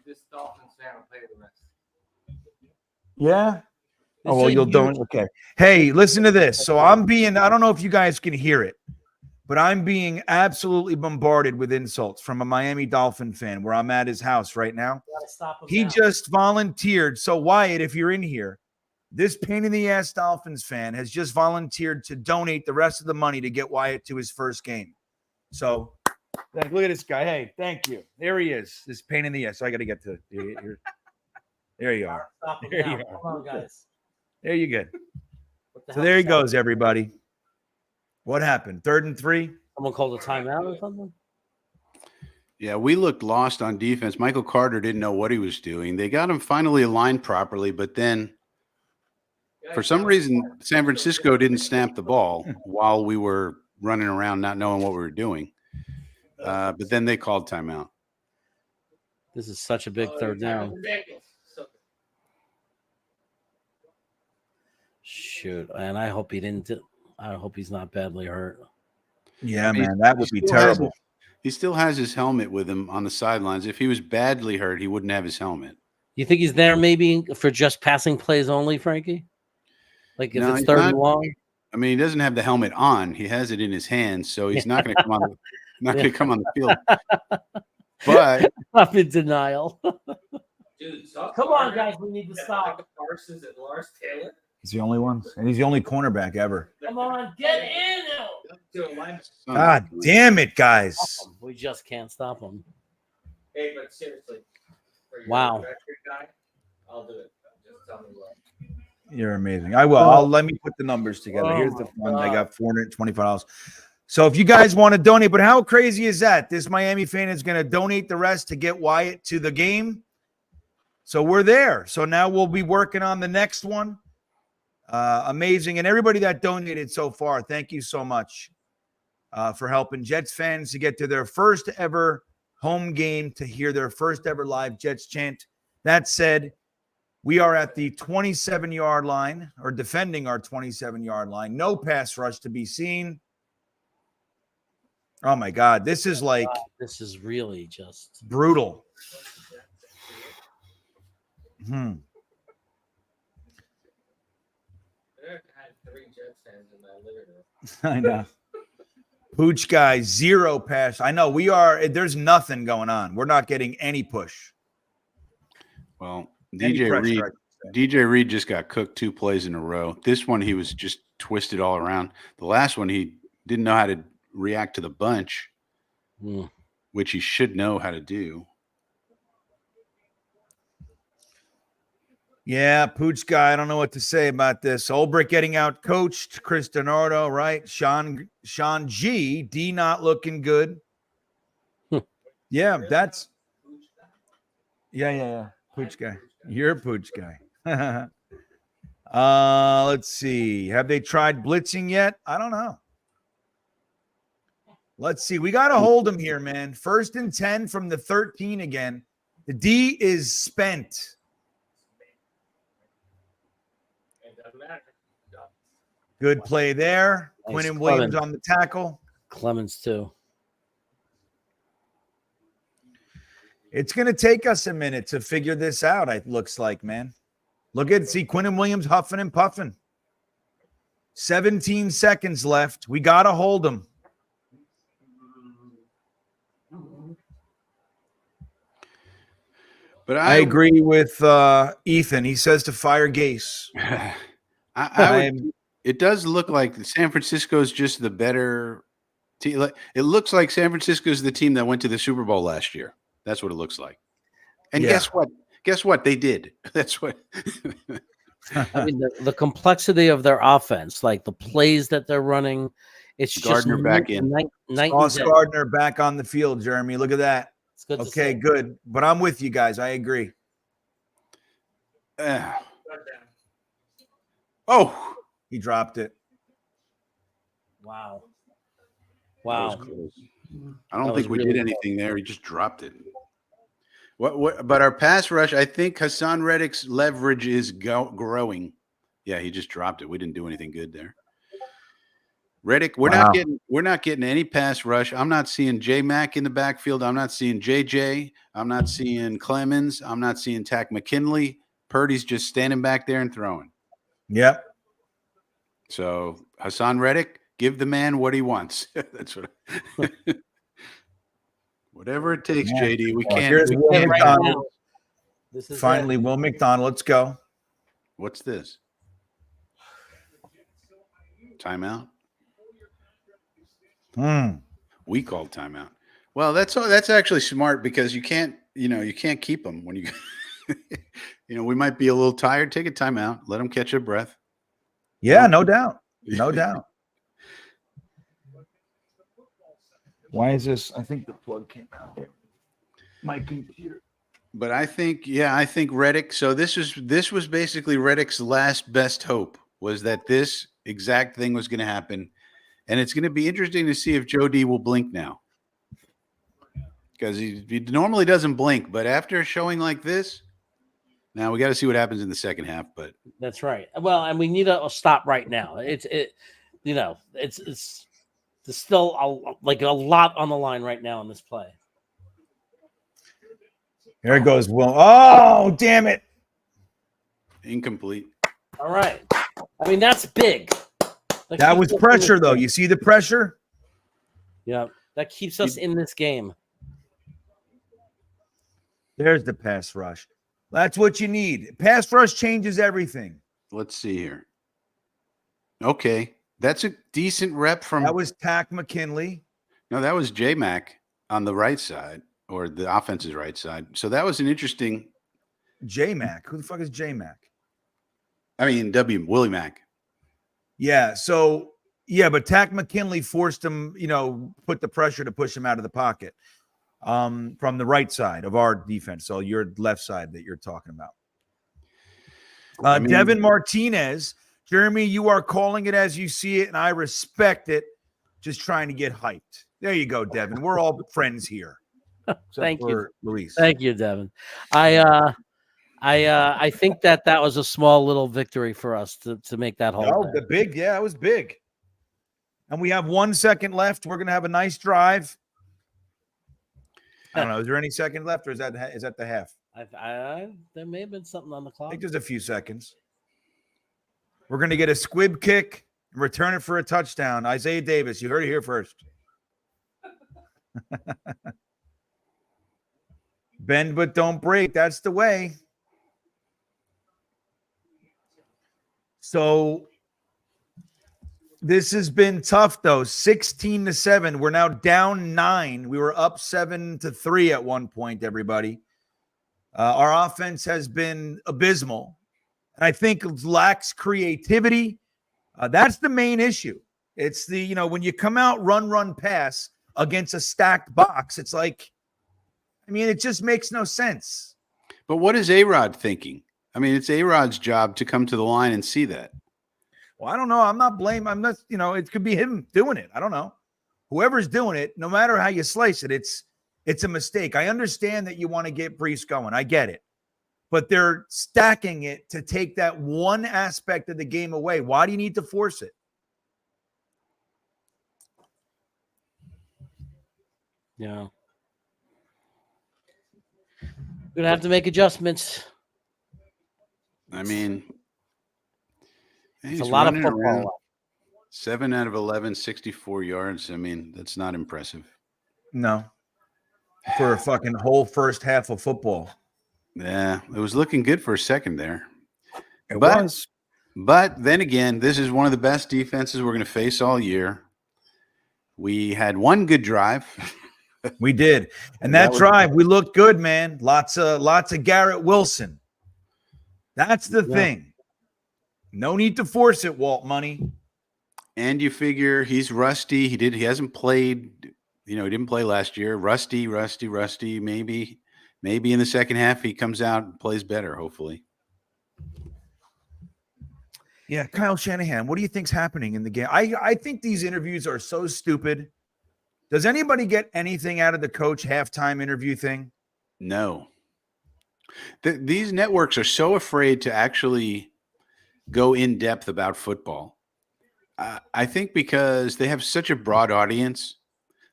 This Dolphins fan will pay the rest.
Yeah. Oh, well, you'll don't. Okay. Hey, listen to this. So I don't know if you guys can hear it, but I'm being absolutely bombarded with insults from a Miami Dolphin fan where I'm at his house right now. He just volunteered. So Wyatt, if you're in here, this pain in the ass Dolphins fan has just volunteered to donate the rest of the money to get Wyatt to his first game. So look at this guy. Hey, thank you. There he is. This pain in the ass. So I got to get to here. There you are. There you are.
Come on, guys.
There you go. So there he goes, everybody. What happened? 3rd and 3?
Someone called a timeout or something?
Yeah, we looked lost on defense. Michael Carter didn't know what he was doing. They got him finally aligned properly, but then for some reason, San Francisco didn't snap the ball while we were running around not knowing what we were doing. But then they called timeout.
This is such a big third down. Shoot, and I hope he didn't. I hope he's not badly hurt.
Yeah, man, that would be terrible.
He still has his helmet with him on the sidelines. If he was badly hurt, he wouldn't have his helmet.
You think he's there maybe for just passing plays only, Frankie? Like if it's 3rd and long?
I mean, he doesn't have the helmet on. He has it in his hands, so he's not going to come on. Going to come on the field. But
I'm in denial.
Dude,
come on, guys, we need to stop.
Parsons and Lars Taylor.
He's the only one, and he's the only cornerback ever.
Come on, get in.
God damn it, guys!
We just can't stop him.
Hey, but seriously,
wow.
Guy, I'll do it. Just tell me what.
You're amazing. I will. Let me put the numbers together. Here's the fund. I got $425. So if you guys want to donate, but how crazy is that? This Miami fan is going to donate the rest to get Wyatt to the game. So we're there. So now we'll be working on the next one. Amazing. And everybody that donated so far, thank you so much for helping Jets fans to get to their first ever home game, to hear their first ever live Jets chant. That said, we are at the 27-yard line, or defending our 27-yard line. No pass rush to be seen. Oh, my God. This is like...
this is really just...
brutal. I know. Pooch guy, 0 pass. I know we are. There's nothing going on. We're not getting any push.
Well, DJ Reed just got cooked 2 plays in a row. This one, he was just twisted all around. The last one, he didn't know how to react to the bunch, which he should know how to do.
Yeah, Pooch guy, I don't know what to say about this. Ulbrich getting out coached. Chris Donardo, right? Sean G. D not looking good. Yeah, that's... Yeah. Pooch guy. You're a Pooch guy. Let's see. Have they tried blitzing yet? I don't know. Let's see. We got to hold him here, man. 1st and 10 from the 13 again. The D is spent. Good play there.
Nice.
Quinnen Williams on the tackle.
Clemens, too.
It's going to take us a minute to figure this out, it looks like, man. See Quinnen Williams huffing and puffing. 17 seconds left. We got to hold him.
But
I agree with Ethan. He says to fire Gase.
It does look like San Francisco is just the better team. It looks like San Francisco is the team that went to the Super Bowl last year. That's what it looks like. And guess what? Guess what? They did. That's what.
I mean, the complexity of their offense, like the plays that they're running, It's
Gardner
just
back in.
night
Sauce
and day.
Gardner back on the field, Jeremy. Look at that.
It's good to
Okay,
see.
good. But I'm with you guys. I agree.
Oh,
He dropped it.
Wow.
that was
Wow.
close. I don't
That
think
was
we
really
did anything there. He just dropped it. What? But our pass rush, I think Hassan Reddick's leverage is growing. Yeah, he just dropped it. We didn't do anything good there. Reddick, we're not getting any pass rush. I'm not seeing J Mac in the backfield. I'm not seeing JJ. I'm not seeing Clemens. I'm not seeing Tack McKinley. Purdy's just standing back there and throwing.
Yep.
So Hassan Reddick, give the man what he wants. That's what. Whatever it takes,
Yeah.
JD. We
Well,
can't.
here's
we
Will
can't-
Right
McDonald.
now, this is
Finally,
it.
Will McDonald. Let's go.
What's this? Timeout. We called timeout. Well, that's actually smart because you can't keep them when you we might be a little tired. Take a timeout. Let them catch a breath.
Yeah, no doubt. No doubt. Why is this? I think the plug came out. My computer.
But I think Reddick. So this was basically Reddick's last best hope, was that this exact thing was going to happen, and it's going to be interesting to see if Joe D will blink now, because he normally doesn't blink, but after showing like this, now we got to see what happens in the second half. But
That's right. Well, and we need a stop right now. It's there's still a lot on the line right now in this play.
Here it goes, Will. Oh, damn it.
incomplete.
All right. I mean, that's big.
That was pressure, though. You see the pressure?
Yeah, that keeps us in this game.
There's the pass rush. That's what you need. Pass rush changes everything.
Let's see here. Okay, that's a decent rep from.
That was Tack McKinley.
No, that was J Mac on the right side, or the offense's right side. So that was an interesting.
J Mac. Who the fuck is J Mac?
I mean, Willie Mac.
Yeah. So, yeah, but Tack McKinley forced him, put the pressure to push him out of the pocket from the right side of our defense. So your left side that you're talking about. Devin Martinez. Jeremy, you are calling it as you see it, and I respect it. Just trying to get hyped. There you go, Devin. We're all friends here.
Thank you,
Luis.
Thank you, Devin. I think that was a small little victory for us to make that whole.
Oh, the big, yeah, it was big. And we have 1 second left. We're gonna have a nice drive. I don't know. Is there any second left, or is that the half?
There may have been something on the
I
clock.
think there's a few seconds. We're gonna get a squib kick and return it for a touchdown. Isaiah Davis, you heard it here first. Bend but don't break. That's the way. So this has been tough, though. 16-7. We're now down 9. We were up 7-3 at one point, everybody. Our offense has been abysmal. And I think it lacks creativity. That's the main issue. It's when you come out, run, pass against a stacked box, it's like, it just makes no sense.
But what is A-Rod thinking? It's A-Rod's job to come to the line and see that.
Well, I don't know. I'm not blaming. I'm not, it could be him doing it. I don't know. Whoever's doing it, no matter how you slice it, it's a mistake. I understand that you want to get Brees going. I get it. But they're stacking it to take that one aspect of the game away. Why do you need to force it?
Yeah. We're gonna have to make adjustments.
He's
a lot of
running
football
around.
left.
7 out of 11, 64 yards. That's not impressive.
No. For a fucking whole first half of football.
Yeah, it was looking good for a second there.
It was.
But then again, this is one of the best defenses we're going to face all year. We had one good drive.
We did. And that drive, we looked good, man. Lots of Garrett Wilson. That's the thing. No need to force it, Walt Money.
And you figure he's rusty. He hasn't played, he didn't play last year. Rusty. Maybe in the second half he comes out and plays better, hopefully.
Yeah, Kyle Shanahan, what do you think's happening in the game? I think these interviews are so stupid. Does anybody get anything out of the coach halftime interview thing?
No. These networks are so afraid to actually go in depth about football. I think because they have such a broad audience.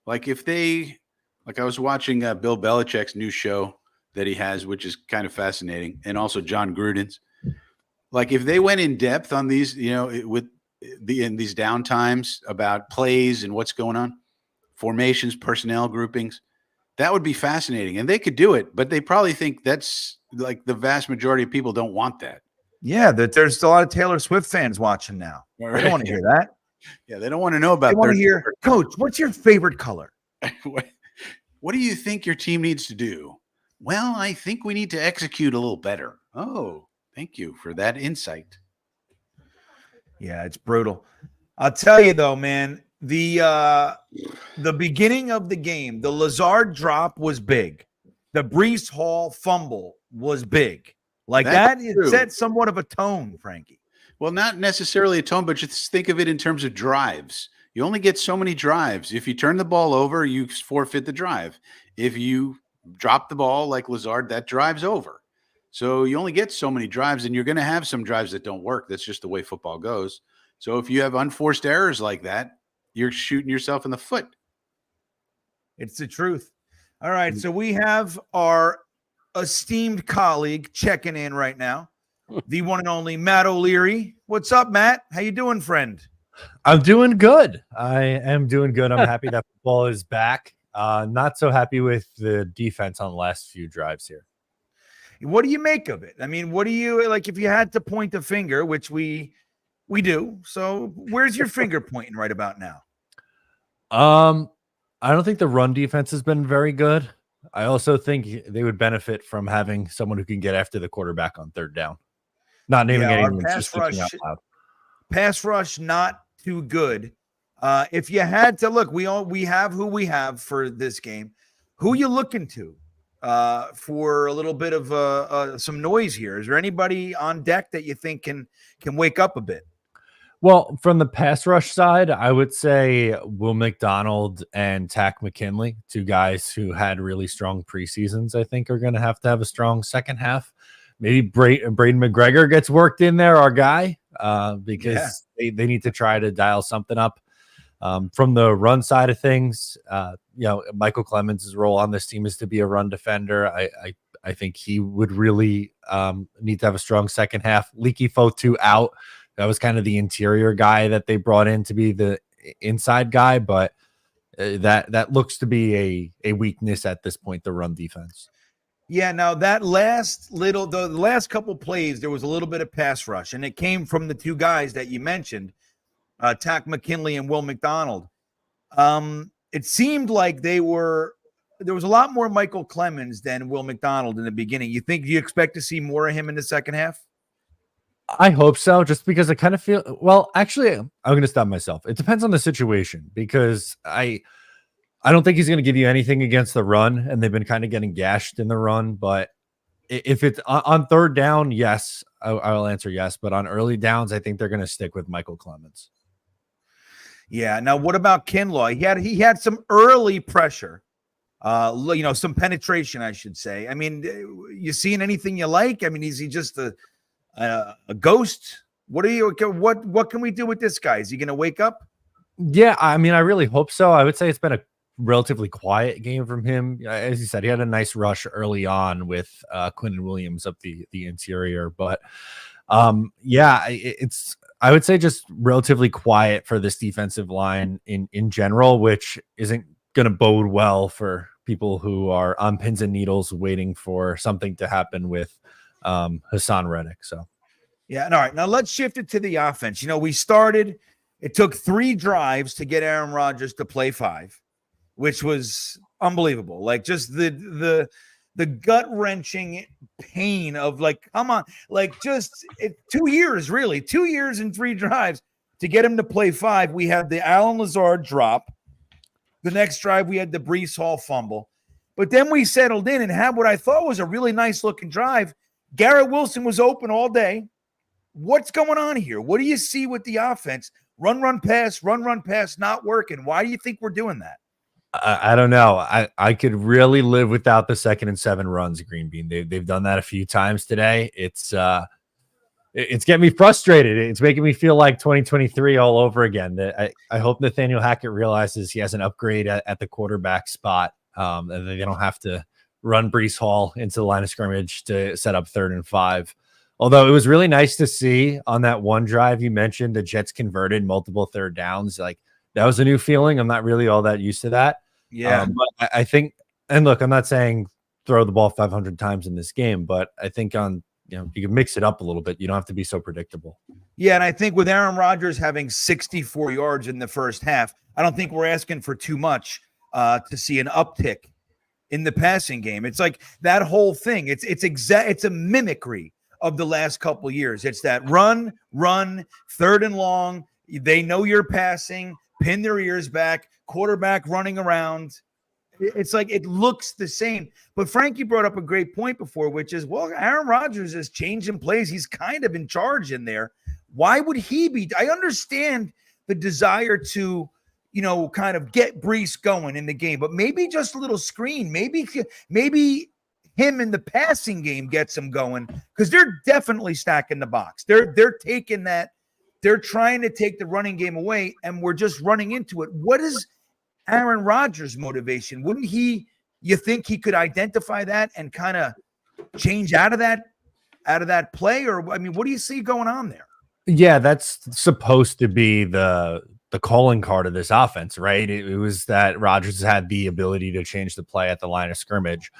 Like I was watching Bill Belichick's new show that he has, which is kind of fascinating, and also John Gruden's. Like if they went in depth on these, in these downtimes about plays and what's going on, formations, personnel groupings, that would be fascinating. And they could do it, but they probably think that's like the vast majority of people don't want that.
Yeah, there's a lot of Taylor Swift fans watching now. They don't want to hear that.
Yeah, they don't want to know about.
They want to hear, Coach, what's your favorite color?
What do you think your team needs to do? Well, I think we need to execute a little better. Oh, thank you for that insight.
Yeah, it's brutal. I'll tell you though, man, the beginning of the game, the Lazard drop was big. The Breece Hall fumble was big. Like that, it set somewhat of a tone, Frankie.
Well, not necessarily a tone, but just think of it in terms of drives. You only get so many drives. If you turn the ball over, you forfeit the drive. If you drop the ball like Lazard, that drive's over. So you only get so many drives, and you're going to have some drives that don't work. That's just the way football goes. So if you have unforced errors like that, you're shooting yourself in the foot.
It's the truth. All right, so we have our esteemed colleague checking in right now, the one and only Matt O'Leary. What's up, Matt? How you doing, friend?
I'm doing good. I am doing good. I'm happy that football is back. Not so happy with the defense on the last few drives here.
What do you make of it? I mean, what do you like if you had to point a finger, which we do. So where's your finger pointing right about now?
I don't think the run defense has been very good. I also think they would benefit from having someone who can get after the quarterback on third down. Not naming anyone, just thinking out loud.
Pass rush, not too good. If you had to look, we have who we have for this game. Who you looking to for a little bit of some noise here? Is there anybody on deck that you think can wake up a bit?
Well, from the pass rush side, I would say Will McDonald and Tack McKinley, two guys who had really strong preseasons, I think are going to have a strong second half. Maybe Braden McGregor gets worked in there, our guy, because they need to try to dial something up. From the run side of things, Michael Clemens' role on this team is to be a run defender. I think he would really need to have a strong second half. Leaky Fotu out. That was kind of the interior guy that they brought in to be the inside guy, but that looks to be a weakness at this point, the run defense.
Yeah, now that the last couple plays, there was a little bit of pass rush, and it came from the two guys that you mentioned, Tack McKinley and Will McDonald. It seemed like there was a lot more Michael Clemens than Will McDonald in the beginning. Do you expect to see more of him in the second half?
I hope so, just because I kind of feel, well, actually, I'm going to stop myself. It depends on the situation, because I don't think he's going to give you anything against the run, and they've been kind of getting gashed in the run. But if it's on third down, yes, I'll answer yes. But on early downs, I think they're going to stick with Michael Clemens.
Yeah. Now, what about Kinlaw? He had some early pressure, some penetration, I should say. I mean, you seeing anything you like? I mean, is he just a ghost? What can we do with this guy? Is he going to wake up?
Yeah, I mean, I really hope so. I would say it's been a relatively quiet game from him. As you said, he had a nice rush early on with Quinnen Williams up the interior, but I would say just relatively quiet for this defensive line in general, which isn't going to bode well for people who are on pins and needles waiting for something to happen with Hassan Reddick. So
yeah. All right, now let's shift it to the offense. It took 3 drives to get Aaron Rodgers to play 5, which was unbelievable. Like just the gut-wrenching pain of like, come on, like 2 years, really 2 years and 3 drives to get him to play 5, we had the Allen Lazard drop. The next drive, we had the Breece Hall fumble. But then we settled in and had what I thought was a really nice looking drive. Garrett Wilson was open all day. What's going on here? What do you see with the offense? Run, pass, not working. Why do you think we're doing that?
I don't know. I could really live without the 2nd and 7 runs, GreenBean. They've done that a few times today. It's getting me frustrated. It's making me feel like 2023 all over again. I hope Nathaniel Hackett realizes he has an upgrade at the quarterback spot, and they don't have to run Breece Hall into the line of scrimmage to set up 3rd and 5. Although it was really nice to see on that one drive you mentioned, the Jets converted multiple 3rd downs. Like, that was a new feeling. I'm not really all that used to that.
Yeah.
But I think, and look, I'm not saying throw the ball 500 times in this game, but I think you can mix it up a little bit. You don't have to be so predictable.
Yeah, and I think with Aaron Rodgers having 64 yards in the first half, I don't think we're asking for too much to see an uptick in the passing game. It's like that whole thing. It's a mimicry of the last couple of years. It's that run, 3rd and long. They know you're passing, pin their ears back, quarterback running around. It's like it looks the same. But Frankie brought up a great point before, which is, well, Aaron Rodgers is changing plays. He's kind of in charge in there. Why would he be? I understand the desire to, kind of get Breece going in the game, but maybe just a little screen. Maybe him in the passing game gets him going, because they're definitely stacking the box. They're taking that. They're trying to take the running game away, and we're just running into it. What is Aaron Rodgers' motivation? Wouldn't you think he could identify that and kind of change out of that play? Or, I mean, what do you see going on there?
Yeah, that's supposed to be the calling card of this offense, right? It was that Rodgers had the ability to change the play at the line of scrimmage.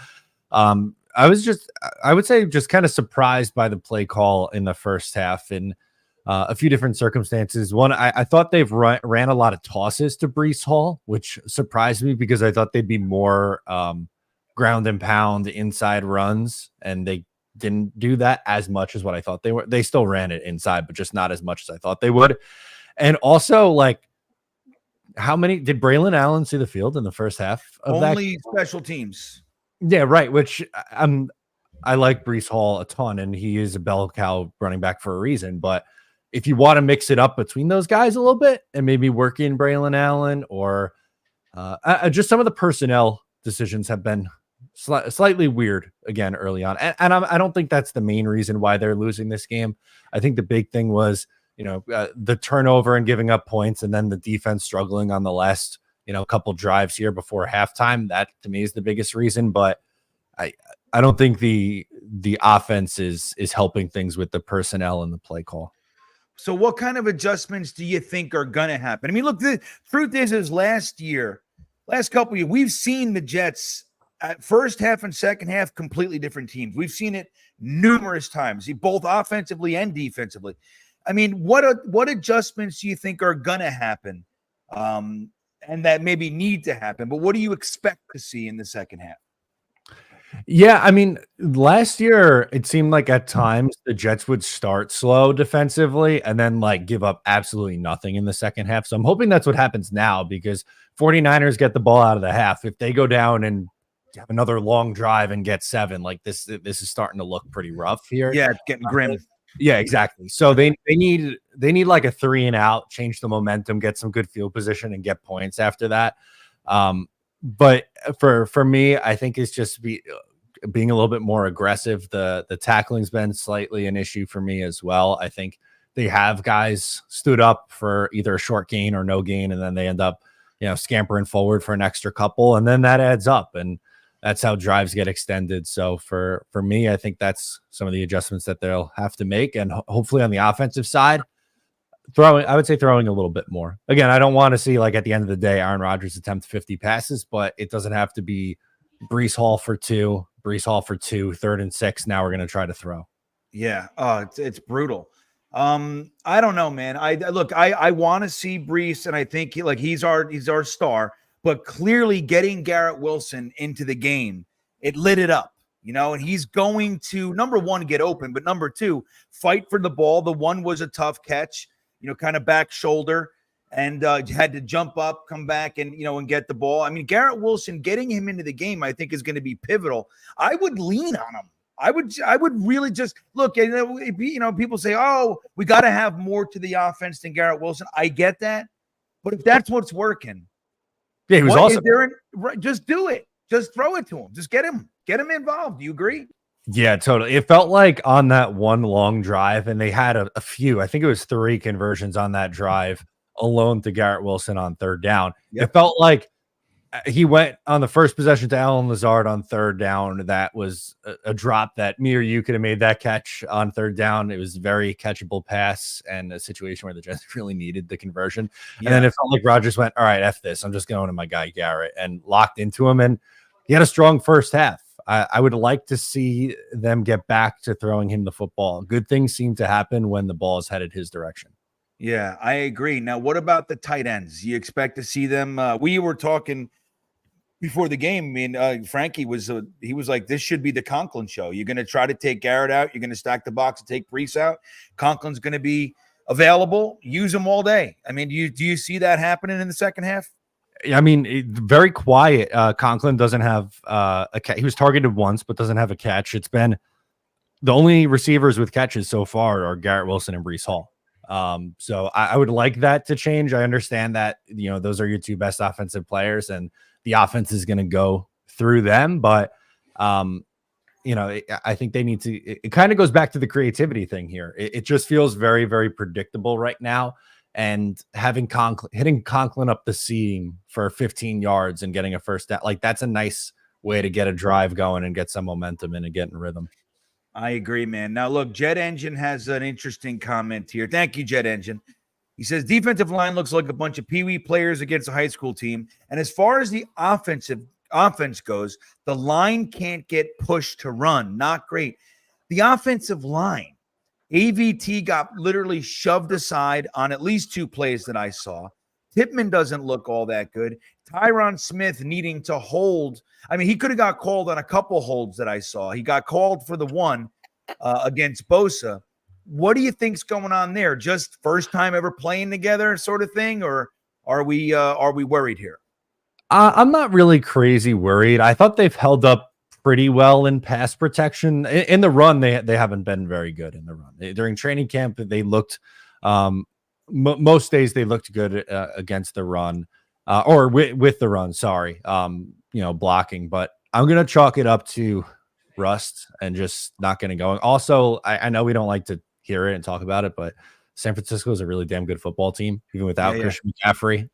I would say just kind of surprised by the play call in the first half in a few different circumstances. One, I thought they've ran a lot of tosses to Breece Hall, which surprised me because I thought they'd be more ground and pound inside runs, and they didn't do that as much as what I thought they were. They still ran it inside, but just not as much as I thought they would. And also, like, how many did Braylon Allen see the field in the first half of
Only special teams.
Yeah, right. Which I like Breece Hall a ton, and he is a bell cow running back for a reason. But if you want to mix it up between those guys a little bit and maybe work in Braylon Allen, or just some of the personnel decisions have been slightly weird again early on. And I don't think that's the main reason why they're losing this game. I think the big thing was, the turnover and giving up points, and then the defense struggling on the last, couple drives here before halftime. That to me is the biggest reason. But I don't think the offense is helping things with the personnel and the play call.
So what kind of adjustments do you think are going to happen? I mean, look, the truth is last couple of years, we've seen the Jets at first half and second half, completely different teams. We've seen it numerous times, both offensively and defensively. I mean, what adjustments do you think are going to happen, and that maybe need to happen? But what do you expect to see in the second half?
Yeah, I mean, last year it seemed like at times the Jets would start slow defensively and then give up absolutely nothing in the second half. So I'm hoping that's what happens now, because 49ers get the ball out of the half. If they go down and have another long drive and get 7, this is starting to look pretty rough here.
Yeah, it's getting grim.
Yeah, exactly. So they need like a 3 and out, change the momentum, get some good field position, and get points after that. But for me, I think it's just being a little bit more aggressive. The tackling's been slightly an issue for me as well. I think they have guys stood up for either a short gain or no gain, and then they end up, scampering forward for an extra couple, and then that adds up, and that's how drives get extended. So for me, I think that's some of the adjustments that they'll have to make, and hopefully on the offensive side, I would say throwing a little bit more. Again, I don't want to see at the end of the day Aaron Rodgers attempt 50 passes, but it doesn't have to be Breece Hall for 2, 3rd and 6. Now we're going to try to throw.
Yeah, it's brutal. I don't know, man. I want to see Breece, and I think he's our star. But clearly, getting Garrett Wilson into the game, it lit it up. And he's going to, number one, get open, but number two, fight for the ball. The one was a tough catch. kind of back shoulder, and had to jump up, come back, and and get the ball. I mean, Garrett Wilson, getting him into the game, I think is going to be pivotal. I would lean on him. I would really just look. People say, "Oh, we got to have more to the offense than Garrett Wilson." I get that, but if that's what's working,
yeah, he was awesome.
Just do it. Just throw it to him. Just get him involved. Do you agree?
Yeah, totally. It felt like on that one long drive, and they had a few. I think it was 3 conversions on that drive alone to Garrett Wilson on third down.
Yep.
It felt like he went on the first possession to Allen Lazard on third down. That was a drop that me or you could have made that catch on third down. It was a very catchable pass and a situation where the Jets really needed the conversion. Yeah. And then it felt like Rodgers went, all right, F this. I'm just going to my guy Garrett, and locked into him. And he had a strong first half. I would like to see them get back to throwing him the football. Good things seem to happen when the ball is headed his direction.
Yeah, I agree. Now, what about the tight ends? You expect to see them? We were talking before the game. I mean, Frankie was like, this should be the Conklin show. You're going to try to take Garrett out. You're going to stack the box and take Brees out. Conklin's going to be available. Use him all day. I mean, do you see that happening in the second half?
I mean, very quiet. Conklin doesn't have a catch. He was targeted once, but doesn't have a catch. It's been the only receivers with catches so far are Garrett Wilson and Brees Hall. So I would like that to change. I understand that, those are your 2 best offensive players and the offense is going to go through them. But, I think they need to, it kind of goes back to the creativity thing here. It just feels very, very predictable right now. And hitting Conklin up the seam for 15 yards and getting a first down, like that's a nice way to get a drive going and get some momentum in and get in rhythm.
I agree, man. Now, look, Jet Engine has an interesting comment here. Thank you, Jet Engine. He says, defensive line looks like a bunch of peewee players against a high school team. And as far as the offense goes, the line can't get pushed to run. Not great. The offensive line, AVT got literally shoved aside on at least 2 plays that I saw. Pittman doesn't look all that good. Tyron Smith needing to hold. I mean, he could have got called on a couple holds that I saw. He got called for the one against Bosa. What do you think's going on there? Just first time ever playing together sort of thing? Or are we worried here?
I'm not really crazy worried. I thought they've held up pretty well in pass protection. In the run, they haven't been very good in the run. During training camp, they looked most days they looked good against the run or with the run. Sorry, blocking. But I'm gonna chalk it up to rust and just not getting going. Also, I know we don't like to hear it and talk about it, but San Francisco is a really damn good football team, even without Christian McCaffrey.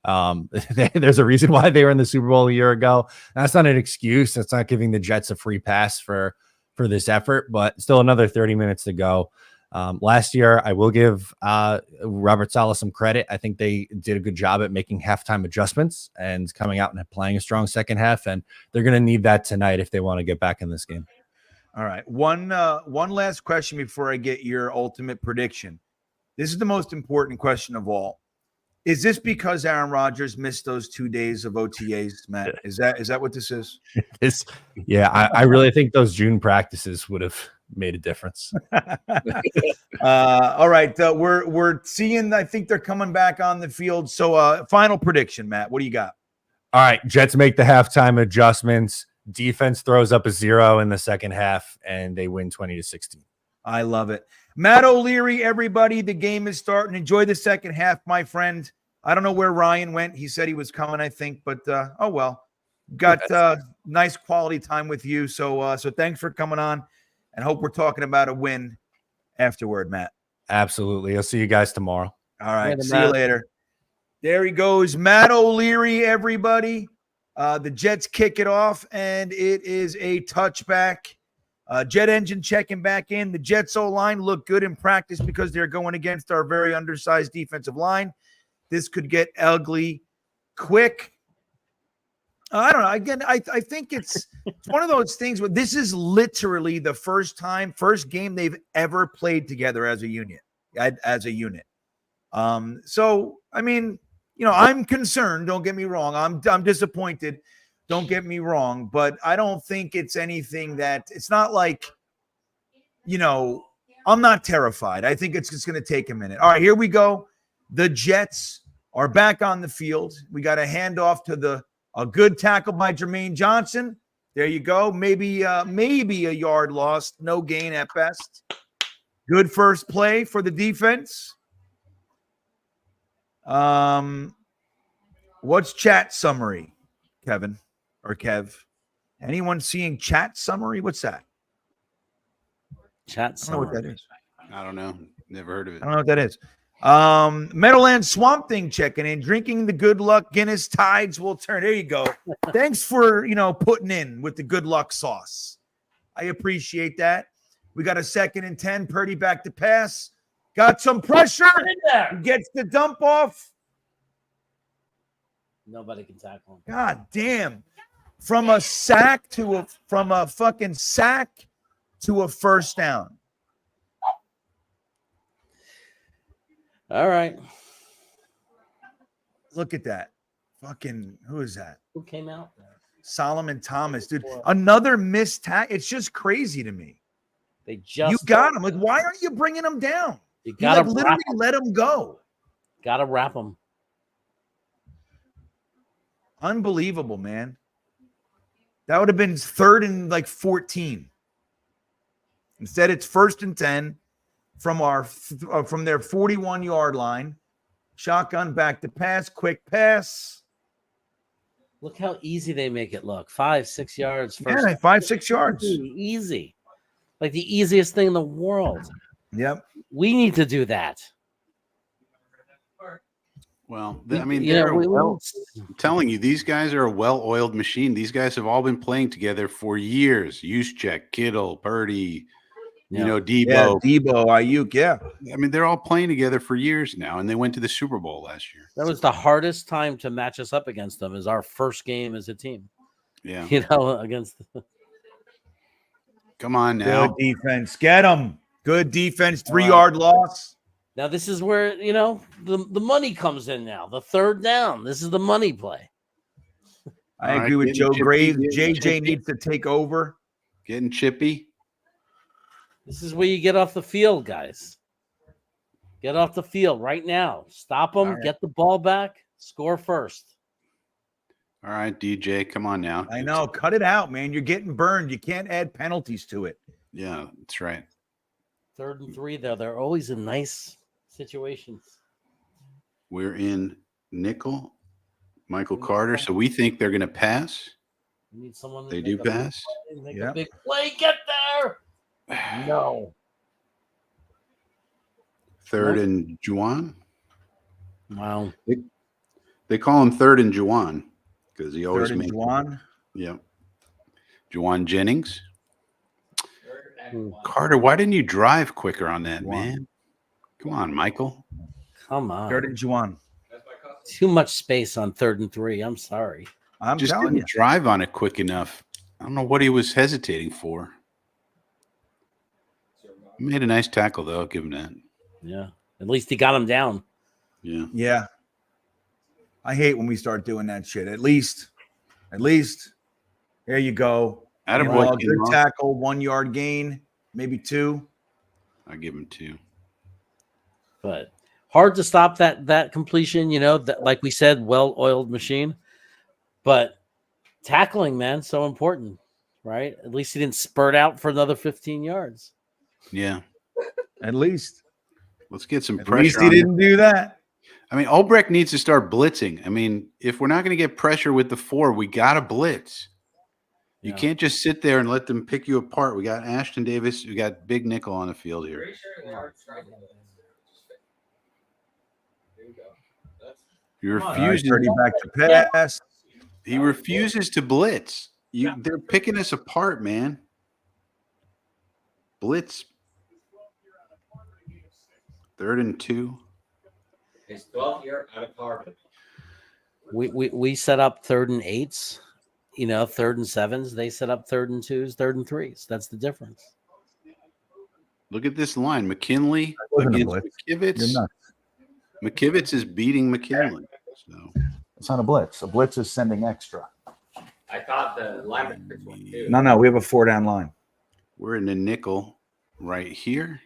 There's a reason why they were in the Super Bowl a year ago. That's not an excuse. That's not giving the Jets a free pass for this effort, but still another 30 minutes to go. Last year, I will give Robert Saleh some credit. I think they did a good job at making halftime adjustments and coming out and playing a strong second half, and they're going to need that tonight if they want to get back in this game.
All right. One last question before I get your ultimate prediction. This is the most important question of all. Is this because Aaron Rodgers missed those 2 days of OTAs, Matt? Is that what this is?
I really think those June practices would have made a difference.
All right. We're seeing, I think they're coming back on the field. So final prediction, Matt, what do you got?
All right. Jets make the halftime adjustments. Defense throws up a 0 in the second half, and they win 20-16.
I love it. Matt O'Leary, everybody, the game is starting. Enjoy the second half, my friend. I don't know where Ryan went. He said he was coming, I think, but oh well. Got nice quality time with you. So thanks for coming on, and hope we're talking about a win afterward, Matt.
Absolutely. I'll see you guys tomorrow.
All right. See you later. There he goes. Matt O'Leary, everybody. The Jets kick it off, and it is a touchback. Jet Engine checking back in. The Jets O-line look good in practice because they're going against our very undersized defensive line. This could get ugly quick. I don't know. Again, I think it's one of those things where this is literally the first game they've ever played together as a unit. So, I mean, I'm concerned. Don't get me wrong. I'm disappointed. Don't get me wrong, but I don't think it's anything it's not like, I'm not terrified. I think it's just going to take a minute. All right, here we go. The Jets are back on the field. We got a handoff to a good tackle by Jermaine Johnson. There you go. Maybe a yard lost, no gain at best. Good first play for the defense. What's chat summary, Kevin or Kev? Anyone seeing chat summary? What's that?
Chat
I don't know what
summary.
that is.
I don't know. Never heard of it.
I don't know what that is. Meadowland Swamp Thing checking in. Drinking the good luck Guinness tides will turn. There you go. Thanks for putting in with the good luck sauce. I appreciate that. We got a 2nd and 10. Purdy back to pass. Got some pressure. He gets the dump off.
Nobody can tackle him.
God damn. From a fucking sack to a first down.
All right.
Look at that. Fucking, who is that?
Who came out?
Solomon Thomas, dude. Another missed tackle. It's just crazy to me.
They just
You got him. Like, why aren't you bringing him down?
You
You
gotta
literally let him go.
Gotta wrap him.
Unbelievable, man. That would have been 3rd and 14. Instead, it's 1st and 10 from their 41-yard line. Shotgun back to pass, quick pass.
Look how easy they make it look. 5-6 yards. First.
Yeah, 5-6 yards.
Easy. Like the easiest thing in the world.
Yep.
We need to do that.
Well,
We-
I mean,
you know,
they're
we-
I'm telling you, these guys are a well-oiled machine. These guys have all been playing together for years. Juszczyk, Kittle, Purdy,
Yeah.
Debo.
Yeah, Debo, Ayuk, yeah.
I mean, they're all playing together for years now, and they went to the Super Bowl last year.
That was the hardest time to match us up against them. Is our first game as a team.
Yeah.
Against.
Come on now.
Good defense. Get him. Good defense. 3
All right.
yard loss.
Now this is where the money comes in. Now the 3rd down. This is the money play.
I
All right,
agree with
getting
Joe
chippy,
Graves.
getting
JJ
chippy.
needs to take over.
Getting chippy.
This is where you get off the field, guys. Get off the field right now. Stop them.
right.
Get the ball back. Score first.
All right, DJ, come on now.
I know. Cut it out, man. You're getting burned. You can't add penalties to it.
Yeah, that's right.
3rd and 3, though. They're always in nice situations.
We're in nickel, Michael Carter. So we think they're going to pass.
We need someone. To
They
make
do
a
pass.
play, make
Yeah.
a big play. Get there. No.
3rd and Juwan.
Wow.
They call him 3rd and Juwan because he always
3rd and
makes.
Juwan.
Yep. Juwan Jennings.
Hmm.
Carter, why didn't you drive quicker on that,
Juwan.
man? Come on, Michael.
Come on.
3rd and Juwan.
Too much space on 3rd and 3. I'm sorry.
I'm
Just
telling
didn't
you.
drive on it quick enough. I don't know what he was hesitating for. He made a nice tackle, though. I'll give him that.
Yeah. At least he got him down.
Yeah.
Yeah. I hate when we start doing that shit. At least. There you go.
Attaboy,
Good
Kinlaw.
tackle, 1 yard gain, maybe 2.
I give him 2.
But hard to stop that completion, that, like we said, well-oiled machine. But tackling, man, so important, right? At least he didn't spurt out for another 15 yards.
Yeah.
At least.
Let's get some
At
pressure
least he
on him.
didn't do that.
I mean, Albrecht needs to start blitzing. I mean, if we're not going to get pressure with the 4, we got to blitz. You
Yeah.
can't just sit there and let them pick you apart. We got Ashton Davis. We got Big Nickel on the field here. He refuses.
Purdy back to pass.
He refuses to blitz. They're picking us apart, man. Blitz. 3rd and 2.
His 12th year out of Harvard.
We set up 3rd and 8s, 3rd and 7s. They set up 3rd and 2s, 3rd and 3s. That's the difference.
Look at this line. McKinley
wasn't a
against
blitz.
McKivitz.
You're nuts.
McKivitz is beating McKinley. So
It's not a blitz. A blitz is sending extra.
I thought the linebackers one too.
No, we have a 4 down line.
we're in the nickel right here.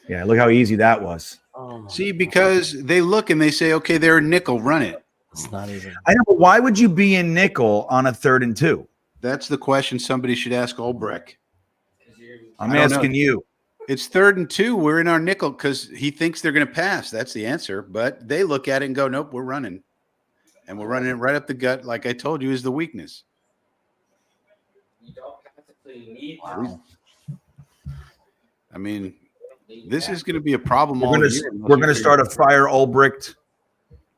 Yeah, look how easy that was.
Oh my
See,
God.
because they look and they say, okay, they're a nickel, run it.
It's not even.
I know, but why would you be in nickel on a 3rd and 2?
That's the question somebody should ask Olbrich.
I'm
I don't know.
asking you.
It's 3rd and 2. We're in our nickel because he thinks they're going to pass. That's the answer. But they look at it and go, nope, we're running. And we're running it right up the gut, like I told you, is the weakness.
You don't have to play need.
Wow.
I mean, this is going to be a problem
We're
all
gonna
year.
we're gonna start a Fire Ulbricht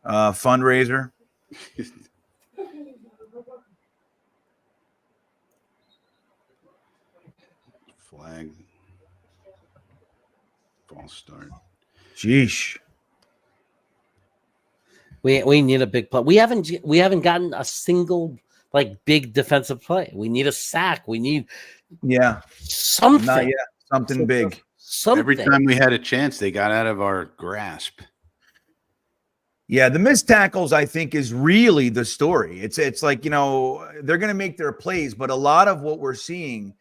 fundraiser.
Flag. False start.
Sheesh.
We need a big play. We haven't gotten a single like big defensive play. We need a sack. We need something.
Not yet. Something big.
Something.
Every time we had a chance, they got out of our grasp.
Yeah, the missed tackles, I think, is really the story. It's like, they're going to make their plays, but a lot of what we're seeing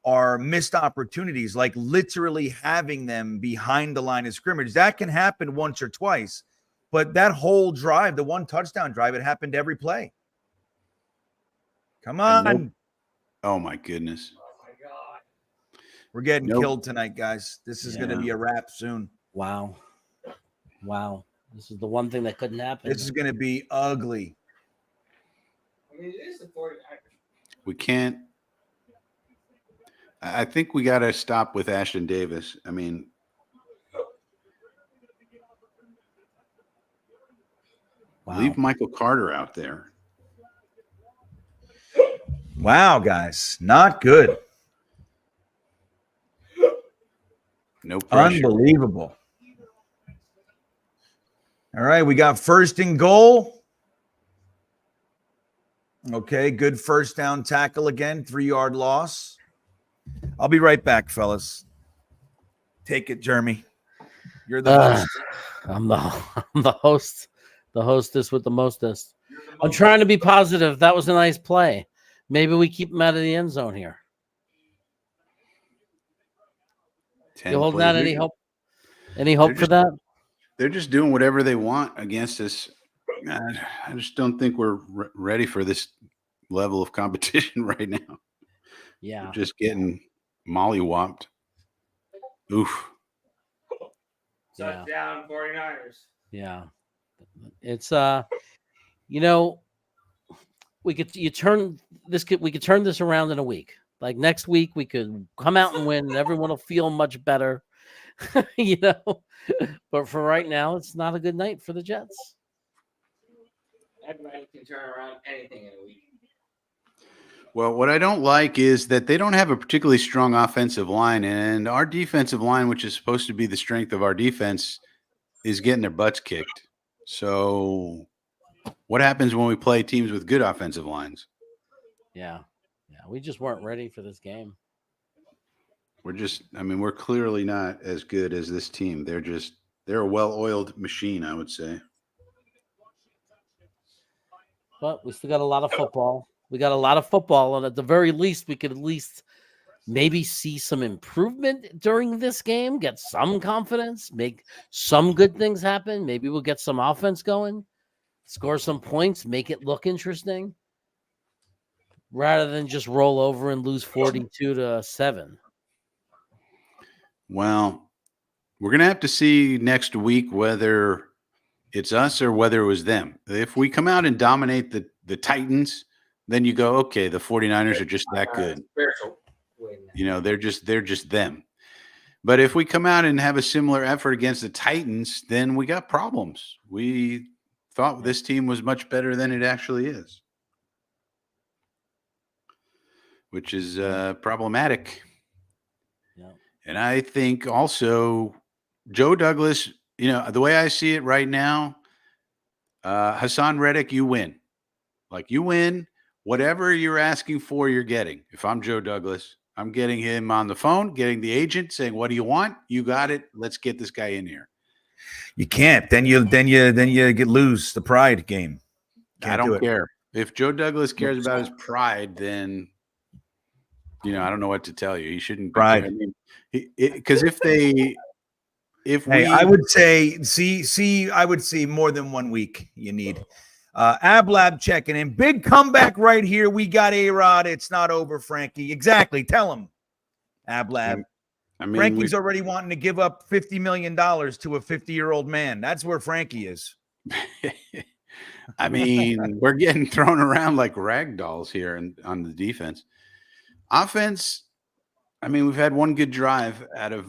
are missed opportunities, like literally having them behind the line of scrimmage. That can happen once or twice, but that whole drive, the one touchdown drive, it happened every play. Come on.
Oh, my goodness.
We're getting killed tonight, guys. This is going to be a wrap soon.
Wow. This is the one thing that couldn't happen.
This is going to be ugly.
I mean, it is the 49ers.
We can't. I think we got to stop with Ashton Davis. I mean, leave Michael Carter out there.
Wow, guys. Not good.
No pressure.
Unbelievable. All right, we got 1st and goal. Okay, good first down tackle again, 3-yard loss. I'll be right back, fellas. Take it, Jeremy. You're the host.
I'm the host. The hostess with the mostest. I'm trying to be positive. That was a nice play. Maybe we keep him out of the end zone here. You holding out any hope? Any hope for that?
They're just doing whatever they want against us. I just don't think we're ready for this level of competition right now.
Yeah.
We're just getting mollywopped. Oof.
Touchdown 49ers.
Yeah. It's we could turn this around in a week. Like next week we could come out and win and everyone will feel much better. But for right now it's not a good night for the Jets.
Everybody can turn around anything in a week.
Well, what I don't like is that they don't have a particularly strong offensive line, and our defensive line, which is supposed to be the strength of our defense, is getting their butts kicked. So what happens when we play teams with good offensive lines?
Yeah. We just weren't ready for this game.
We're clearly not as good as this team. They're a well-oiled machine, I would say.
But we still got a lot of football. And at the very least, we could at least maybe see some improvement during this game, get some confidence, make some good things happen. Maybe we'll get some offense going, score some points, make it look interesting, rather than just roll over and lose 42-7.
Well, we're going to have to see next week whether it's us or whether it was them. If we come out and dominate the Titans, then you go, okay, the 49ers are just that good. They're just them. But if we come out and have a similar effort against the Titans, then we got problems. We thought this team was much better than it actually is, which is problematic.
Yeah.
And I think also Joe Douglas, the way I see it right now, Hassan Reddick, you win. Like you win. Whatever you're asking for, you're getting. If I'm Joe Douglas, I'm getting him on the phone, getting the agent, saying, "What do you want? You got it. Let's get this guy in here."
You can't. Then you lose the pride game.
I don't care. If Joe Douglas cares about his pride, then I don't know what to tell you. He shouldn't be
pride.
because if they
I would say, I would see more than 1 week you need. Ablab checking in. Big comeback right here. We got A-Rod. It's not over, Frankie. Exactly. Tell him, Ablab.
I mean,
Frankie's already wanting to give up $50 million to a 50-year-old man. That's where Frankie is.
I mean, we're getting thrown around like rag dolls here on the defense. Offense, I mean, we've had one good drive out of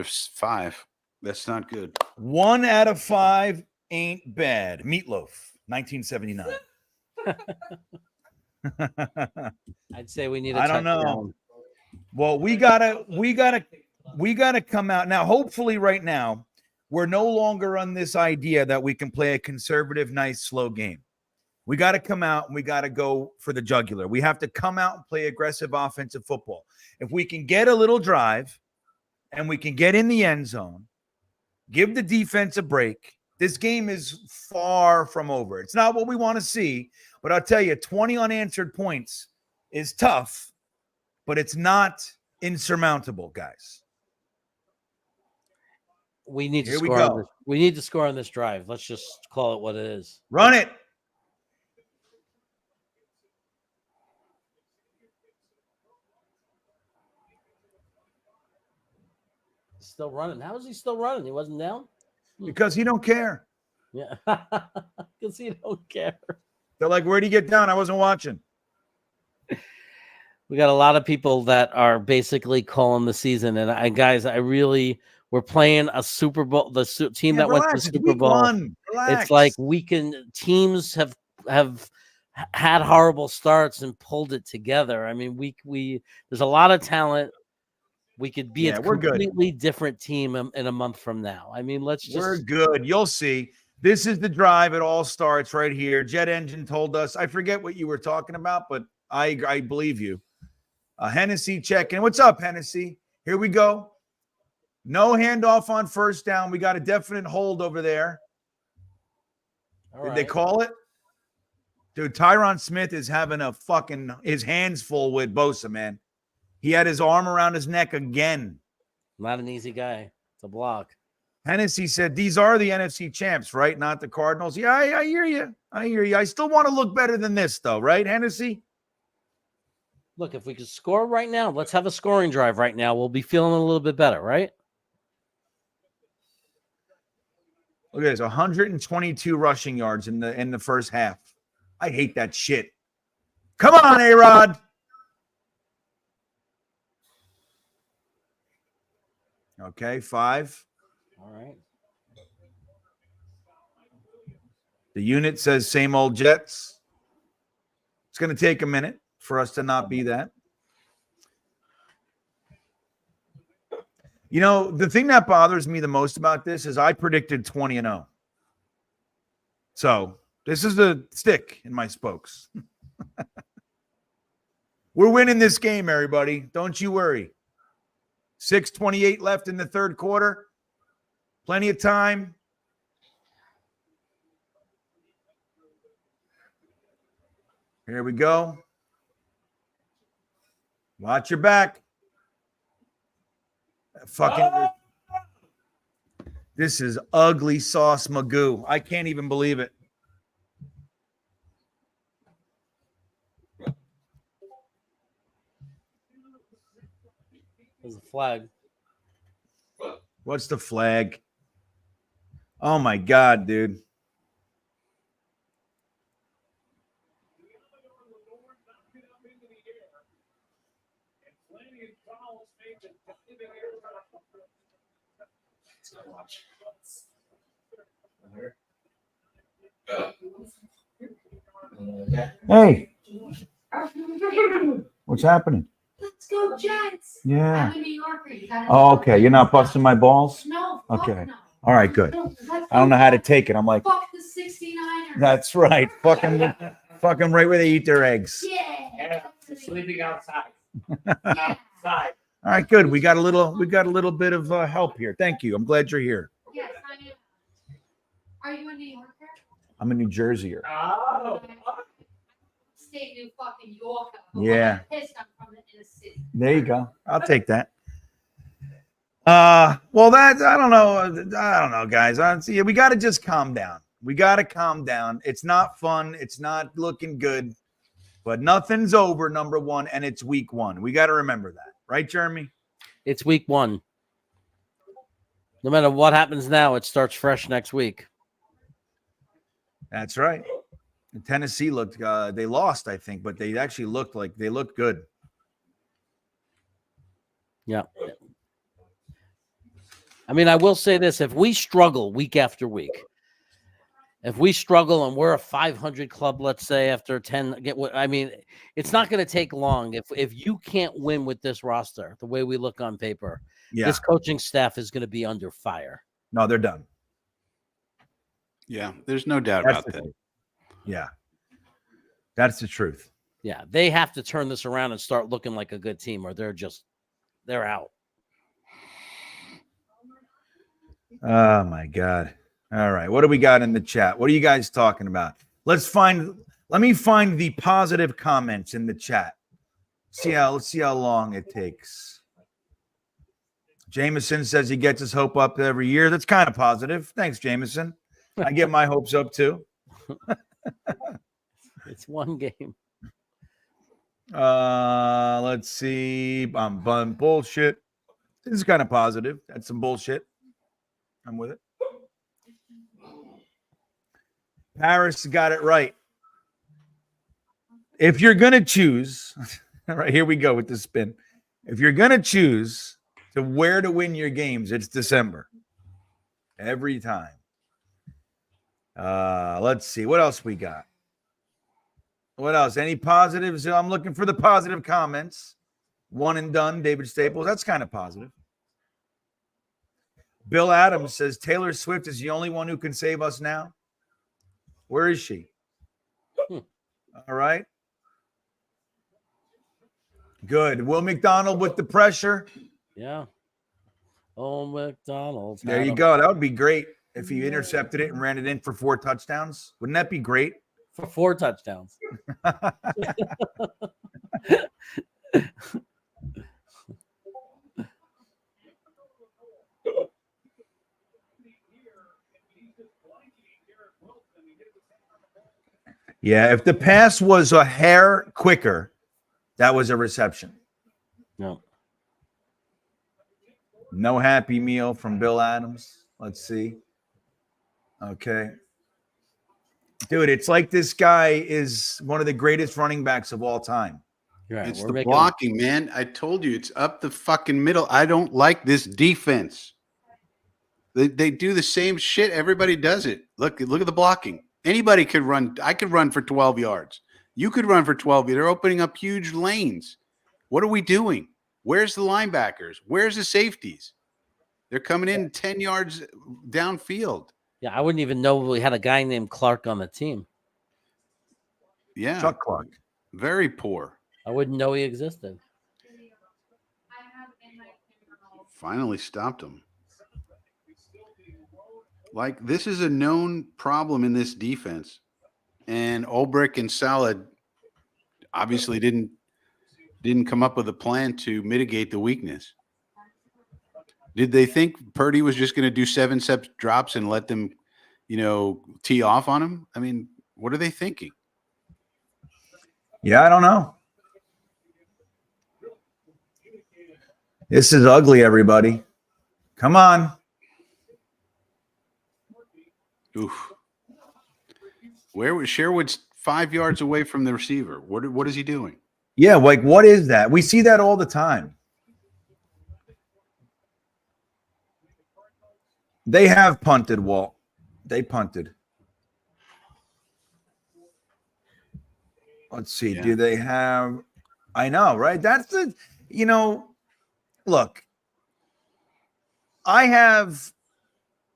5. That's not good.
1 out of 5 ain't bad. Meatloaf, 1979.
I'd say we need a
I don't know.
touchdown.
Well, we gotta come out now. Hopefully, right now, we're no longer on this idea that we can play a conservative, nice, slow game. We got to come out and we got to go for the jugular. We have to come out and play aggressive offensive football. If we can get a little drive and we can get in the end zone, give the defense a break. This game is far from over. It's not what we want to see, but I'll tell you, 20 unanswered points is tough, but it's not insurmountable, guys.
We need to
Here we
score.
go.
We need to score on this drive. Let's just call it what it is.
Run it.
Still running. How is he still running? He wasn't down?
Because he don't care.
Yeah. Because he don't care.
They're like, where'd he get down? I wasn't watching.
We got a lot of people that are basically calling the season. And guys, we're playing a Super Bowl, team that went to the Super Bowl. It's like teams have had horrible starts and pulled it together. I mean, there's a lot of talent. We could be a completely different team in a month from now. I mean, we're
good. You'll see. This is the drive. It all starts right here. Jet Engine told us. I forget what you were talking about, but I believe you. Hennessy checking. What's up, Hennessy? Here we go. No handoff on first down. We got a definite hold over there. Did they call it? Dude, Tyron Smith is having his hands full with Bosa, man. He had his arm around his neck again.
Not an easy guy to block.
Hennessy said, these are the NFC champs, right? Not the Cardinals. Yeah, I hear you. I still want to look better than this, though, right, Hennessy?
Look, if we could score right now, let's have a scoring drive right now. We'll be feeling a little bit better, right?
Look at this, 122 rushing yards in the first half. I hate that shit. Come on, A-Rod. Okay, 5.
All right.
The unit says same old Jets. It's going to take a minute for us to not be that. You know, the thing that bothers me the most about this is I predicted 20-0. So this is the stick in my spokes. We're winning this game, everybody. Don't you worry. 6:28 left in the third quarter. Plenty of time. Here we go. Watch your back. This is ugly sauce Magoo. I can't even believe it.
There's a flag.
What's the flag? Oh my God, dude. Hey, what's happening?
Let's go Jets.
Yeah.
I'm a New Yorker.
Oh, okay. You're not busting my balls?
No.
Okay.
No.
All right, good.
No,
I don't know how to take it. I'm like,
fuck the 69ers.
that's right. Fucking right where they eat their eggs.
Yeah.
Sleeping outside.
Yeah.
Outside.
All right, good. We got a little bit of help here. Thank you. I'm glad you're here.
Yes, I am. Are you a New Yorker?
I'm a New Jerseyer.
Oh.
State New fucking Yorker.
Yeah.
I'm pissed I'm from the inner city.
There you go. I'll take that. Well, that I don't know, guys. See, we got to just calm down. We got to calm down. It's not fun. It's not looking good, but nothing's over. Number one, and it's week one. We got to remember that, right, Jeremy?
It's week one. No matter what happens now, it starts fresh next week.
That's right. And Tennessee looked. They lost, I think, but they actually looked good.
Yeah. I mean, I will say this: if we struggle week after week, if we struggle and we're a 500 club, let's say after 10, I mean, it's not going to take long. If you can't win with this roster, the way we look on paper, this coaching staff is going to be under fire.
No, they're done.
Yeah, there's no doubt about that.
Yeah, that's the truth.
Yeah, they have to turn this around and start looking like a good team, or they're out.
Oh my God. All right. What do we got in the chat? What are you guys talking about? Let me find the positive comments in the chat. Let's see how long it takes. Jameson says he gets his hope up every year. That's kind of positive. Thanks, Jameson. I get my hopes up too.
It's one game.
Let's see. I'm bullshit. This is kind of positive. That's some bullshit. I'm with it. Paris got it right. If you're going to choose, all right, here we go with the spin. If you're going to choose to where to win your games, it's December. Every time. Let's see. What else we got? What else? Any positives? I'm looking for the positive comments. One and done, David Staples. That's kind of positive. Bill Adams says Taylor Swift is the only one who can save us now. Where is she? All right. Good. Will McDonald with the pressure.
Yeah. Oh, McDonald's.
There you go. That would be great if he intercepted it and ran it in for 4 touchdowns. Wouldn't that be great?
For 4 touchdowns.
Yeah, if the pass was a hair quicker, that was a reception.
No.
No happy meal from Bill Adams. Let's see. Okay. Dude, it's like this guy is one of the greatest running backs of all time.
Right,
it's the blocking, man. I told you, it's up the fucking middle. I don't like this defense. They do the same shit. Everybody does it. Look at the blocking. Anybody could run. I could run for 12 yards. You could run for 12. They're opening up huge lanes. What are we doing? Where's the linebackers? Where's the safeties? They're coming in 10 yards downfield.
Yeah, I wouldn't even know we had a guy named Clark on the team.
Yeah.
Chuck Clark.
Very poor.
I wouldn't know he existed.
Finally stopped him. Like, this is a known problem in this defense. And Ulbrich and Salad obviously didn't come up with a plan to mitigate the weakness. Did they think Purdy was just going to do 7-step drops and let them, tee off on him? I mean, what are they thinking?
Yeah, I don't know. This is ugly, everybody. Come on.
Oof. Where was Sherwood's 5 yards away from the receiver? What is he doing?
Yeah, like what is that? We see that all the time. They have punted, Walt. They punted. Let's see.
Yeah.
Do they have? I know, right? That's the, look, I have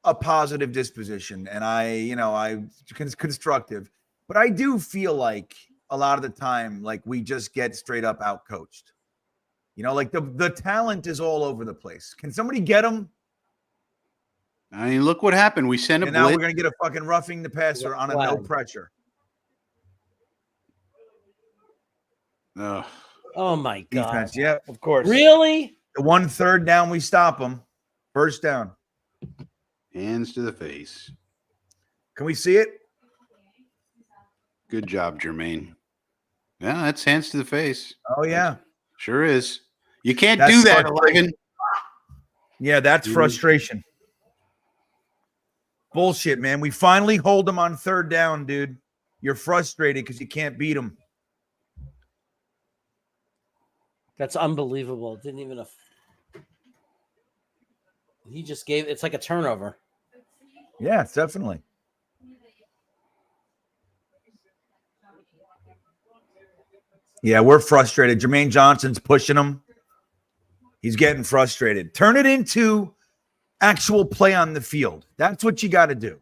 a positive disposition and I'm constructive, but I do feel like a lot of the time, like we just get straight up out coached. Like the talent is all over the place. Can somebody get them?
I mean, look what happened. We sent a
And now
blitz.
we're going to get a fucking roughing the passer on a no pressure.
Ugh.
Oh my God.
Defense, yeah, of course.
Really?
The 1 3rd down, we stop them. First down.
Hands to the face.
Can we see it?
Good job, Jermaine. Yeah, that's hands to the face.
Oh, yeah.
Sure is. You can't
That's
do that,
frustration.
11.
Yeah, that's frustration. Bullshit, man. We finally hold them on third down, dude. You're frustrated because you can't beat them.
That's unbelievable. Didn't even. He just gave. It's like a turnover.
Yeah, definitely. Yeah, we're frustrated. Jermaine Johnson's pushing him. He's getting frustrated. Turn it into actual play on the field. That's what you got to do.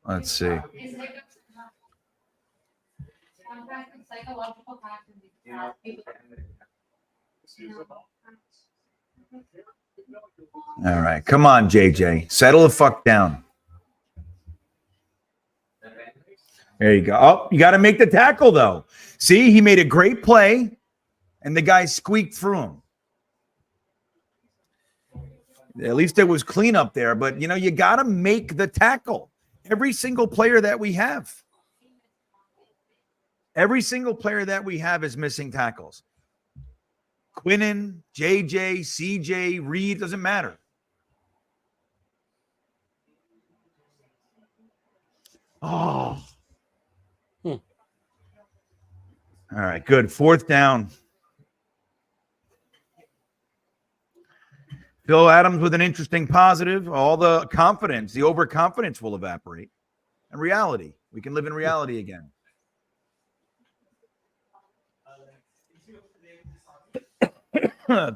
Let's see. All right. Come on, JJ. Settle the fuck down. There you go. Oh, you got to make the tackle, though. See, he made a great play, and the guy squeaked through him. At least it was clean up there, but, you know, you got to make the tackle. Every single player that we have. Every single player that we have is missing tackles. Quinnen, JJ, CJ, Reed, doesn't matter. Oh. All right, good. Fourth down. Phil Adams with an interesting positive. All the confidence, the overconfidence will evaporate. And reality. We can live in reality again.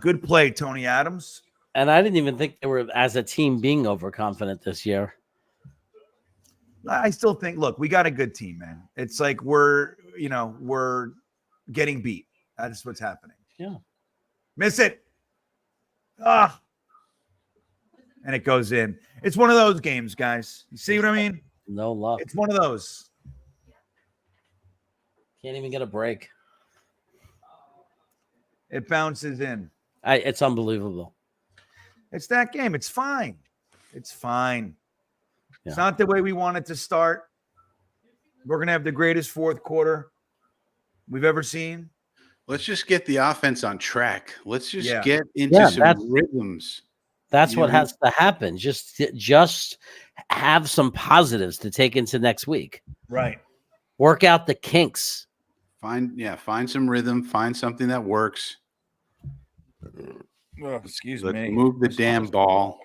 Good play, Tony Adams.
And I didn't even think they were, as a team, being overconfident this year.
I still think, look, we got a good team, man. It's like we're getting beat. That's what's happening.
Yeah.
Miss it. Ah. And it goes in. It's one of those games, guys. You see what I mean?
No luck.
It's one of those.
Can't even get a break.
It bounces in.
It's unbelievable.
It's that game. It's fine. It's fine.
Yeah.
It's not the way we want it to start. We're going to have the greatest fourth quarter we've ever seen.
Let's just get the offense on track. Let's just get into some rhythms.
That's what has to happen. Just have some positives to take into next week.
Right.
Work out the kinks.
Find some rhythm. Find something that works.
Oh, excuse
Let's
me.
move the damn ball.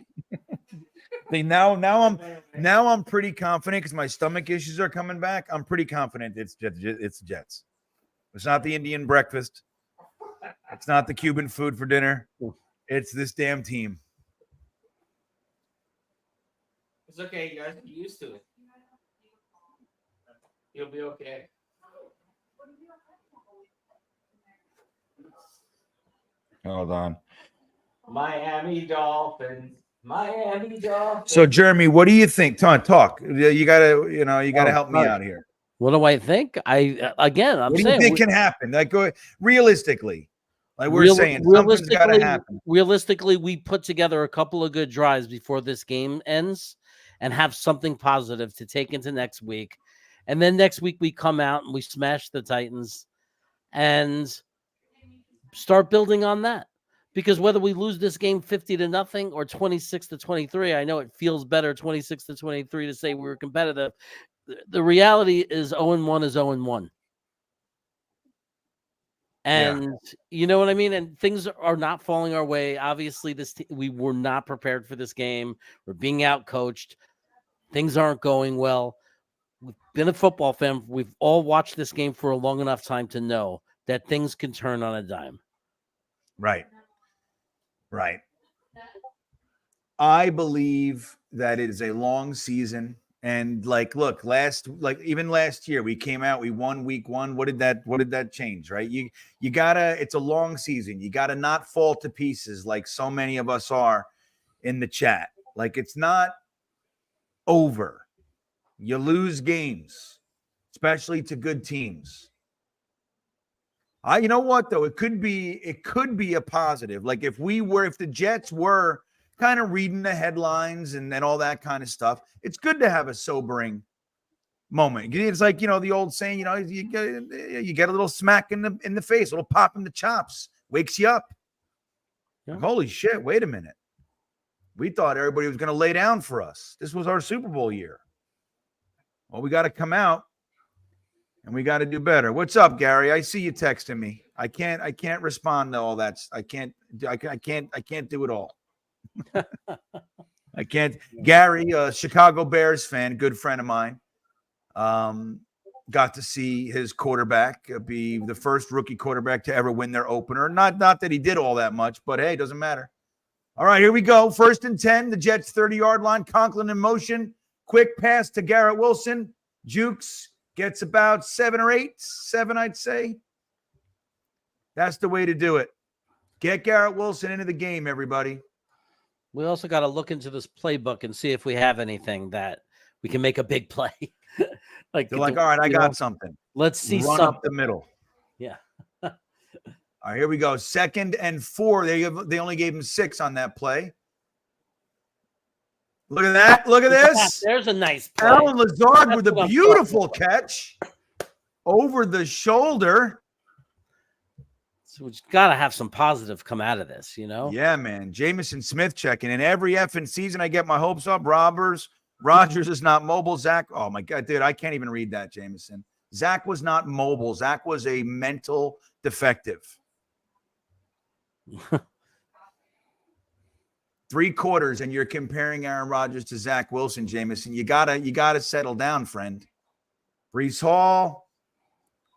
See, now I'm pretty confident because my stomach issues are coming back. I'm pretty confident it's Jets. It's not the Indian breakfast. It's not the Cuban food for dinner. It's this damn team.
It's okay. You guys get used to it. You'll be okay.
Hold on.
Miami Dolphins.
So, Jeremy, what do you think? Talk. You gotta help me out here.
What do I think? I'm
what do
saying,
you think can happen? Like, go realistically. Like we're saying, something's got to happen.
Realistically, we put together a couple of good drives before this game ends and have something positive to take into next week. And then next week we come out and we smash the Titans and start building on that. Because whether we lose this game 50-0 or 26-23, I know it feels better 26-23 to say we were competitive. The reality is 0-1 is 0-1. And you know what I mean? And things are not falling our way. Obviously, we were not prepared for this game. We're being outcoached. Things aren't going well. We've been a football fan. We've all watched this game for a long enough time to know that things can turn on a dime.
Right. I believe that it is a long season. And look, even last year, we came out, we won week 1. What did that change, right? You gotta, it's a long season. You gotta not fall to pieces like so many of us are in the chat. Like, it's not over You lose games, especially to good teams. You know what though? It could be a positive. Like if the Jets were kind of reading the headlines and all that kind of stuff, it's good to have a sobering moment. It's like, the old saying, you get a little smack in the face, a little pop in the chops, wakes you up.
Yeah.
Like, holy shit, wait a minute. We thought everybody was going to lay down for us. This was our Super Bowl year. Well, we got to come out and we got to do better. What's up, Gary? I see you texting me. I can't respond to all that. I can't do it all. I can't. Gary, a Chicago Bears fan, good friend of mine, got to see his quarterback be the first rookie quarterback to ever win their opener. Not that he did all that much, but hey, it doesn't matter. All right, here we go. 1st and 10, the Jets 30-yard line. Conklin in motion. Quick pass to Garrett Wilson. Jukes gets about 7, I'd say. That's the way to do it. Get Garrett Wilson into the game, everybody.
We also got to look into this playbook and see if we have anything that we can make a big play.
They're like, all right, I got something.
Let's see
Run
something
up the middle.
Yeah.
All right, here we go. 2nd and 4. They only gave him 6 on that play. Look at that. Look at this.
There's a nice play.
Alan Lazard with a beautiful catch over the shoulder.
So we've got to have some positive come out of this,
Yeah, man. Jamison Smith checking in. Every effing season I get my hopes up. Rogers is not mobile. Zach, oh my God, dude, I can't even read that, Jamison. Zach was not mobile. Zach was a mental defective. 3 quarters, and you're comparing Aaron Rodgers to Zach Wilson, Jamison. You gotta settle down, friend. Breece Hall,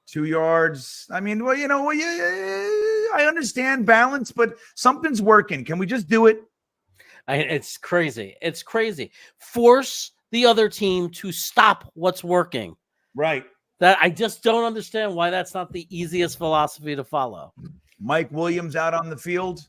2 yards. I mean, I understand balance, but something's working. Can we just do it?
It's crazy. It's crazy. Force the other team to stop what's working.
Right.
That I just don't understand why that's not the easiest philosophy to follow.
Mike Williams out on the field.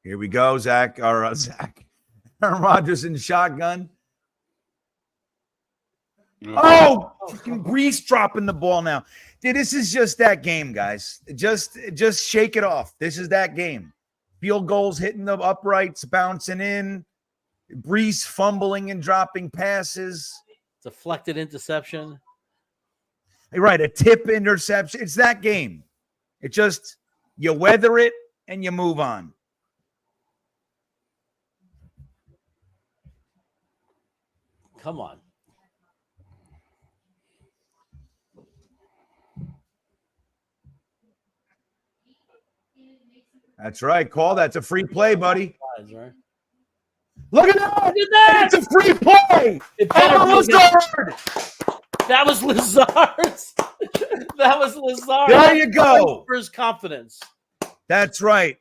Here we go, Zach. Aaron Rodgers in shotgun. Oh, fucking Breece dropping the ball now. Dude, this is just that game, guys. Just shake it off. This is that game. Field goals hitting the uprights, bouncing in. Breece fumbling and dropping passes.
Deflected interception.
Right, a tip interception. It's that game. It just, you weather it and you move on.
Come on.
That's right. Call that's a free play, buddy.
Right?
Look at that! It's a free play.
Lazard! That was Lazard's. That was Lazard.
There you go.
For his confidence.
That's right.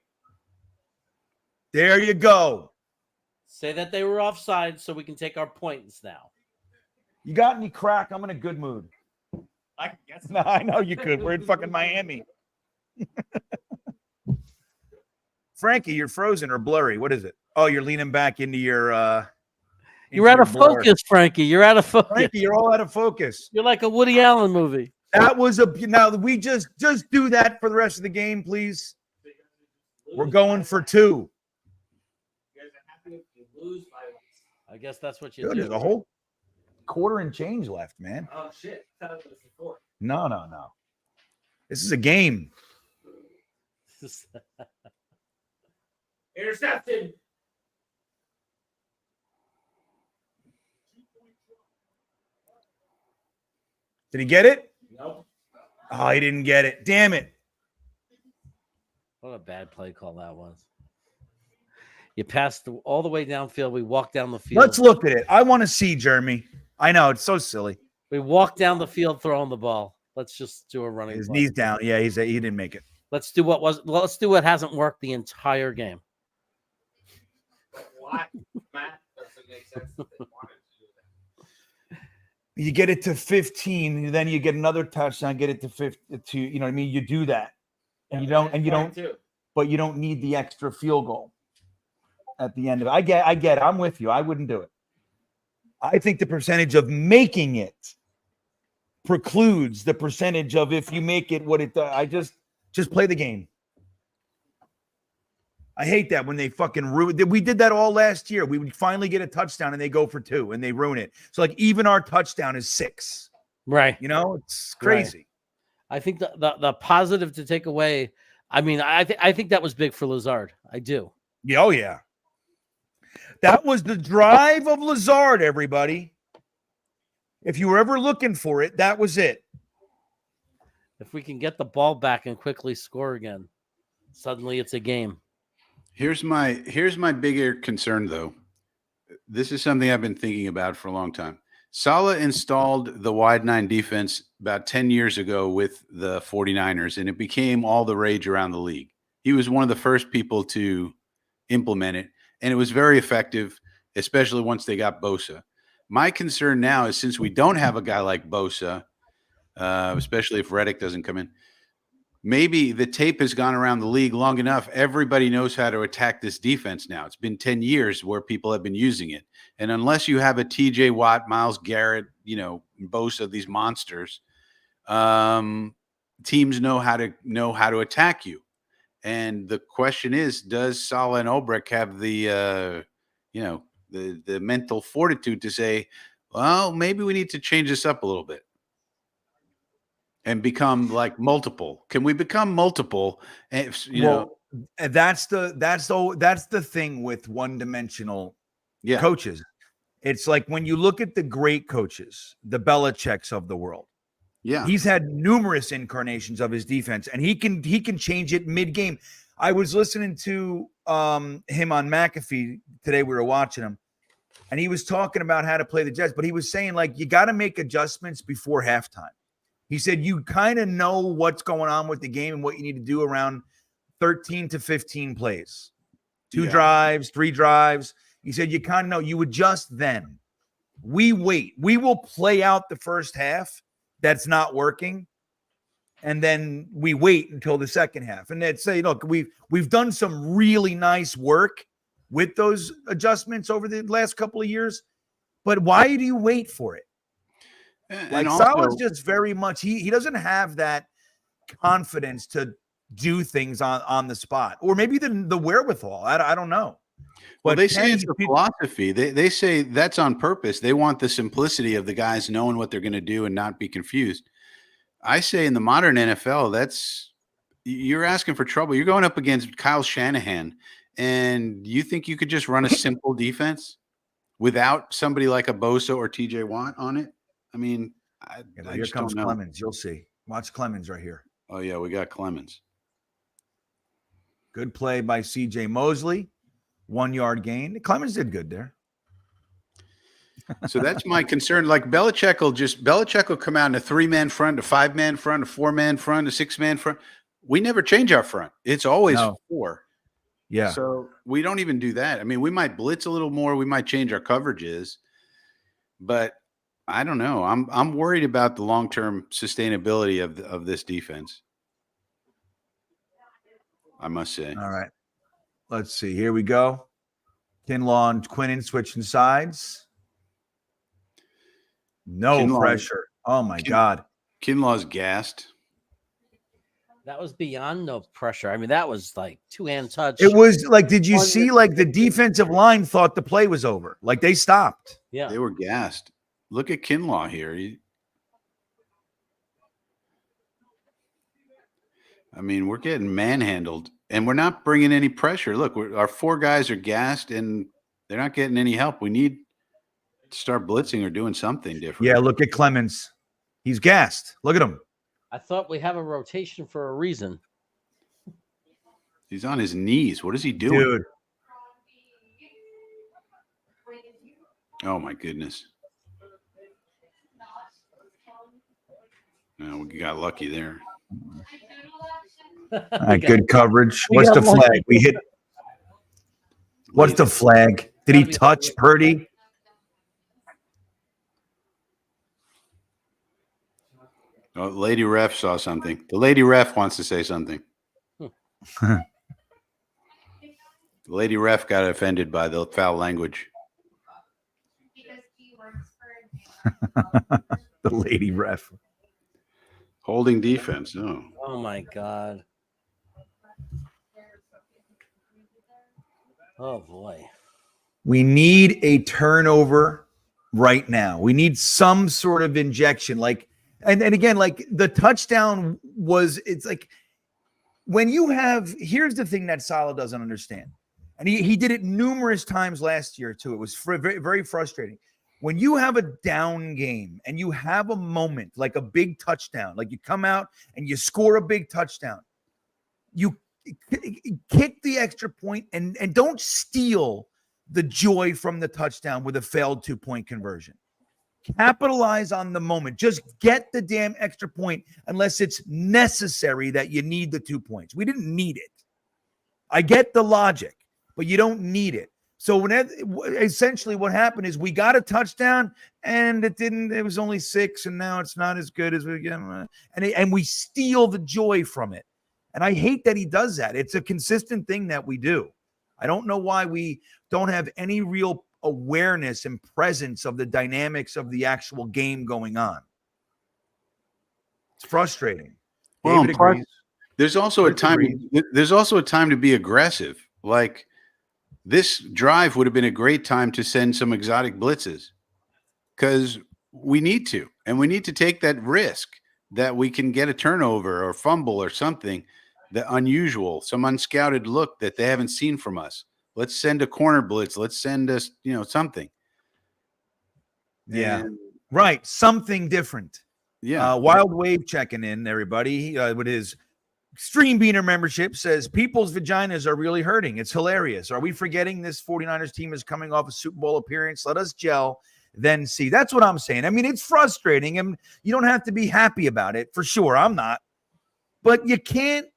There you go.
Say that they were offside so we can take our points now.
You got any crack? I'm in a good mood.
I can guess.
No, I know you could. We're in fucking Miami. Frankie, you're frozen or blurry. What is it? Oh, you're leaning back into your
you're out of focus, Frankie. You're out of focus.
Frankie, you're all out of focus.
You're like a Woody Allen movie.
That was now we just do that for the rest of the game, please. We're going for 2.
You guys are happy if you lose by one.
I guess that's what you
Dude,
do.
there's a whole quarter and change left, man.
Oh shit! I thought it was before.
No. This is a game.
Interception.
Did he get it?
Nope.
Oh, he didn't get it. Damn it.
What a bad play call that was. You passed all the way downfield. We walked down the field.
Let's look at it. I want to see, Jeremy. I know, it's so silly.
We walked down the field throwing the ball. Let's just do a running
His
play.
knees down. Yeah, he didn't make it.
Let's do what hasn't worked the entire game.
Why? Matt doesn't make sense. That they wanted to do that.
You get it to 15, then you get another touchdown, get it to 50 to, you know what I mean? You do that. And you don't, but you don't need the extra field goal at the end of it. I get it. I'm with you. I wouldn't do it. I think the percentage of making it precludes the percentage of if you make it what it does. I just play the game. I hate that when they fucking ruin it. We did that all last year. We would finally get a touchdown and they go for 2 and they ruin it. So like even our touchdown is 6.
Right.
You know, it's crazy.
Right. I think the positive to take away. I mean, I think that was big for Lazard. I do.
Yeah, oh yeah. That was the drive of Lazard, everybody. If you were ever looking for it, that was it.
If we can get the ball back and quickly score again, suddenly it's a game.
Here's my bigger concern, though. This is something I've been thinking about for a long time. Saleh installed the wide 9 defense about 10 years ago with the 49ers, and it became all the rage around the league. He was one of the first people to implement it, and it was very effective, especially once they got Bosa. My concern now is since we don't have a guy like Bosa, especially if Reddick doesn't come in, maybe the tape has gone around the league long enough. Everybody knows how to attack this defense now. It's been 10 years where people have been using it. And unless you have a TJ Watt, Myles Garrett, Bosa, these monsters, teams know how to attack you. And the question is, does Saleh and Ulbrich have the mental fortitude to say, well, maybe we need to change this up a little bit and become like multiple? Can we become multiple? That's the thing with one-dimensional coaches. It's like when you look at the great coaches, the Belichicks of the world. Yeah,
he's had numerous incarnations of his defense, and he can change it mid-game. I was listening to him on McAfee today. We were watching him, and he was talking about how to play the Jets, but he was saying like you got to make adjustments before halftime. He said you kind of know what's going on with the game and what you need to do around 13 to 15 plays, 2 drives, 3 drives. He said you kind of know. You adjust then. We wait. We will play out the first half. That's not working. And then we wait until the second half. And they'd say, look, we've done some really nice work with those adjustments over the last couple of years. But why do you wait for it? Like Saleh's just very much, he doesn't have that confidence to do things on the spot. Or maybe the wherewithal. I don't know.
Well, they say it's a philosophy. They say that's on purpose. They want the simplicity of the guys knowing what they're going to do and not be confused. I say in the modern NFL, you're asking for trouble. You're going up against Kyle Shanahan, and you think you could just run a simple defense without somebody like a Bosa or TJ Watt on it? I mean,
here comes Clemens. You'll see. Watch Clemens right here.
Oh, yeah, we got Clemens.
Good play by C.J. Mosley. 1 yard gain. Clemens did good there.
So that's my concern. Like Belichick will come out in a 3-man front, a 5-man front, a 4-man front, a 6-man front. We never change our front. It's always 4.
Yeah.
So we don't even do that. I mean, we might blitz a little more. We might change our coverages, but I don't know. I'm worried about the long-term sustainability of this defense. I must say.
All right. Let's see. Here we go. Kinlaw and Quinnen switching sides. No pressure. Oh, my God.
Kinlaw's gassed.
That was beyond no pressure. I mean, that was like 2-hand touch.
It was like, did you see like the defensive line thought the play was over? Like they stopped.
Yeah.
They were gassed. Look at Kinlaw here. I mean, we're getting manhandled. And we're not bringing any pressure. Look, our 4 guys are gassed, and they're not getting any help. We need to start blitzing or doing something different.
Yeah, look at Clemens. He's gassed. Look at him.
I thought we have a rotation for a reason.
He's on his knees. What is he doing?
Dude.
Oh, my goodness. No, we got lucky there.
All right, good coverage. What's the flag? We hit. What's the flag? Did he touch Purdy?
Oh, lady ref saw something. The lady ref wants to say something. The lady ref got offended by the foul language.
Because he works for
The lady ref.
Holding defense. Oh.
Oh my god. Oh boy.
We need a turnover right now. We need some sort of injection. Like, and again, like the touchdown was, it's like when you have, here's the thing that Salah doesn't understand. And he did it numerous times last year too. It was very, very frustrating. When you have a down game and you have a moment like a big touchdown, like you come out and you score a big touchdown, you kick the extra point and don't steal the joy from the touchdown with a failed 2-point conversion. Capitalize on the moment. Just get the damn extra point unless it's necessary that you need the 2 points. We didn't need it. I get the logic, but you don't need it. So essentially what happened is we got a touchdown and it was only 6 and now it's not as good as we get. And we steal the joy from it. And I hate that he does that. It's a consistent thing that we do. I don't know why we don't have any real awareness and presence of the dynamics of the actual game going on. It's frustrating.
Well,
David
plus,
agrees.
there's also a time. There's also a time to be aggressive. Like this drive would have been a great time to send some exotic blitzes because we need to, and we need to take that risk that we can get a turnover or fumble or something that unusual, some unscouted look that they haven't seen from us. Let's send a corner blitz. Let's send us, something.
Yeah.
And,
Right. Something different.
yeah.
Wild Wave checking in, everybody, with his Stream Beaner membership says people's vaginas are really hurting. It's hilarious. Are we forgetting this 49ers team is coming off a Super Bowl appearance? Let us gel, then see. That's what I'm saying. I mean, it's frustrating, and you don't have to be happy about it for sure. I'm not. But you can't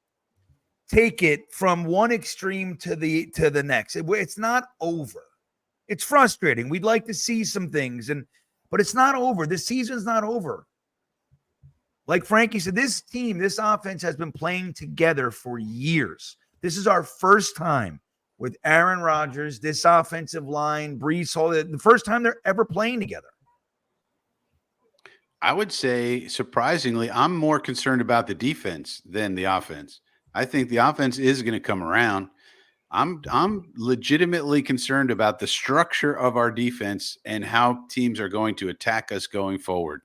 take it from one extreme to the next. It's not over. It's frustrating. We'd like to see some things, but it's not over. This season's not over. Like Frankie said, this team, this offense has been playing together for years. This is our first time with Aaron Rodgers, this offensive line, Brees Hall, the first time they're ever playing together.
I would say, surprisingly, I'm more concerned about the defense than the offense. I think the offense is going to come around. I'm legitimately concerned about the structure of our defense and how teams are going to attack us going forward.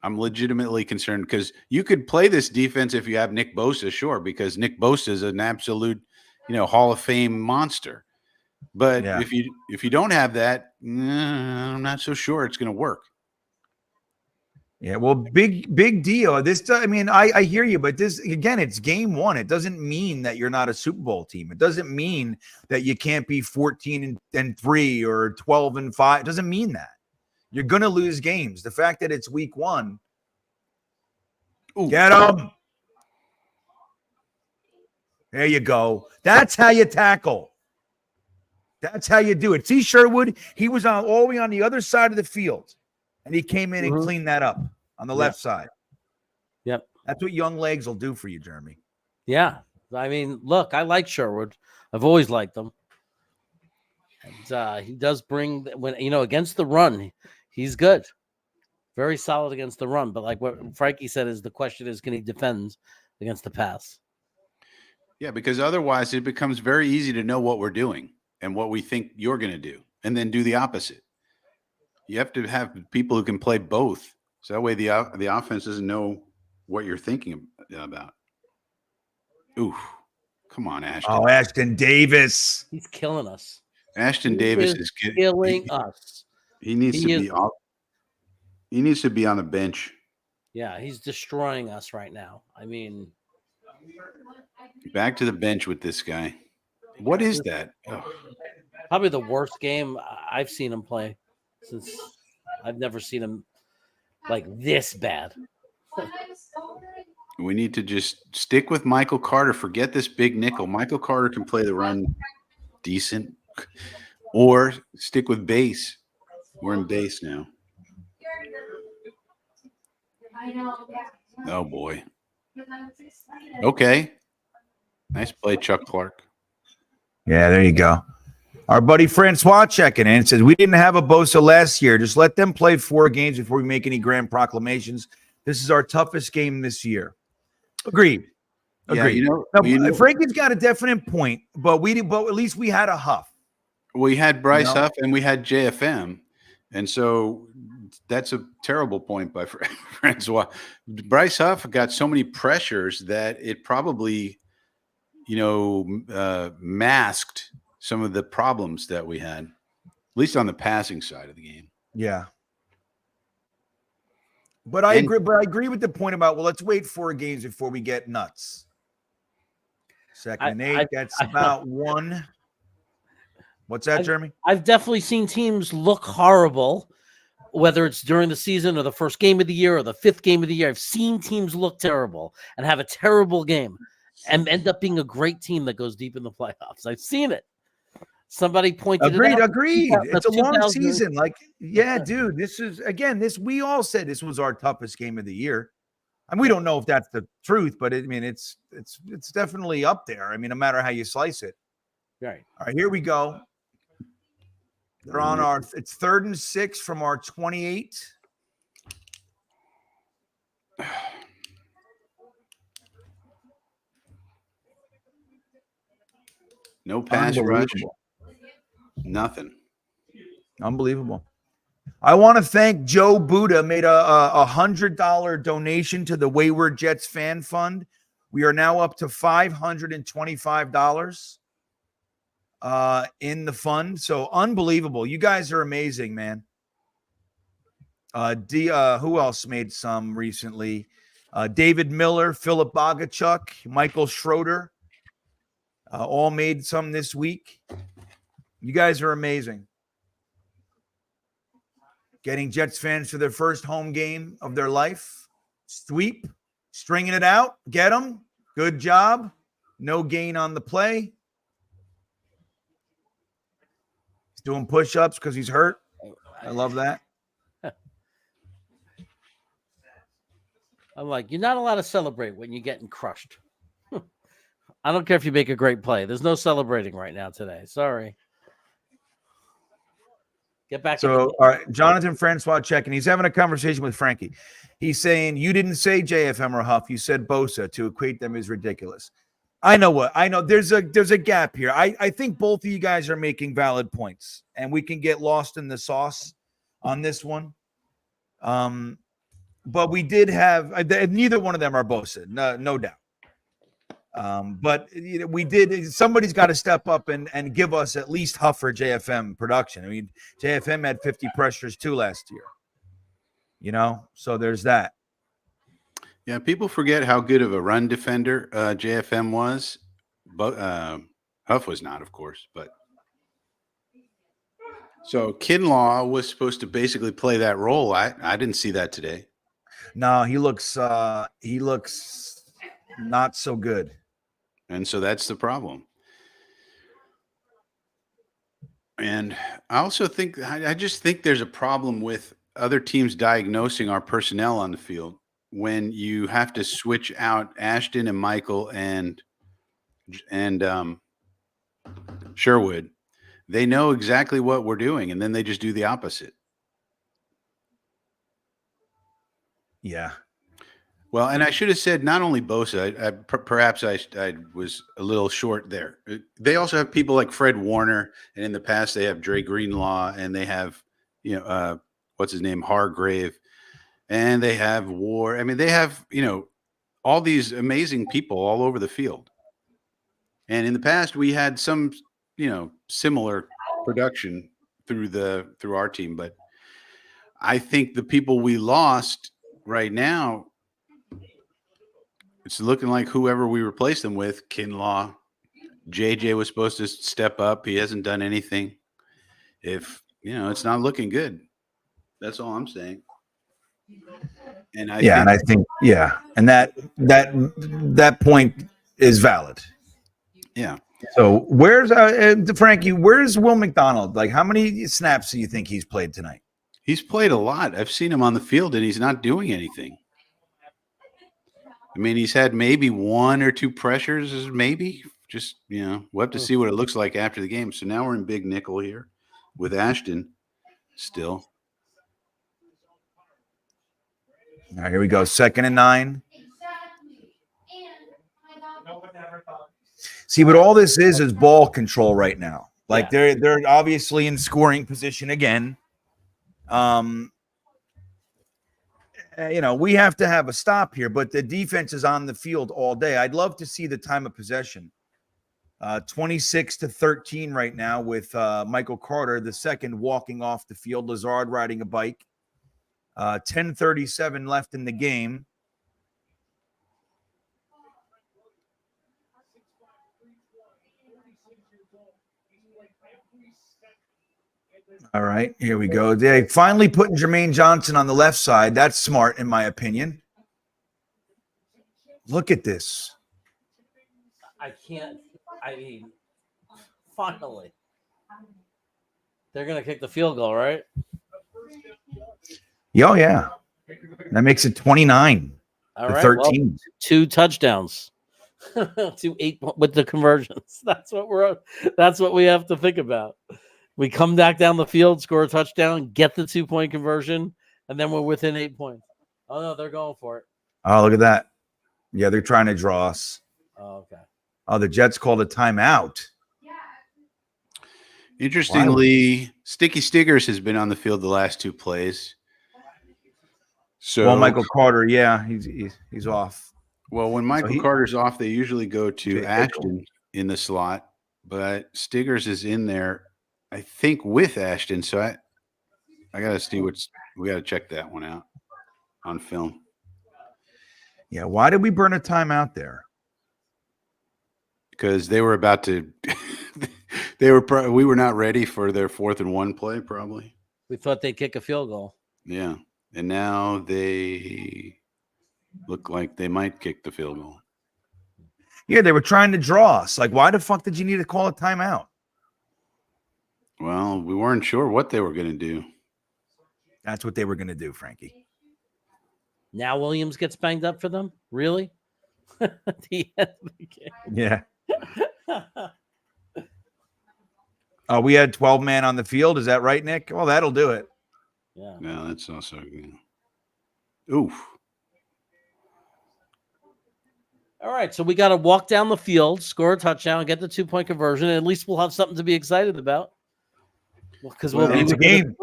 I'm legitimately concerned because you could play this defense if you have Nick Bosa, sure, because Nick Bosa is an absolute, Hall of Fame monster. But
Yeah.
if you don't have that, I'm not so sure it's going to work.
Yeah, well, big deal. I hear you, but this again, it's game one. It doesn't mean that you're not a Super Bowl team. It doesn't mean that you can't be 14-3 or 12-5. It doesn't mean that. You're gonna lose games. The fact that it's week one.
Ooh.
Get them. There you go. That's how you tackle. That's how you do it. See Sherwood? He was all the way on the other side of the field. And he came in and cleaned that up on the left side.
Yep.
That's what young legs will do for you, Jeremy.
Yeah. I mean, look, I like Sherwood. I've always liked him. And he does bring, against the run, he's good. Very solid against the run. But like what Frankie said the question is, can he defend against the pass?
Yeah, because otherwise it becomes very easy to know what we're doing and what we think you're going to do and then do the opposite. You have to have people who can play both. So that way the offense doesn't know what you're thinking about. Ooh, come on, Ashton.
Oh, Ashton Davis.
He's killing us.
Ashton Davis is
killing us.
He needs to be off. He needs to be on the bench.
Yeah, he's destroying us right now. I mean,
back to the bench with this guy. What is that? Oh.
Probably the worst game I've seen him play since I've never seen him like this bad.
We need to just stick with Michael Carter. Forget this big nickel. Michael Carter can play the run decent, or stick with base. We're in base now.
I know, yeah.
Oh boy. Okay. Nice play, Chuck Clark.
Yeah, there you go. Our buddy Francois checking in says, we didn't have a Bosa last year. Just let them play 4 games before we make any grand proclamations. This is our toughest game this year. Agreed.
Yeah,
Agreed. Now, Frankie's got a definite point, but at least we had a Huff.
We had Bryce Huff and we had JFM. And so that's a terrible point by Francois. Bryce Huff got so many pressures that it probably, masked some of the problems that we had, at least on the passing side of the game.
Yeah. But I agree with the point about, well, let's wait 4 games before we get nuts. 2nd and 8, that's about 1. What's that, Jeremy?
I've definitely seen teams look horrible, whether it's during the season or the first game of the year or the 5th game of the year. I've seen teams look terrible and have a terrible game and end up being a great team that goes deep in the playoffs. I've seen it. Somebody pointed it out.
Agreed. It's a long season. Dude, we all said this was our toughest game of the year. And we don't know if that's the truth, but it's definitely up there. I mean, no matter how you slice it.
Right.
All right, here we go. They're on it's 3rd and 6 from our 28.
No pass rush. Nothing.
Unbelievable. I want to thank Joe Buddha, made a $100 donation to the Wayward Jets Fan Fund. We are now up to $525 in the fund. So unbelievable. You guys are amazing, man. Who else made some recently? David Miller, Philip Bogachuk, Michael Schroeder, all made some this week. You guys are amazing. Getting Jets fans to their first home game of their life. Sweep, stringing it out. Get them. Good job. No gain on the play. He's doing push-ups because he's hurt. I love that.
I'm like, you're not allowed to celebrate when you're getting crushed. I don't care if you make a great play. There's no celebrating right now today. Sorry. Get back.
So, all right, Jonathan Francois checking. He's having a conversation with Frankie. He's saying, you didn't say JFM or Huff. You said Bosa. To equate them is ridiculous. I know. There's a gap here. I think both of you guys are making valid points, and we can get lost in the sauce on this one. But we did have neither one of them are Bosa, no doubt. But we did. Somebody's got to step up and give us at least Huff or JFM production. I mean, JFM had 50 pressures too last year. So there's that.
Yeah, people forget how good of a run defender JFM was, but Huff was not, of course. But so Kinlaw was supposed to basically play that role. I didn't see that today.
No, he looks not so good.
And so that's the problem. And I also think, I just think there's a problem with other teams diagnosing our personnel on the field when you have to switch out Ashton and Michael and Sherwood. They know exactly what we're doing, and then they just do the opposite.
Yeah.
Well, and I should have said not only Bosa. Perhaps I was a little short there. They also have people like Fred Warner, and in the past they have Dre Greenlaw, and they have what's his name, Hargrave, and they have War. I mean, they have all these amazing people all over the field. And in the past we had some similar production through our team, but I think the people we lost right now, it's looking like whoever we replaced them with, Kinlaw, JJ was supposed to step up. He hasn't done anything. If it's not looking good. That's all I'm saying. And I think
and that point is valid.
Yeah.
So where's Frankie? Where's Will McDonald? Like, how many snaps do you think he's played tonight?
He's played a lot. I've seen him on the field, and he's not doing anything. I mean, he's had maybe 1 or 2 pressures, maybe. Just, we'll have to see what it looks like after the game. So now we're in big nickel here with Ashton still.
All right, here we go. 2nd and 9. See, what all this is ball control right now. Like they're obviously in scoring position again. We have to have a stop here, but the defense is on the field all day. I'd love to see the time of possession. 26-13 right now with Michael Carter, the second, walking off the field. Lazard riding a bike. 10:37 left in the game. All right, here we go. They finally putting Jermaine Johnson on the left side. That's smart, in my opinion. Look at this.
Finally. They're going to kick the field goal, right?
Oh, yeah. That makes it 29
All
to
right.
13.
Well, 2 touchdowns. 2 8 with the conversions. That's what we have to think about. We come back down the field, score a touchdown, get the 2-point conversion, and then we're within 8 points. Oh no, they're going for it.
Oh, look at that. Yeah, they're trying to draw us.
Oh, okay.
Oh, the Jets called a timeout.
Interestingly, Sticky Stiggers has been on the field the last 2 plays. So,
Well, Michael Carter, yeah, he's off.
Well, when Michael Carter's off, they usually go to Ashton in the slot, but Stiggers is in there, I think, with Ashton. So I got to see we got to check that one out on film.
Yeah, why did we burn a timeout there?
Because they were about to we were not ready for their 4th and 1 play, probably.
We thought they'd kick a field goal.
Yeah. And now they look like they might kick the field goal.
Yeah, they were trying to draw us. Like, why the fuck did you need to call a timeout?
Well, we weren't sure what they were going to do.
That's what they were going to do, Frankie.
Now Williams gets banged up for them? Really? At the end of the game.
Yeah. We had 12 man on the field. Is that right, Nick? Well, that'll do it.
Yeah.
No, that's also good. Oof.
All right, so we got to walk down the field, score a touchdown, get the 2-point conversion, and at least we'll have something to be excited about. Because
it's a game.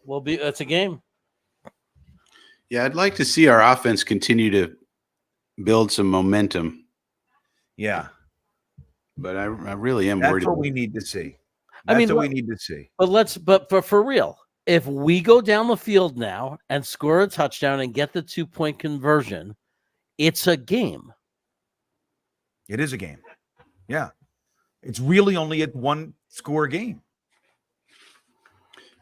It's a game.
Yeah, I'd like to see our offense continue to build some momentum.
Yeah.
But I really am
That's
worried.
what we need to see.
I mean,
what we need to see.
But for real, if we go down the field now and score a touchdown and get the 2-point conversion, it's a game.
It is a game. Yeah. It's really only a 1-score game.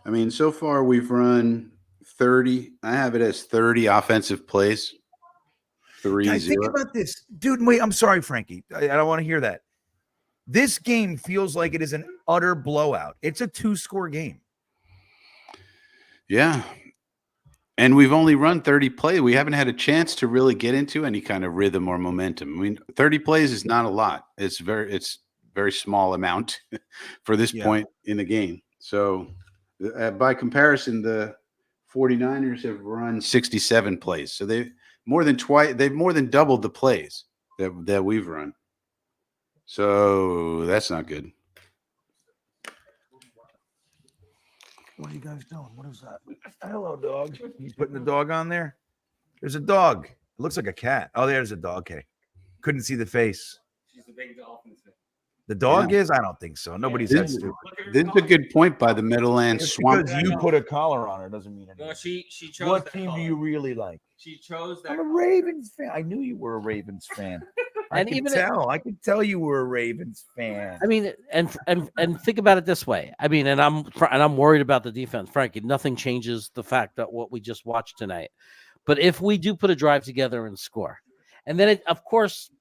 I mean, so far we've run 30. I have it as 30 offensive plays. 3-0.
Think about this. Dude, wait, I'm sorry, Frankie. I don't want to hear that. This game feels like it is an utter blowout. It's a 2-score game.
Yeah. And we've only run 30 plays. We haven't had a chance to really get into any kind of rhythm or momentum. I mean, 30 plays is not a lot. It's very small amount for this point in the game. So by comparison, the 49ers have run 67 plays. So they've more than doubled the plays that we've run. So that's not good.
What are you guys doing? What is that? Hello, dog. You putting the dog on there? There's a dog. It looks like a cat. Oh, there's a dog. Okay. Couldn't see the face.
She's a big Dolphins fan.
The dog is? I don't think so. Nobody's that stupid.
This is a good point by the Meadowlands
Just
Swamp.
because you put a collar on her doesn't mean anything.
No, she chose.
What
that
team do
color.
you really like?
She chose that.
I'm a Ravens fan. I knew you were a Ravens fan. I could tell you were a Ravens fan.
I mean, and think about it this way. I mean, and I'm worried about the defense, Frankie. Nothing changes the fact that what we just watched tonight. But if we do put a drive together and score, and then of course,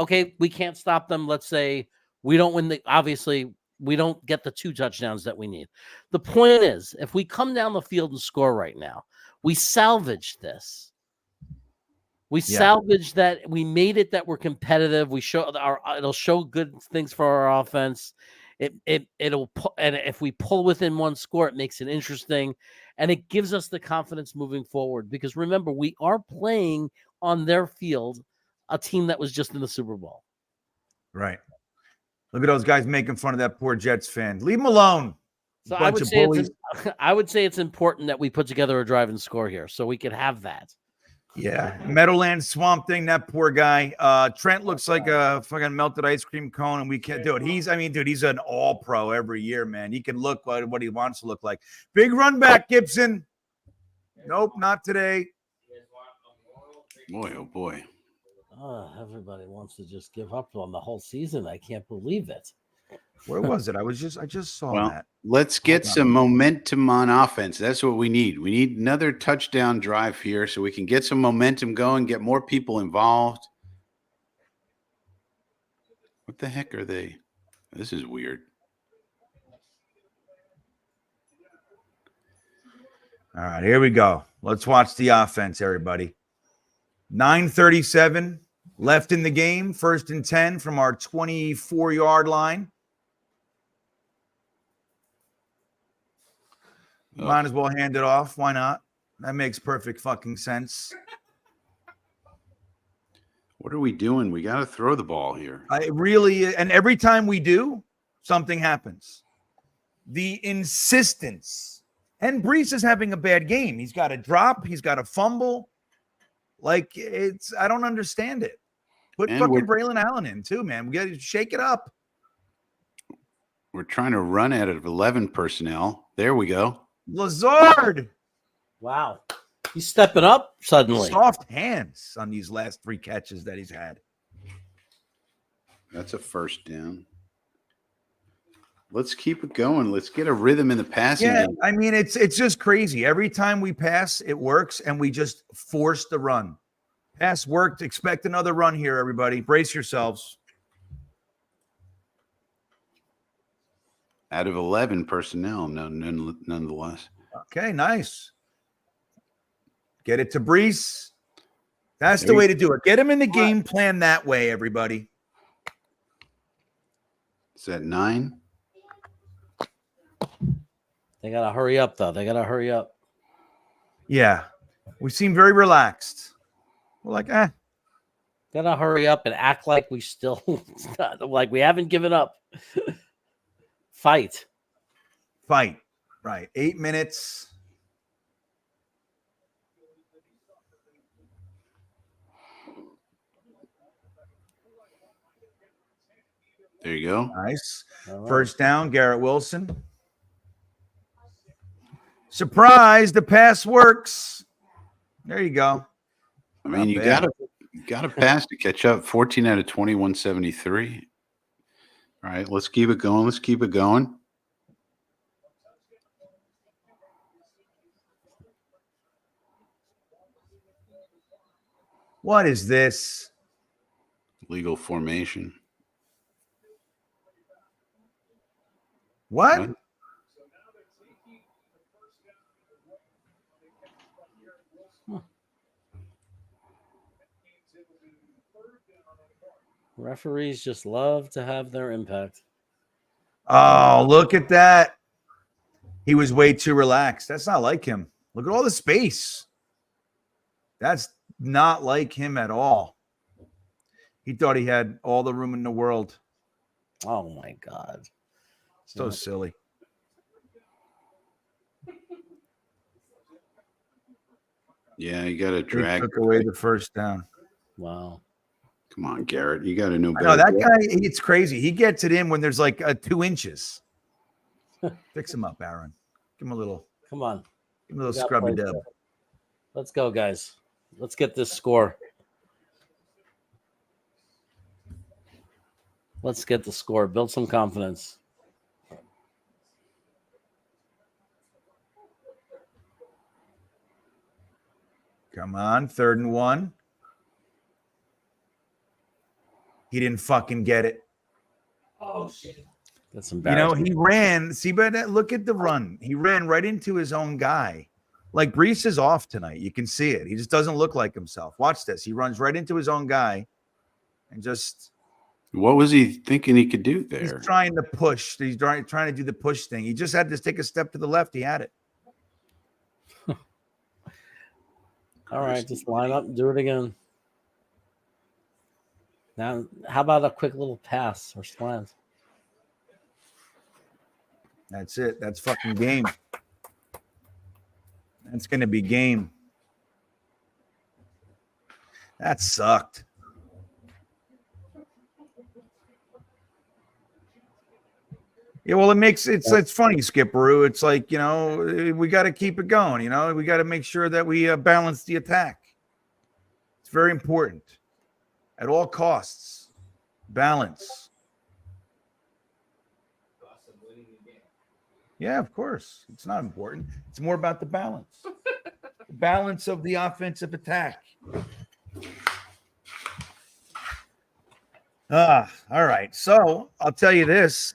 okay, we can't stop them. Let's say we don't win obviously we don't get the 2 touchdowns that we need. The point is, if we come down the field and score right now, we salvage this. We salvaged that. We made it that we're competitive. We show it'll show good things for our offense. And if we pull within one score, it makes it interesting, and it gives us the confidence moving forward. Because remember, we are playing on their field, a team that was just in the Super Bowl.
Right. Look at those guys making fun of that poor Jets fan. Leave them alone.
So
Bunch of bullies.
I would say it's important that we put together a drive and score here, so we could have that.
Yeah, Meadowlands Swamp Thing, that poor guy. Trent looks like a fucking melted ice cream cone, and we can't do it. He's an all-pro every year, man. He can look like what he wants to look like. Big run back, Gibson. Nope, not today.
Boy, oh boy.
Oh, everybody wants to just give up on the whole season. I can't believe it.
Where was it? I just saw that.
Let's get some momentum on offense. That's what we need. We need another touchdown drive here so we can get some momentum going, get more people involved. What the heck are they? This is weird.
All right, here we go. Let's watch the offense, everybody. 9:37 left in the game. 1st and 10 from our 24-yard line. Might as well hand it off. Why not? That makes perfect fucking sense.
What are we doing? We got to throw the ball here.
And every time we do, something happens. The insistence. And Brees is having a bad game. He's got a drop. He's got a fumble. I don't understand it. Put fucking Braylon Allen in too, man. We got to shake it up.
We're trying to run out of 11 personnel. There we go.
Lazard.
Wow. He's stepping up suddenly.
Soft hands on these last 3 catches that he's had.
That's a first down. Let's keep it going. Let's get a rhythm in the passing game.
I mean, it's just crazy. Every time we pass, it works, and we just force the run. Pass worked. Expect another run here, everybody. Brace yourselves.
Out of 11 personnel, nonetheless.
Okay, nice. Get it to Brees. That's the way to do it. Get him in the game plan that way, everybody.
Is that 9?
They got to hurry up, though. They got to hurry up.
Yeah. We seem very relaxed. We're like,
Got to hurry up and act like we still, like we haven't given up. Fight.
Right. 8 minutes.
There you go.
Nice.
Right.
First down, Garrett Wilson. Surprise, the pass works. There you go.
I mean, you gotta pass to catch up. 14 out of 20, 173. All right, let's keep it going.
What is this?
Legal formation.
What?
Referees just love to have their impact.
Oh, look at that. He was way too relaxed. That's not like him. Look at all the space. That's not like him at all. He thought he had all the room in the world.
Oh, my God.
So silly.
Yeah, you got to drag.
He took away the first down.
Wow.
Come on, Garrett. You got to know better.
No, that guy, it's crazy. He gets it in when there's like 2 inches. Fix him up, Aaron. Give him a little.
Come on.
Give him a little scrubby dub.
Let's go, guys. Let's get this score. Let's get the score. Build some confidence.
Come on, 3rd and 1. He didn't fucking get it.
Oh shit!
That's embarrassing.
He ran. See, but look at the run. He ran right into his own guy. Like Brees is off tonight. You can see it. He just doesn't look like himself. Watch this. He runs right into his own guy and just
What was he thinking he could do there?
he's trying to push. He's trying to do the push thing. He just had to take a step to the left. He had it.
All right, just line up and do it again. Now, how about a quick little pass or slant?
That's it. That's fucking game. That's going to be game. That sucked. Yeah, well, it's funny, Skipperoo. It's like, we got to keep it going. We got to make sure that we balance the attack. It's very important at all costs. Balance. Yeah, of course. It's not important. It's more about the balance. The balance of the offensive attack. All right. So I'll tell you this.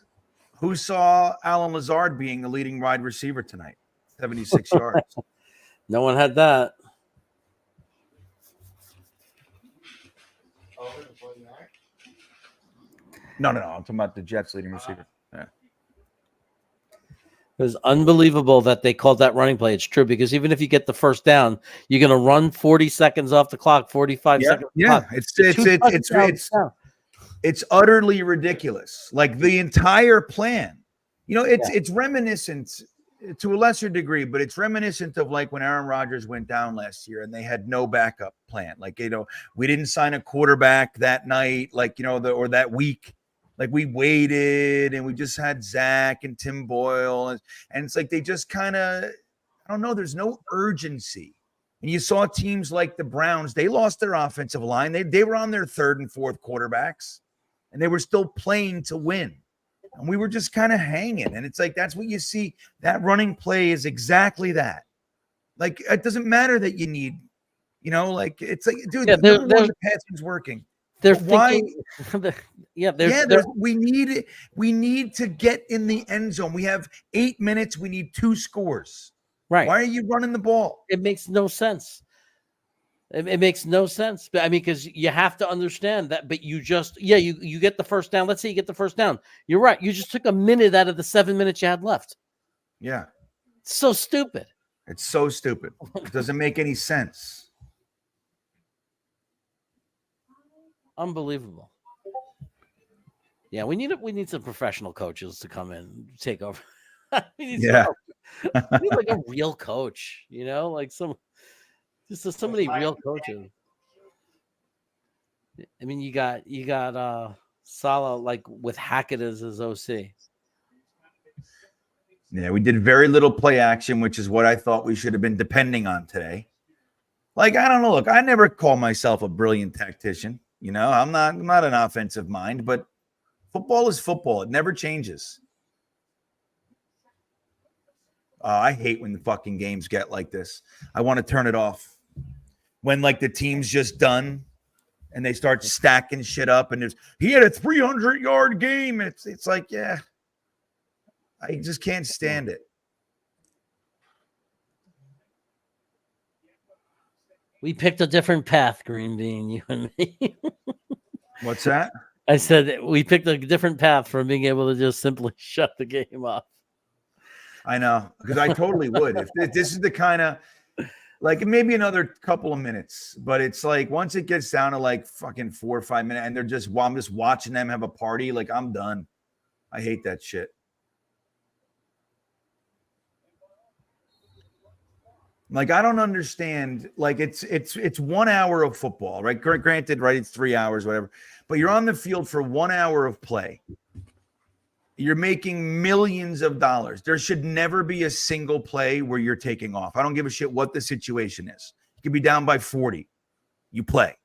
Who saw Alan Lazard being the leading wide receiver tonight? 76 yards.
No one had that.
No. I'm talking about the Jets leading receiver. Yeah.
It was unbelievable that they called that running play. It's true, because even if you get the first down, you're going to run 40 seconds off the clock, 45 seconds.
Yeah,
It's
it's utterly ridiculous. Like the entire plan. It's reminiscent to a lesser degree, but it's reminiscent of like when Aaron Rodgers went down last year and they had no backup plan. Like, we didn't sign a quarterback that night, or that week. Like we waited and we just had Zach and Tim Boyle. And it's like they just kind of, I don't know, there's no urgency. And you saw teams like the Browns, they lost their offensive line. They were on their third and fourth quarterbacks, and they were still playing to win. And we were just kind of hanging. And it's like, that's what you see. That running play is exactly that. Like, it doesn't matter that you need, it's like, dude, the passing's working.
They're
why?
Thinking,
we need to get in the end zone. We have 8 minutes. We need 2 scores.
Right.
Why are you running the ball?
It makes no sense. It makes no sense. But because you have to understand that. But you just, you get the first down. Let's say you get the first down. You're right. You just took a minute out of the 7 minutes you had left.
Yeah.
It's so stupid.
It's so stupid. It doesn't make any sense.
Unbelievable. Yeah, we need some professional coaches to come in and take over. we need like a real coach, like somebody real coaches. I mean, you got Salah like with Hackett as his OC.
Yeah, we did very little play action, which is what I thought we should have been depending on today. Like, I don't know. Look, I never call myself a brilliant tactician. I'm not an offensive mind, but football is football. It never changes. I hate when the fucking games get like this. I want to turn it off. When like the team's just done and they start stacking shit up and he had a 300-yard game. It's like, yeah, I just can't stand it.
We picked a different path, GreenBean, you and me.
What's that?
I said we picked a different path from being able to just simply shut the game off.
I know, because I totally would. If this is the kind of, like, maybe another couple of minutes, but it's like once it gets down to like fucking 4 or 5 minutes and I'm just watching them have a party, like I'm done. I hate that shit. Like, I don't understand. Like, it's 1 hour of football, right? Granted, right? It's 3 hours, whatever. But you're on the field for 1 hour of play. You're making millions of dollars. There should never be a single play where you're taking off. I don't give a shit what the situation is. You could be down by 40. You play.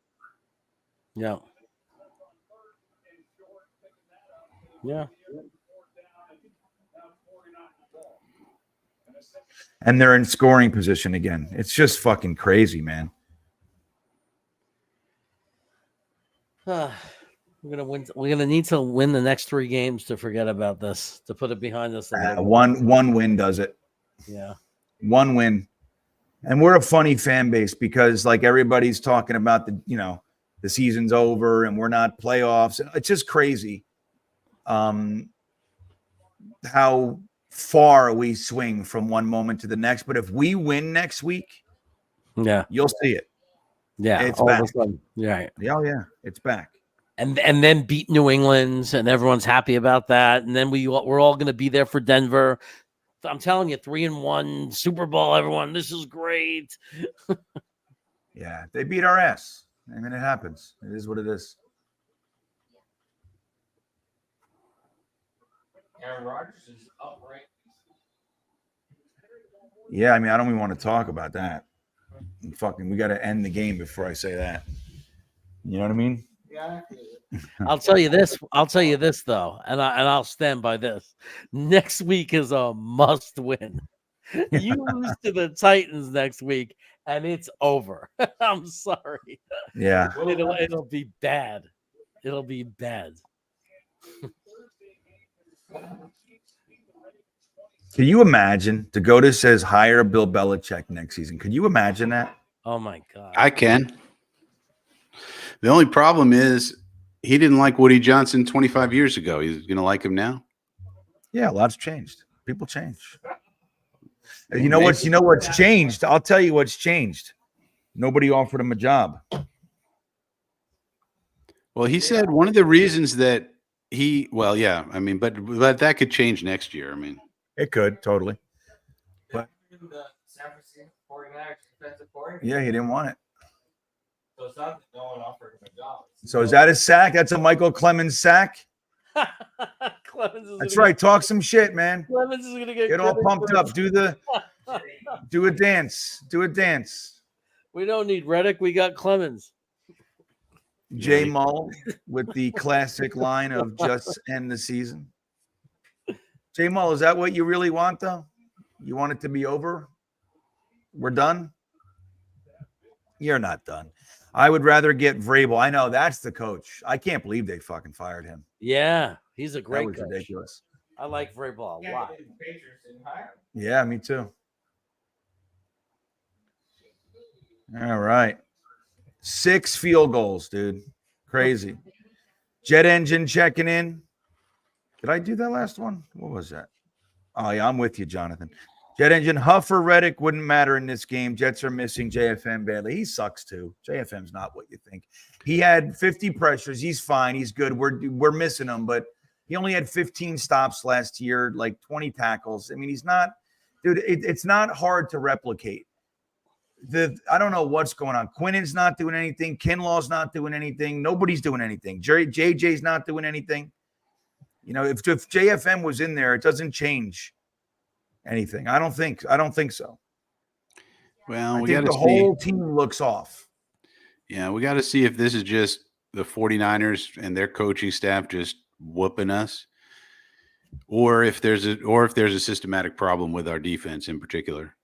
Yeah. Yeah.
And they're in scoring position again. It's just fucking crazy, man.
We're gonna win. We're gonna need to win the next 3 games to forget about this, to put it behind us.
One win does it.
Yeah.
One win. And we're a funny fan base because like everybody's talking about the season's over and we're not playoffs. It's just crazy how far we swing from one moment to the next. But if we win next week,
Yeah.
you'll see it.
Yeah.
It's
all
back.
of a sudden. Yeah.
Oh yeah, it's back.
And then beat New England, and everyone's happy about that. And then we're all going to be there for Denver. I'm telling you, 3-1 Super Bowl, everyone. This is great.
Yeah, they beat our ass. I mean, it happens. It is what it is.
Aaron Rodgers is upright.
Yeah, I mean, I don't even want to talk about that. We got to end the game before I say that. You know what I mean?
Yeah.
I'll tell you this. I'll tell you this though, and I'll stand by this. Next week is a must win. You lose to the Titans next week, and it's over. I'm sorry.
Yeah.
It'll be bad. It'll be bad.
Can you imagine Dakota says hire Bill Belichick next season? Could you imagine that?
Oh my God.
I can. The only problem is he didn't like Woody Johnson 25 years ago. He's going to like him now.
Yeah, a lot's changed. People change. You know what's changed? I'll tell you what's changed. Nobody offered him a job.
Well, he said one of the reasons that but that could change next year. I mean,
It could totally. But
The San Francisco 49ers defensive coordinator.
yeah, he didn't want it.
So it's not that no one offered him a job.
So is that a sack? That's a Michael Clemens sack? That's right. Talk some shit, man.
Clemens is gonna
Get all pumped up. Do a dance. Do a dance.
We don't need Reddick. We got Clemens.
J Mull with the classic line of just end the season. J Mull, is that what you really want, though? You want it to be over? We're done? You're not done. I would rather get Vrabel. I know that's the coach. I can't believe they fucking fired him.
Yeah, he's a great
That was
coach.
ridiculous.
I like Vrabel a lot.
Patriots didn't hire him.
Yeah, me too. All right. 6 field goals, dude. Crazy. Jet engine checking in. Did I do that last one? What was that? Oh, yeah, I'm with you, Jonathan. Jet engine, Huffer, Reddick wouldn't matter in this game. Jets are missing JFM badly. He sucks too. JFM's not what you think. He had 50 pressures. He's fine. He's good. We're missing him, but he only had 15 stops last year, like 20 tackles. I mean, he's not, dude. It's not hard to replicate. I don't know what's going on. Quinnen's not doing anything. Kinlaw's not doing anything. Nobody's doing anything. JJ's not doing anything. You know, if JFM was in there, it doesn't change anything. I don't think so.
well,
I think the whole team looks off.
Yeah, we got to see if this is just the 49ers and their coaching staff just whooping us, or if there's a systematic problem with our defense in particular.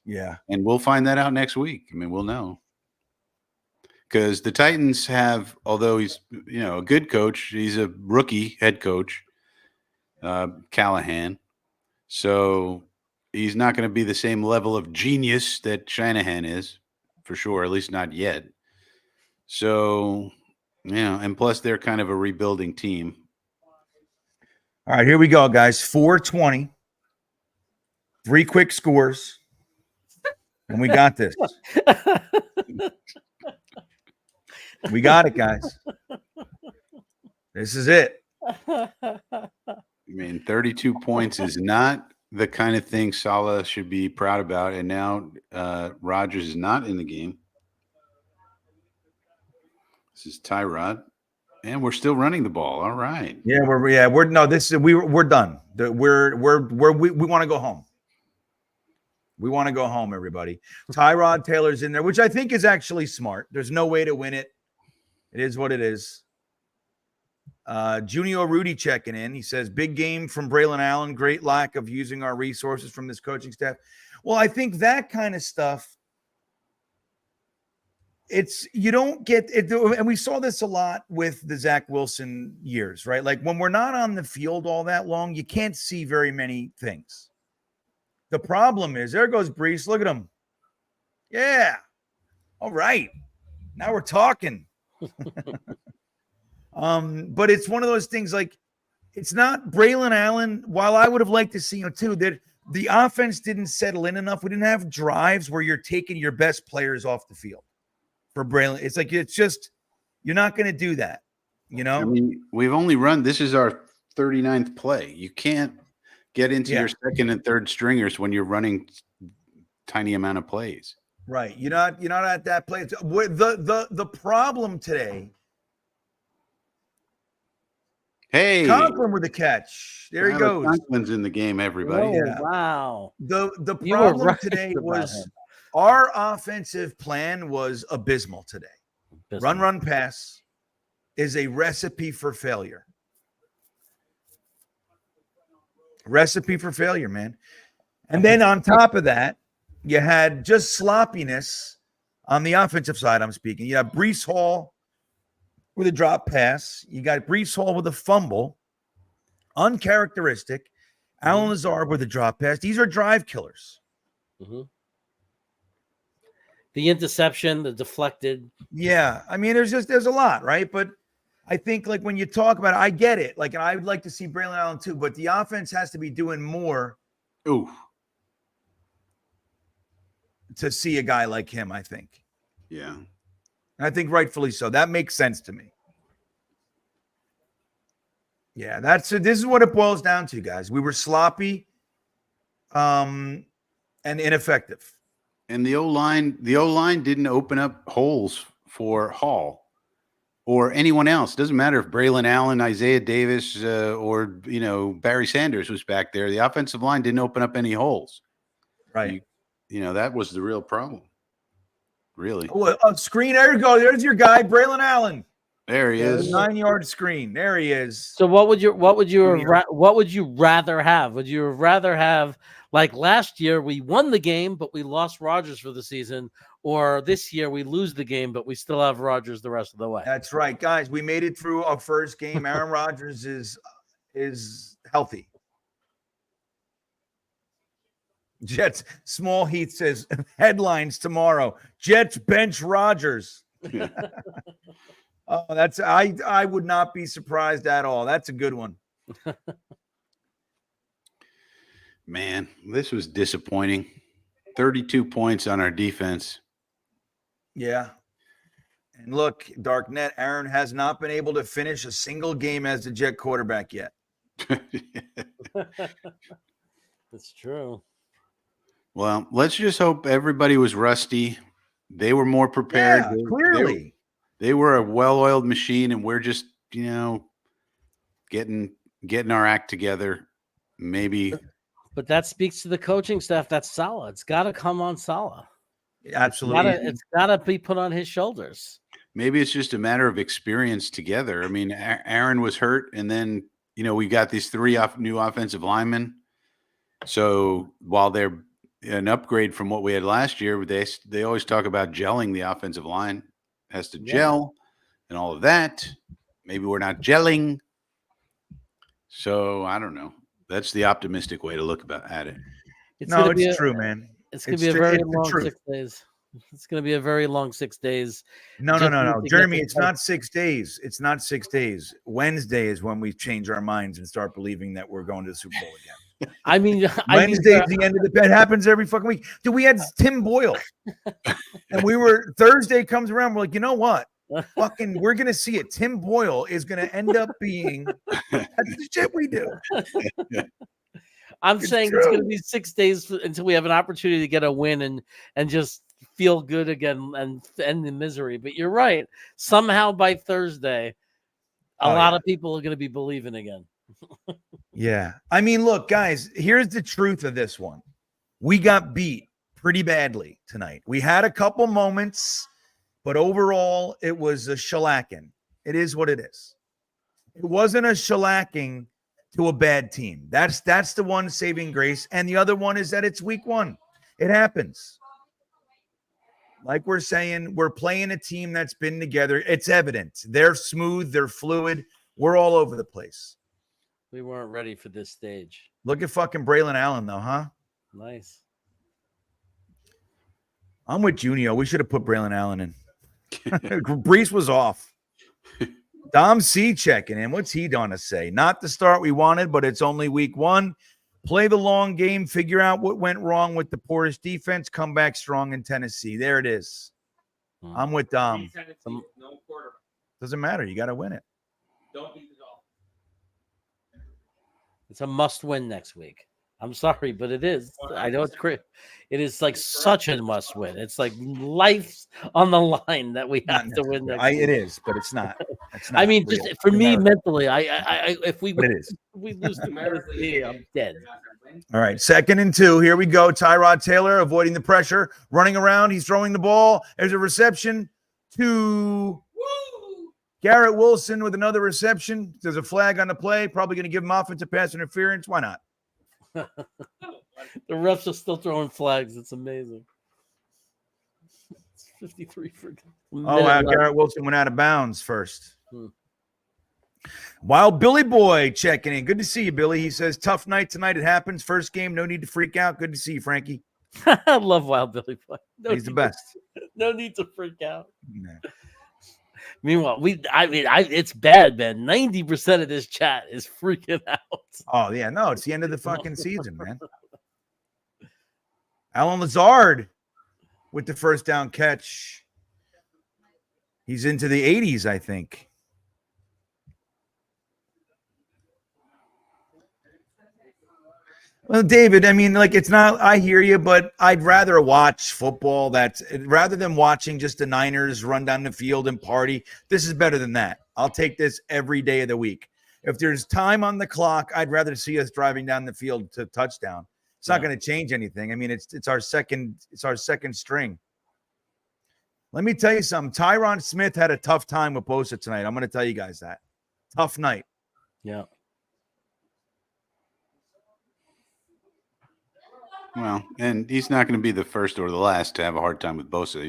Yeah.
And we'll find that out next week. I mean, we'll know. Because the Titans have, although he's, a good coach, he's a rookie head coach, Callahan. So he's not going to be the same level of genius that Shanahan is, for sure, at least not yet. So, and plus they're kind of a rebuilding team.
All right, here we go, guys. 420. 3 quick scores. And we got this. We got it, guys. This is it.
I mean, 32 points is not the kind of thing Saleh should be proud about. And now Rodgers is not in the game. This is Tyrod. And we're still running the ball. All right.
Yeah, we're done. We want to go home. We want to go home, everybody. Tyrod Taylor's in there, which I think is actually smart. There's no way to win it. It is what it is. Junior Rudy checking in. He says, big game from Braylon Allen. Great lack of using our resources from this coaching staff. Well, I think that kind of stuff, you don't get it. And we saw this a lot with the Zach Wilson years, right? Like when we're not on the field all that long, you can't see very many things. The problem is, there goes Brees. Look at him. Yeah. All right. Now we're talking. But it's one of those things like it's not Braylon Allen. While I would have liked to see too, that the offense didn't settle in enough. We didn't have drives where you're taking your best players off the field for Braylon. It's like it's just you're not going to do that.
I mean, we've only run. This is our 39th play. You can't get into your second and third stringers when you're running tiny amount of plays.
Right. You're not at that play. The problem today.
Hey,
Conklin with the catch. There he goes.
Conklin's in the game, everybody.
Oh,
Yeah.
wow.
The
You were
problem
right
today
about
was
him.
our offensive plan was abysmal today.
Abysmal.
Run, pass is a recipe for failure. Recipe for failure, man. And then on top of that, you had just sloppiness on the offensive side. I'm speaking. You have Breece Hall with a drop pass. You got Breece Hall with a fumble. Uncharacteristic. Alan Lazard with a drop pass. These are drive killers.
Mm-hmm. The interception, the deflected.
Yeah. I mean, there's a lot, right? But I think like when you talk about it, I get it. Like, and I would like to see Braylon Allen too, but the offense has to be doing more to see a guy like him, I think.
Yeah.
And I think rightfully so. That makes sense to me. Yeah, this is what it boils down to, guys. We were sloppy and ineffective.
And the O-line didn't open up holes for Hall or anyone else. Doesn't matter if Braylon Allen, Isaiah Davis, or Barry Sanders was back there. The offensive line didn't open up any holes.
Right.
That was the real problem. Really.
Oh, screen. There you go. There's your guy, Braylon Allen.
There he is.
9-yard screen. There he is.
So what would you rather have? Would you rather have, like last year we won the game but we lost Rodgers for the season, or this year we lose the game but we still have Rodgers the rest of the way?
That's right, guys. We made it through our first game. Aaron Rodgers is healthy. Jets Small Heat says headlines tomorrow. Jets bench Rodgers. Oh, I would not be surprised at all. That's a good one.
Man, this was disappointing. 32 points on our defense.
Yeah. And look, Darknet, Aaron has not been able to finish a single game as the Jet quarterback yet.
That's true.
Well, let's just hope everybody was rusty. They were more prepared.
Yeah, clearly.
They were a well-oiled machine, and we're just, getting our act together. Maybe.
But that speaks to the coaching staff. That's Saleh. It's got to come on Saleh.
Absolutely.
It's got to be put on his shoulders.
Maybe it's just a matter of experience together. I mean, Aaron was hurt, and then, we got these 3 new offensive linemen. So while they're an upgrade from what we had last year, they always talk about gelling the offensive line. Has to gel and all of that. Maybe we're not gelling. So I don't know. That's the optimistic way to look at it.
It's true, man.
It's going to be a very long 6 days. It's going to be a very long 6 days.
No. Jeremy, it's not 6 days. It's not 6 days. Wednesday is when we change our minds and start believing that we're going to the Super Bowl again. Wednesday's the end of the bet. Happens every fucking week. Dude, we had Tim Boyle. And Thursday comes around. We're like, you know what? We're going to see it. Tim Boyle is going to end up being that's the shit we do.
I'm saying it's going to be 6 days until we have an opportunity to get a win and just feel good again and end the misery. But you're right. Somehow by Thursday, a lot of people are going to be believing again.
Yeah. I mean, look, guys, here's the truth of this one. We got beat pretty badly tonight. We had a couple moments, but overall, it was a shellacking. It is what it is. It wasn't a shellacking to a bad team. That's the one saving grace. And the other one is that it's week 1. It happens. Like we're saying, we're playing a team that's been together. It's evident. They're smooth. They're fluid. We're all over the place.
We weren't ready for this stage.
Look at fucking Braylon Allen, though, huh?
Nice.
I'm with Junio. We should have put Braylon Allen in. Brees was off. Dom C checking in. What's he going to say? Not the start we wanted, but it's only week 1. Play the long game. Figure out what went wrong with the poorest defense. Come back strong in Tennessee. There it is. I'm with Dom.
No quarterback.
Doesn't matter. You got to win it.
Don't beat the Dolphins.
It's a must-win next week. I'm sorry, but it is. I know it's great. It is like such a must-win. It's like life's on the line that we have to win next week.
It is, but it's not. It's not
I mean,
real.
just for me mentally, if we
But it is.
we lose to Tennessee, I'm dead.
All right, 2nd and 2. Here we go. Tyrod Taylor avoiding the pressure, running around. He's throwing the ball. There's a reception to Garrett Wilson with another reception. There's a flag on the play. Probably going to give him offensive pass interference. Why not?
The refs are still throwing flags. It's amazing. It's 53 for.
Oh, wow. Garrett Wilson went out of bounds first. Wild Billy Boy checking in. Good to see you, Billy. He says, tough night tonight. It happens. First game. No need to freak out. Good to see you, Frankie.
I love Wild Billy Boy.
He's the best.
No need to freak out.
Yeah.
Meanwhile, it's bad, man. 90% of this chat is freaking out.
Oh, yeah. No, it's the end of the fucking season, man. Alan Lazard with the first down catch. He's into the 80s, I think. Well, David, I mean, like, it's not, I hear you, but I'd rather watch football rather than watching just the Niners run down the field and party. This is better than that. I'll take this every day of the week. If there's time on the clock, I'd rather see us driving down the field to touchdown. It's not going to change anything. I mean, it's our second string. Let me tell you something. Tyron Smith had a tough time with Bosa tonight. I'm going to tell you guys that. Tough night.
Yeah.
Well, and he's not going to be the first or the last to have a hard time with Bosa.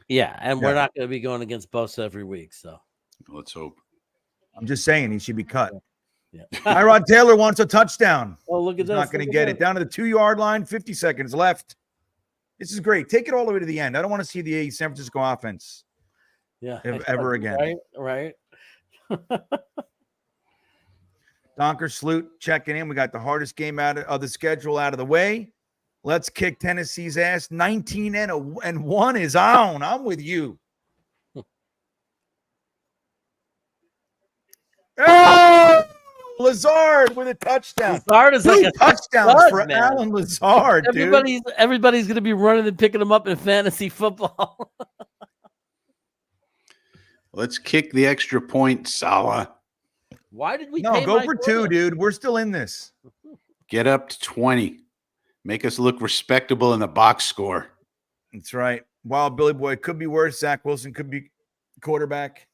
We're not going to be going against Bosa every week, so
let's hope.
I'm just saying he should be cut.
Yeah.
Tyrod Taylor wants a touchdown.
Oh, look at that!
Not going to get it. Down to the 2-yard line, 50 seconds left. This is great. Take it all the way to the end. I don't want to see the San Francisco offense.
Yeah,
ever again.
Right.
Donker Sloot checking in. We got the hardest game out of the schedule out of the way. Let's kick Tennessee's ass. 19-1 is on. I'm with you. Oh, Lazard with a touchdown.
Lazard is like a
touchdowns for
man.
Alan Lazard.
Everybody's going to be running and picking him up in fantasy football.
Let's kick the extra point, Salah.
Why did we?
No, go for 2, dude. We're still in this.
Get up to 20. Make us look respectable in the box score.
That's right. Wild Billy Boy could be worse. Zach Wilson could be quarterback.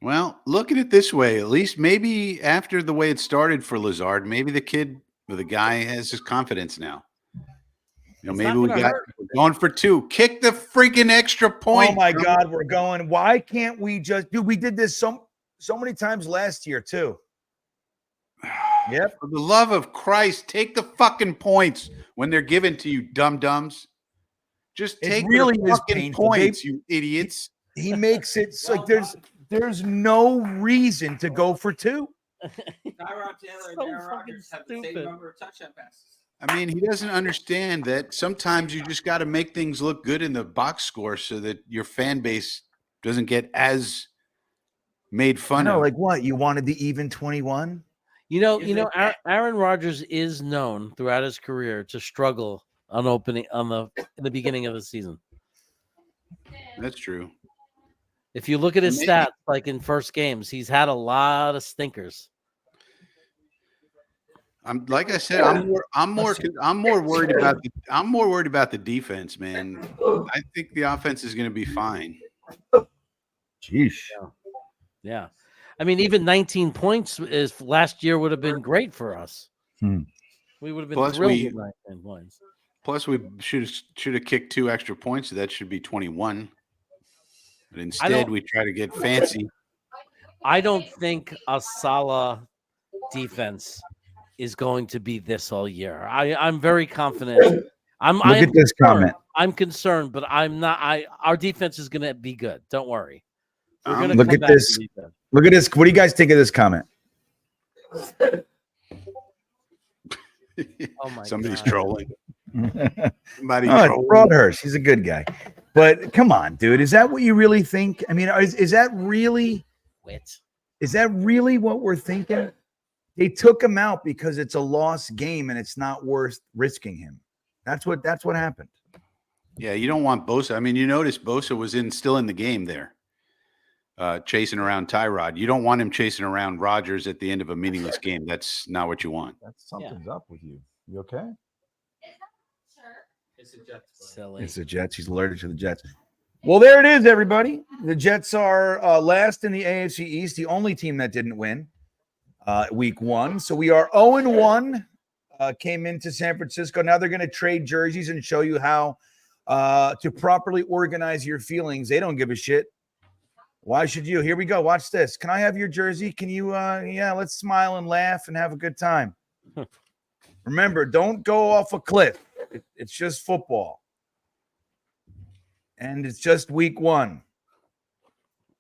Well, look at it this way. At least maybe after the way it started for Lazard, maybe the kid or the guy has his confidence now. Maybe we're going for 2. Kick the freaking extra point.
Oh my God, we're going. Why can't we just we did this so many times last year too. Yep.
For the love of Christ, take the fucking points when they're given to you, dum-dums. Just take
really
the fucking points, you idiots.
He makes it like there's no reason to go for 2.
Tyrod Taylor and Aaron Rodgers have the same number of touchdown passes.
I mean, he doesn't understand that sometimes you just got to make things look good in the box score so that your fan base doesn't get as made fun of.
Like what? You wanted the even 21?
Aaron Rodgers is known throughout his career to struggle in the beginning of the season.
That's true.
If you look at his stats, like in first games, he's had a lot of stinkers.
I'm more worried about the defense, man. I think the offense is going to be fine.
Jeez.
Yeah. I mean, even 19 points last year would have been great for us. We would have been thrilled with 19 points.
Plus, we should have kicked 2 extra points, so that should be 21. But instead, we try to get fancy.
I don't think a Salah defense is going to be this all year. I'm very confident I'm
at this comment.
I'm concerned, but I'm not. Our defense is going to be good. Don't worry. We're going to
Look
come
at
back
this.
to defense.
Look at this. What do you guys think of this comment?
Oh my
Somebody's
God.
trolling. Somebody's
Oh,
trolling.
Broadhurst. He's a good guy. But come on, dude. Is that what you really think? I mean, is that really what we're thinking? They took him out because it's a lost game and it's not worth risking him. That's what happened.
Yeah, you don't want Bosa. I mean, you notice Bosa was still in the game there, chasing around Tyrod. You don't want him chasing around Rodgers at the end of a meaningless game. That's not what you want.
Something's up with you. You okay?
It's a Jets.
Silly.
It's the Jets. He's allergic to the Jets. Well, there it is, everybody. The Jets are last in the AFC East, the only team that didn't win week 1. So we are 0-1. Came into San Francisco. Now they're going to trade jerseys and show you how to properly organize your feelings. They don't give a shit. Why should you? Here we go. Watch this. Can I have your jersey? Can you? Yeah, let's smile and laugh and have a good time. Remember, don't go off a cliff. It's just football. And it's just week 1.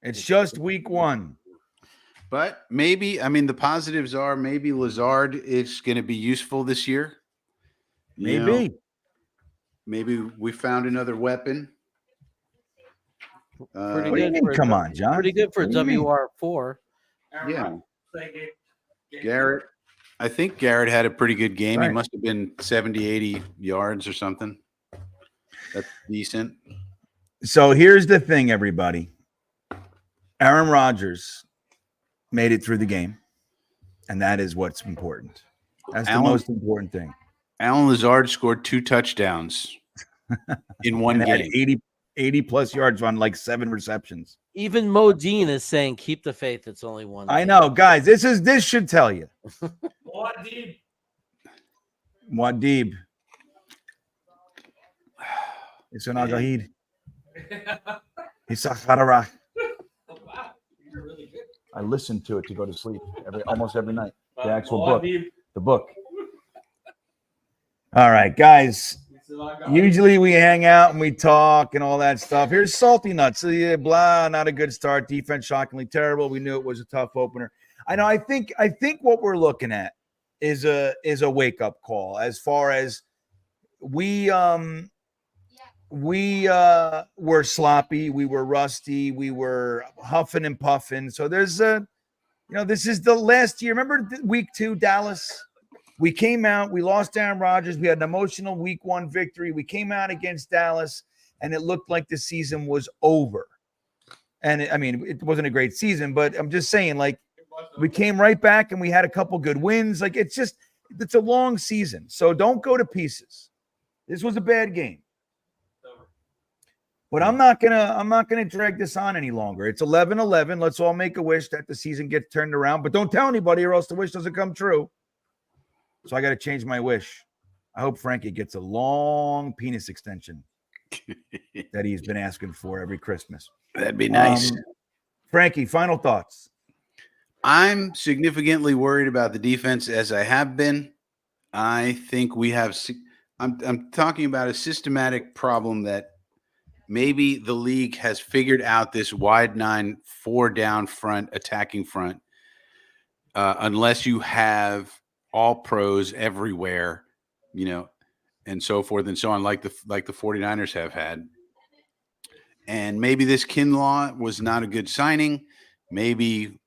It's just week 1.
But maybe, I mean, the positives are maybe Lazard is going to be useful this year. You know, maybe we found another weapon.
Pretty
What do you
good.
mean? Come on, John.
Pretty good for
What do you mean?
WR4.
Yeah. Garrett. I think Garrett had a pretty good game.
Right.
He must have been 70, 80 yards or something. That's decent.
So here's the thing, everybody. Aaron Rodgers made it through the game, and that is what's important. That's the most important thing.
Alan Lazard scored 2 touchdowns in one
And had
game.
80 plus yards on like 7 receptions.
Even Modine is saying, "Keep the faith." It's only one.
I know, guys. This should tell you. Muad'Dib. It's an Agahid. It's a Kharara. I listen to it to go to sleep almost every night. The actual book. The book. All right, guys. Usually we hang out and we talk and all that stuff. Here's Salty Nuts. Yeah, blah, not a good start. Defense shockingly terrible. We knew it was a tough opener. I know. I think what we're looking at is a wake-up call as far as we were sloppy, we were rusty, we were huffing and puffing. So there's this is the last year. Remember week 2, Dallas? We came out, we lost Aaron Rodgers. We had an emotional week 1 victory. We came out against Dallas, and it looked like the season was over. And it wasn't a great season, but I'm just saying, like, we came right back and we had a couple good wins. Like, it's a long season. So don't go to pieces. This was a bad game. But I'm not gonna drag this on any longer. It's 11-11. Let's all make a wish that the season gets turned around. But don't tell anybody, or else the wish doesn't come true. So I got to change my wish. I hope Frankie gets a long penis extension that he's been asking for every Christmas.
That'd be nice.
Frankie, final thoughts.
I'm significantly worried about the defense, as I have been. I think we have. I'm talking about a systematic problem that maybe the league has figured out, this wide 9, 4 down front, attacking front. Unless you have all pros everywhere, and so forth and so on, like the 49ers have had. And maybe this Kinlaw was not a good signing. Maybe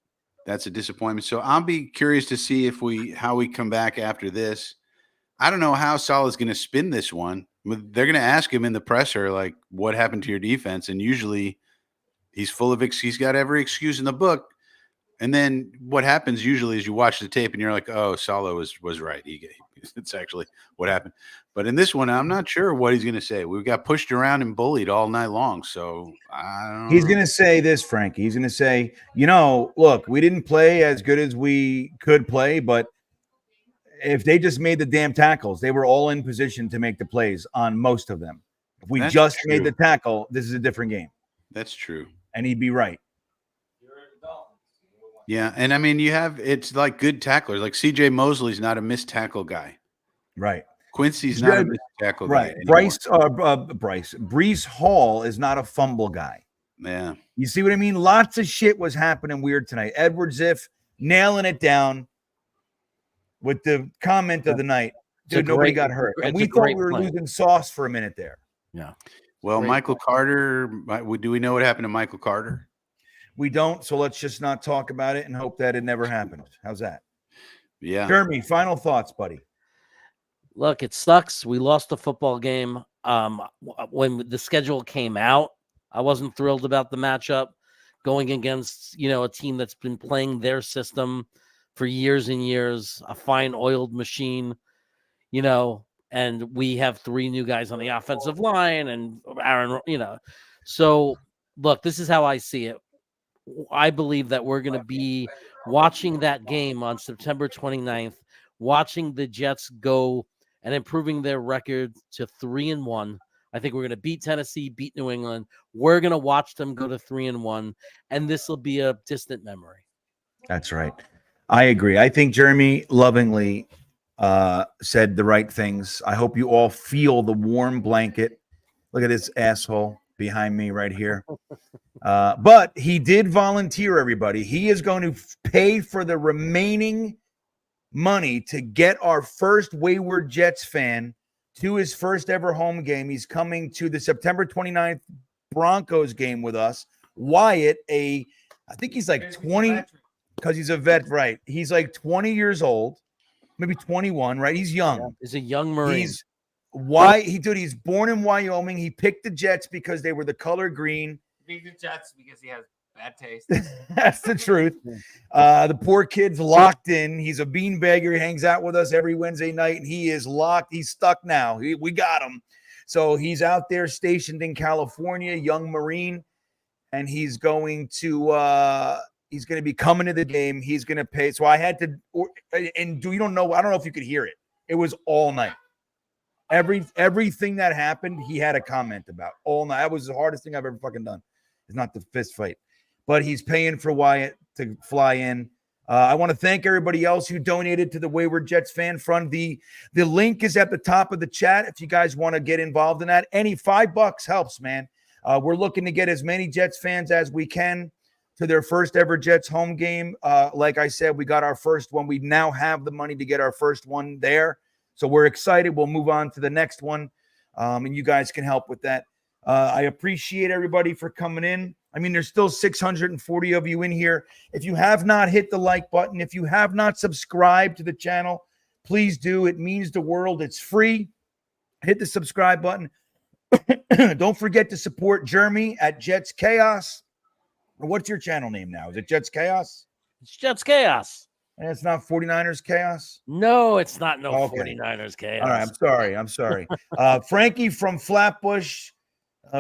that's a disappointment. So I'll be curious to see how we come back after this. I don't know how Salah's going to spin this one. They're going to ask him in the presser, like, what happened to your defense? And usually he's full of he's got every excuse in the book. And then what happens usually is you watch the tape and you're like, oh, Salah was right. It's actually what happened. But in this one, I'm not sure what he's going to say. We got pushed around and bullied all night long. So I don't know.
He's going to say this, Frankie. He's going to say, look, we didn't play as good as we could play, but if they just made the damn tackles, they were all in position to make the plays on most of them. If we just made the tackle, this is a different game.
That's true.
And he'd be right.
Yeah, and it's like good tacklers. Like CJ Mosley's not a missed tackle guy.
Right.
Quincy's not a missed tackle guy
Right.
anymore.
Brees Hall is not a fumble guy.
Yeah.
You see what I mean? Lots of shit was happening weird tonight. Edward Ziff nailing it down with the comment of the night. Dude, nobody got hurt. And we thought we were losing sauce for a minute there.
Yeah.
Well, Michael Carter, do we know what happened to Michael Carter?
We don't, so let's just not talk about it and hope that it never happened. How's that?
Yeah.
Jeremy, final thoughts, buddy.
Look, it sucks. We lost the football game. When the schedule came out, I wasn't thrilled about the matchup going against, a team that's been playing their system for years and years, a fine oiled machine, and we have 3 new guys on the offensive line and Aaron, So, look, this is how I see it. I believe that we're going to be watching that game on September 29th, watching the Jets go and improving their record to 3-1. I think we're going to beat Tennessee, beat New England. We're going to watch them go to 3-1, and this will be a distant memory.
That's right. I agree. I think Jeremy lovingly said the right things. I hope you all feel the warm blanket. Look at this asshole behind me right here. But he did volunteer, everybody. He is going to pay for the remaining money to get our first Wayward Jets fan to his first ever home game. He's coming to the September 29th Broncos game with us. Wyatt, I think he's like 20, because he's a vet, right? He's like 20 years old, maybe 21, right? He's young.
Yeah, he's a young Marine.
He's born in Wyoming. He picked the Jets because they were the color green.
He picked the Jets because he has bad taste.
That's the truth. The poor kid's locked in. He's a beanbagger. He hangs out with us every Wednesday night, and he is locked. He's stuck now. We got him. So he's out there stationed in California, young Marine, and he's going to be coming to the game. He's going to pay. So I had to, and I don't know if you could hear it. It was all night. Everything that happened, he had a comment about all night. That was the hardest thing I've ever fucking done. It's not the fist fight, but he's paying for Wyatt to fly in. I want to thank everybody else who donated to the Wayward Jets Fan Fund. The link is at the top of the chat if you guys want to get involved in that. Any $5 helps, man. We're looking to get as many Jets fans as we can to their first ever Jets home game. Like I said, we got our first one. We now have the money to get our first one there. So we're excited. We'll move on to the next one, and you guys can help with that. I appreciate everybody for coming in. I mean, there's still 640 of you in here. If you have not hit the like button, if you have not subscribed to the channel, please do. It means the world. It's free. Hit the subscribe button. Don't forget to support Jeremy at Jets Chaos. Or what's your channel name now? Is it Jets Chaos?
It's Jets Chaos.
And it's not 49ers Chaos?
No, it's not.
Okay.
49ers Chaos.
All right, I'm sorry. Frankie from Flatbush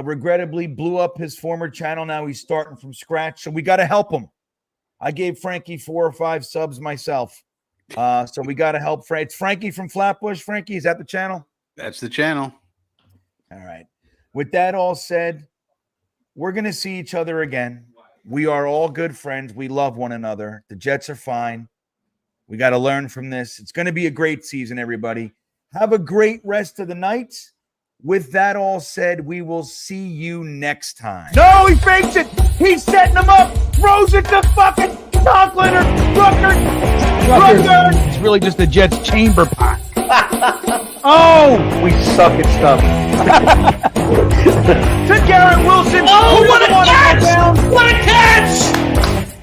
regrettably blew up his former channel. Now he's starting from scratch, so we got to help him. I gave Frankie 4 or 5 subs myself, so we got to help Frank. It's Frankie from Flatbush. Frankie, is that the channel?
That's the channel.
All right. With that all said, we're going to see each other again. We are all good friends. We love one another. The Jets are fine. We got to learn from this. It's going to be a great season, everybody. Have a great rest of the night. With that all said, we will see you next time. No, he fakes it. He's setting him up. Throws it to fucking Conklin or Rucker. It's really just a Jets chamber pot. Oh, we suck at stuff. To Garrett Wilson.
Oh, what a catch! What a catch!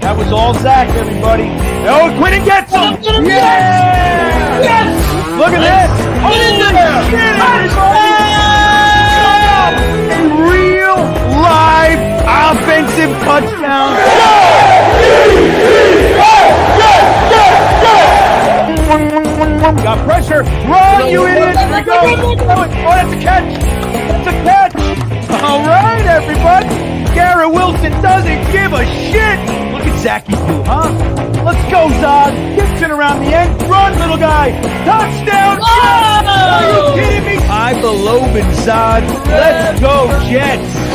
That was all Zach, everybody. Oh, Quinn gets him. Yeah! Yes! Look at that. Oh, shit, everybody. A real live offensive touchdown. Got pressure. Run, you idiot. Here we go. Oh, that's a catch. That's a catch. All right, everybody. Garrett Wilson doesn't give a shit. Look at Zachy do, huh? Let's go, Zod. Gibson around the end. Run, little guy. Touchdown. Oh! Are you kidding me? I believe in Zod. Let's go, Jets.